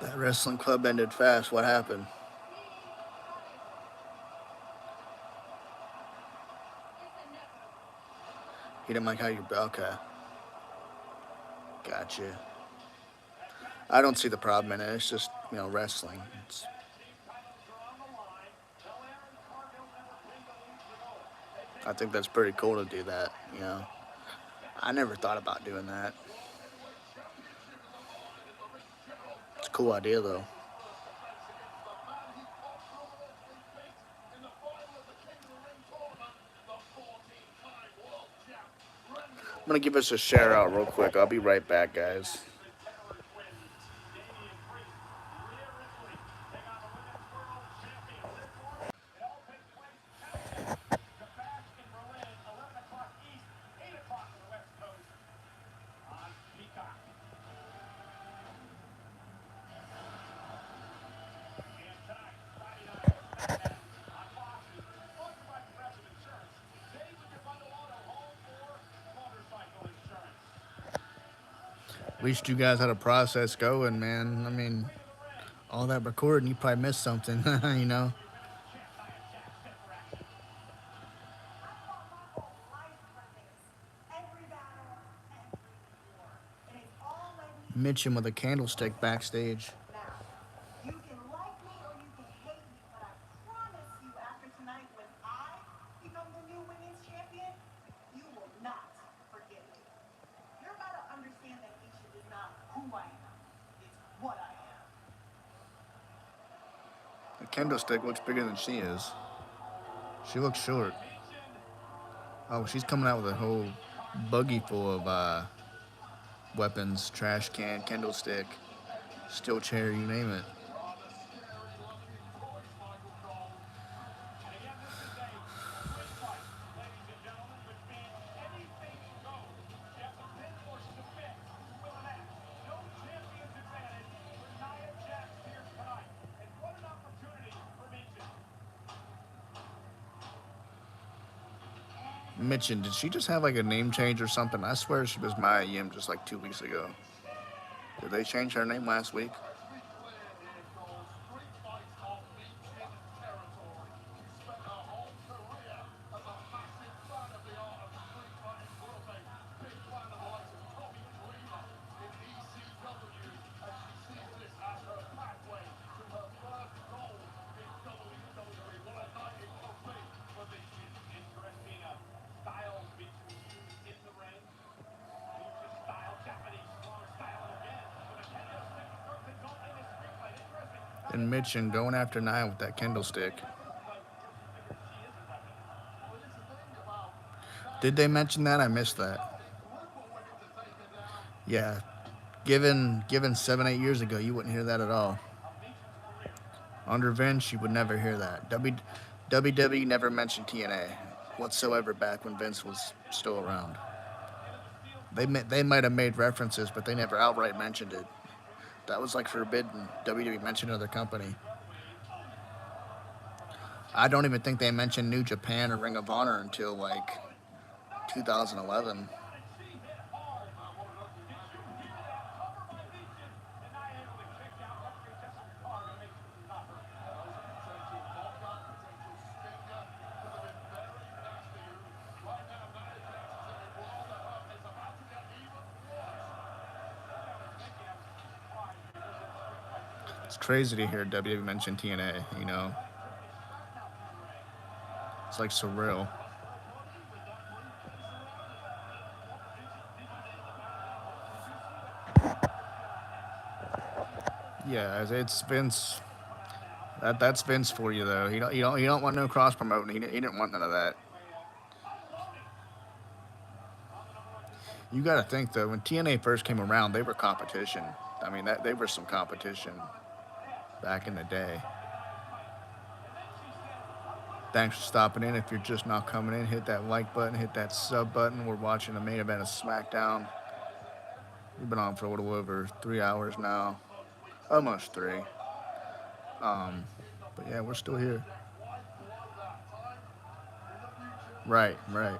A: That wrestling club ended fast. What happened? He didn't like how you... Okay. Gotcha. I don't see the problem in it. It's just, wrestling. I think that's pretty cool to do that. I never thought about doing that. It's a cool idea, though. I'm going to give us a share out real quick. I'll be right back, guys. At least you guys had a process going, man. I mean, all that recording, you probably missed something, you know?
E: I fought my whole life for this. Every battle, every war. And it's all led me
A: Mitchum with a candlestick backstage.
E: now. You can like me or you can hate me, but I promise you after tonight when I become the new women's champion, you will not forget me. You're about to understand that Isha is not who I am. It's what I am.
A: The candlestick looks bigger than she is. She looks short. Oh, she's coming out with a whole buggy full of weapons, trash can, candlestick, steel chair, you name it. Mitchin, did she just have like a name change or something? I swear she was Maya Yim just like 2 weeks ago. Did they change her name last week? And Mitchin going after Nia with that candlestick. Did they mention that? I missed that. Yeah. Given 7-8 years ago, you wouldn't hear that at all. Under Vince, you would never hear that. WWE never mentioned TNA whatsoever back when Vince was still around. They might have made references, but they never outright mentioned it. That was like forbidden. WWE mentioned another company. I don't even think they mentioned New Japan or Ring of Honor until like 2011. It's crazy to hear WWE mention TNA, you know? It's like surreal. Yeah, it's Vince. That's Vince for you though. You don't want no cross promoting. He didn't want none of that. You got to think though, when TNA first came around, they were competition. I mean, that they were some competition back in the day. Thanks for stopping in. If you're just not coming in, hit that like button, hit that sub button. We're watching the main event of SmackDown. We've been on for a little over 3 hours now, almost three. But yeah, we're still here. Right, right.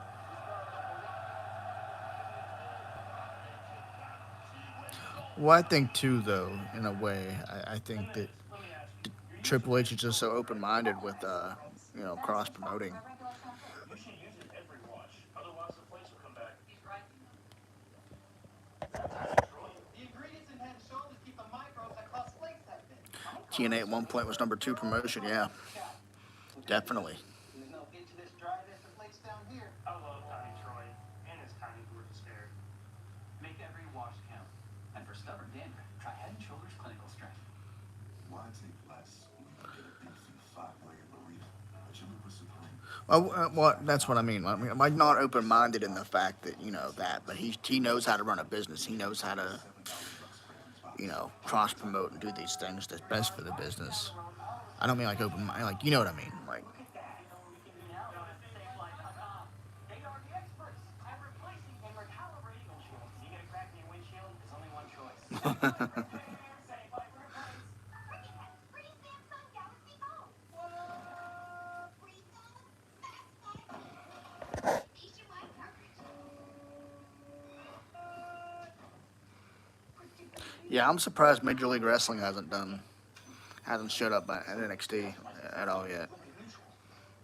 A: Well, I think too, though, in a way, I think that Triple H is just so open-minded with, cross promoting.
C: You should use it every wash. Otherwise, the place will come back.
B: He's right.
G: The ingredients in head and shoulders keep the microbes that cause flakes that thin.
A: TNA at one point was #2 promotion, yeah, definitely.
G: There's no itch this, dry this, and flakes down here.
C: I love Tiny Troy and his tiny gorgeous hair.
F: Make every wash count. And for stubborn dandruff, try Head and Shoulders Clinical Strength.
D: Why take less when you can get a beefy 5-layer burrito? A Chalupa Supreme.
A: Well, that's what I mean. I'm like not open-minded in the fact that that, but he knows how to run a business. He knows how to cross promote and do these things that's best for the business. I don't mean like open-minded, like you know what I mean, like.
G: They are the experts at replacing and recalibrating windshields. You get a crack in your windshield, there's only one choice.
A: Yeah, I'm surprised Major League Wrestling hasn't showed up at NXT at all yet.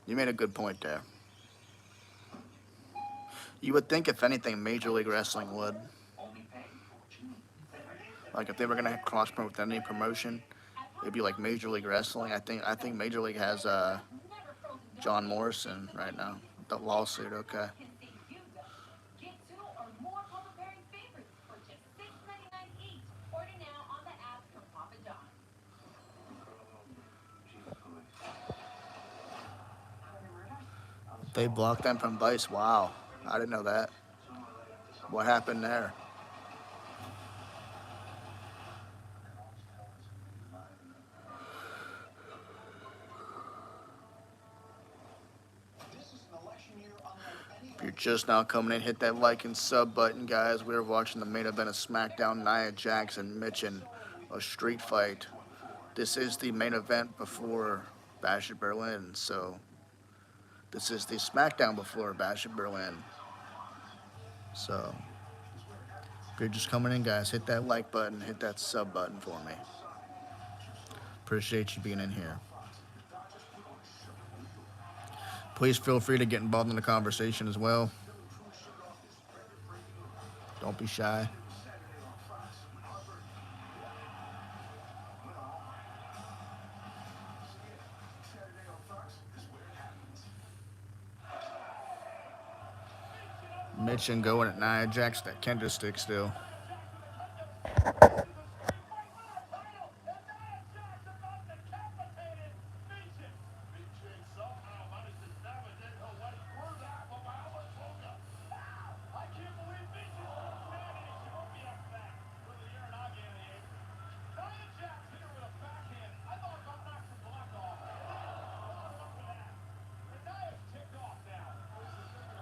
A: You made a good point there. You would think, if anything, Major League Wrestling would. Like, if they were gonna cross promote with any promotion, it'd be like Major League Wrestling. I think Major League has John Morrison right now. The lawsuit, okay.
B: Get two or more Papa Pairings favorites for just $6.99 each. Order now on the app from Papa John's.
A: They blocked them from Vice. Wow, I didn't know that. What happened there? If you're just now coming in, hit that like and sub button, guys. We're watching the main event of SmackDown, Nia Jax and Mitchin, a street fight. This is the main event before Bash at Berlin, so this is the SmackDown before Bash at Berlin. So if you're just coming in, guys, hit that like button, hit that sub button for me. Appreciate you being in here. Please feel free to get involved in the conversation as well. Don't be shy. Mitchin going at Nia Jax, that kendo stick still.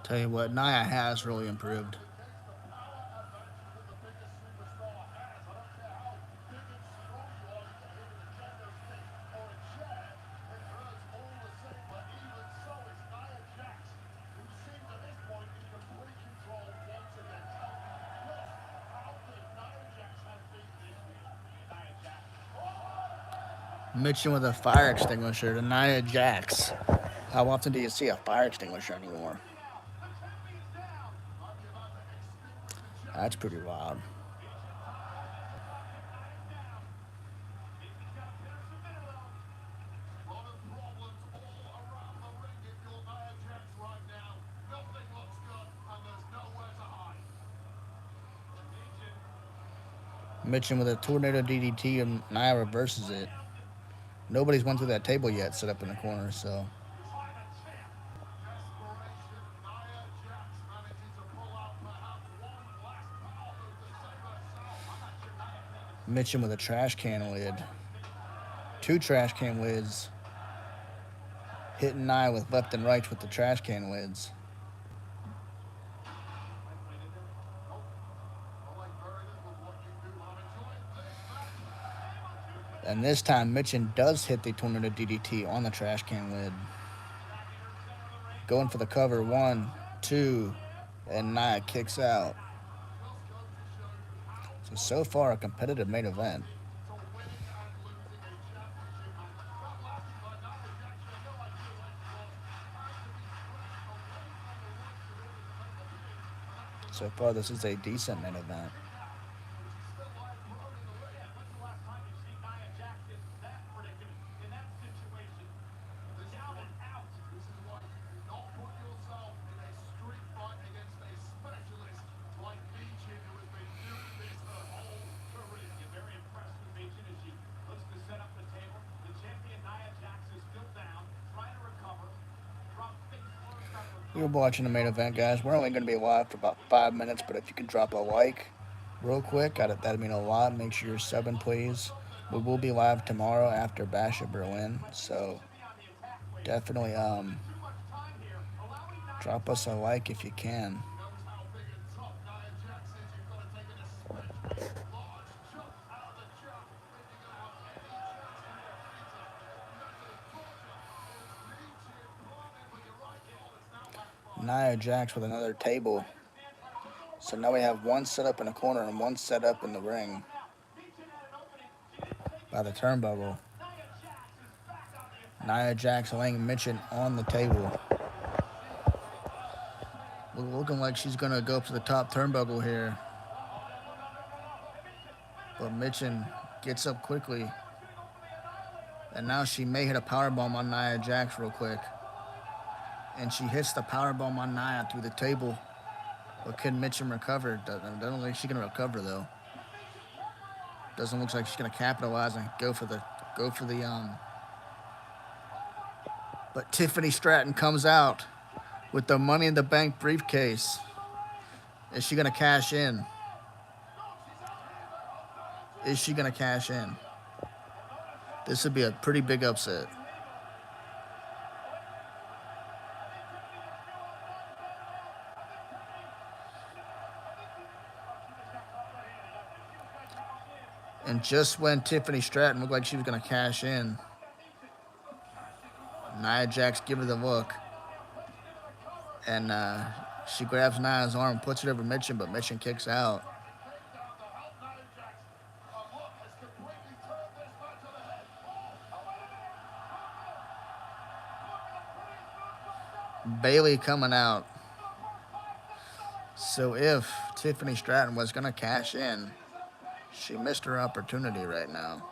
A: Tell you what, Nia has really improved. Mitchin with a fire extinguisher to Nia Jax. How often do you see a fire extinguisher anymore? That's pretty wild. Mitchin with a tornado DDT and Nia reverses it. Nobody's went through that table yet, set up in the corner, so. Mitchin with a trash can lid. Two trash can lids. Hitting Nia with left and right with the trash can lids. And this time, Mitchin does hit the tornado DDT on the trash can lid. Going for the cover, 1, 2, and Nia kicks out. So far, a competitive main event. So far, this is a decent main event. We're watching the main event, guys. We're only going to be live for about 5 minutes, but if you can drop a like real quick, that'd mean a lot. Make sure you're subbing, please. We will be live tomorrow after Bash at Berlin, so definitely drop us a like if you can. Nia Jax with another table. So now we have one set up in a corner and one set up in the ring. by the turnbuckle. Nia Jax laying Mitchin on the table. Looking like she's going to go up to the top turnbuckle here. But Mitchin gets up quickly. And now she may hit a powerbomb on Nia Jax real quick. And she hits the powerbomb on Nia through the table. But can Mitchin recover? Doesn't look like she's going to recover, though. Doesn't look like she's going to capitalize and go for the But Tiffany Stratton comes out with the Money in the Bank briefcase. Is she going to cash in? Is she going to cash in? This would be a pretty big upset. And just when Tiffany Stratton looked like she was going to cash in, Nia Jax give her the look. And she grabs Nia's arm, puts it over Mitchin, but Mitchin kicks out. Bayley coming out. So if Tiffany Stratton was going to cash in, she missed her opportunity right now.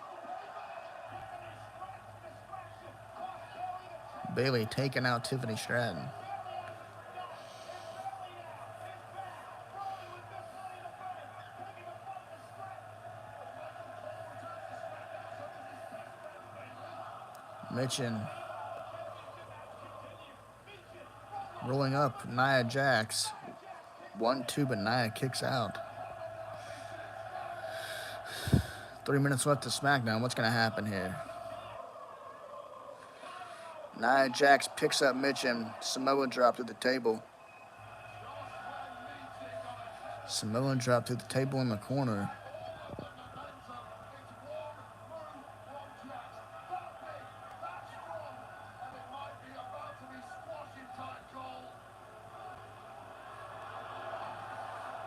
A: Bayley taking out Tiffany Stratton. Mitchin rolling up Nia Jax. 1-2, but Nia kicks out. 3 minutes left to SmackDown. What's going to happen here? Nia Jax picks up Mitchin. Samoa drop to the table. Samoa drop to the table in the corner.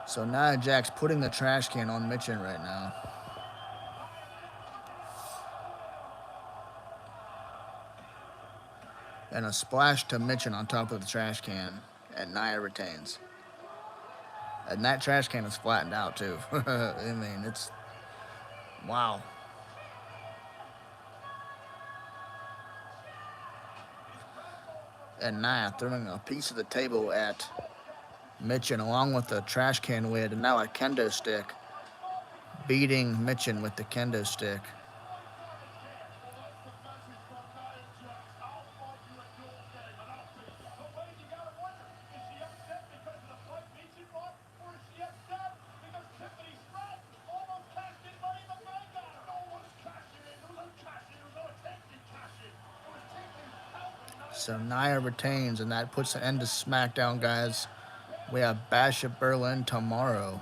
A: So Nia Jax putting the trash can on Mitchin right now. And a splash to Mitchin on top of the trash can. And Nia retains. And that trash can is flattened out too. I mean, it's... wow. And Nia throwing a piece of the table at Mitchin along with the trash can lid. And now a kendo stick. Beating Mitchin with the kendo stick. So Nia retains, and that puts an end to SmackDown, guys. We have Bash at Berlin tomorrow.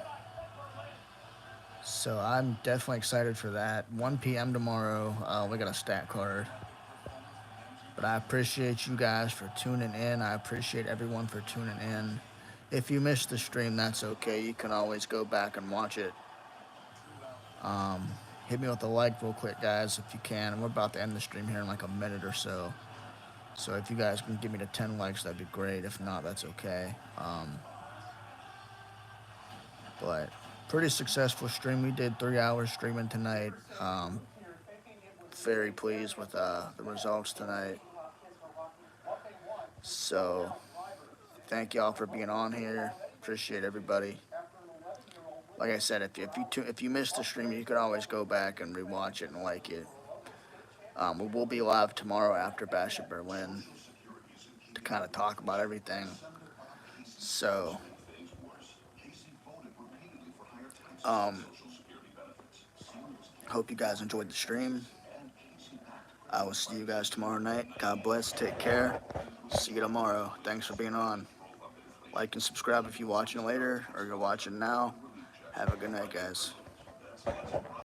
A: So I'm definitely excited for that. 1 p.m. tomorrow. We got a stat card. But I appreciate you guys for tuning in. I appreciate everyone for tuning in. If you missed the stream, that's okay. You can always go back and watch it. Hit me with a like real quick, guys, if you can. We're about to end the stream here in like a minute or so. So if you guys can give me the 10 likes, that'd be great. If not, that's okay. But pretty successful stream. We did 3 hours streaming tonight. Very pleased with the results tonight. So thank y'all for being on here. Appreciate everybody. Like I said, if you missed the stream, you can always go back and rewatch it and like it. We will be live tomorrow after Bash at Berlin to kind of talk about everything. So, hope you guys enjoyed the stream. I will see you guys tomorrow night. God bless. Take care. See you tomorrow. Thanks for being on. Like and subscribe if you're watching later or you're watching now. Have a good night, guys.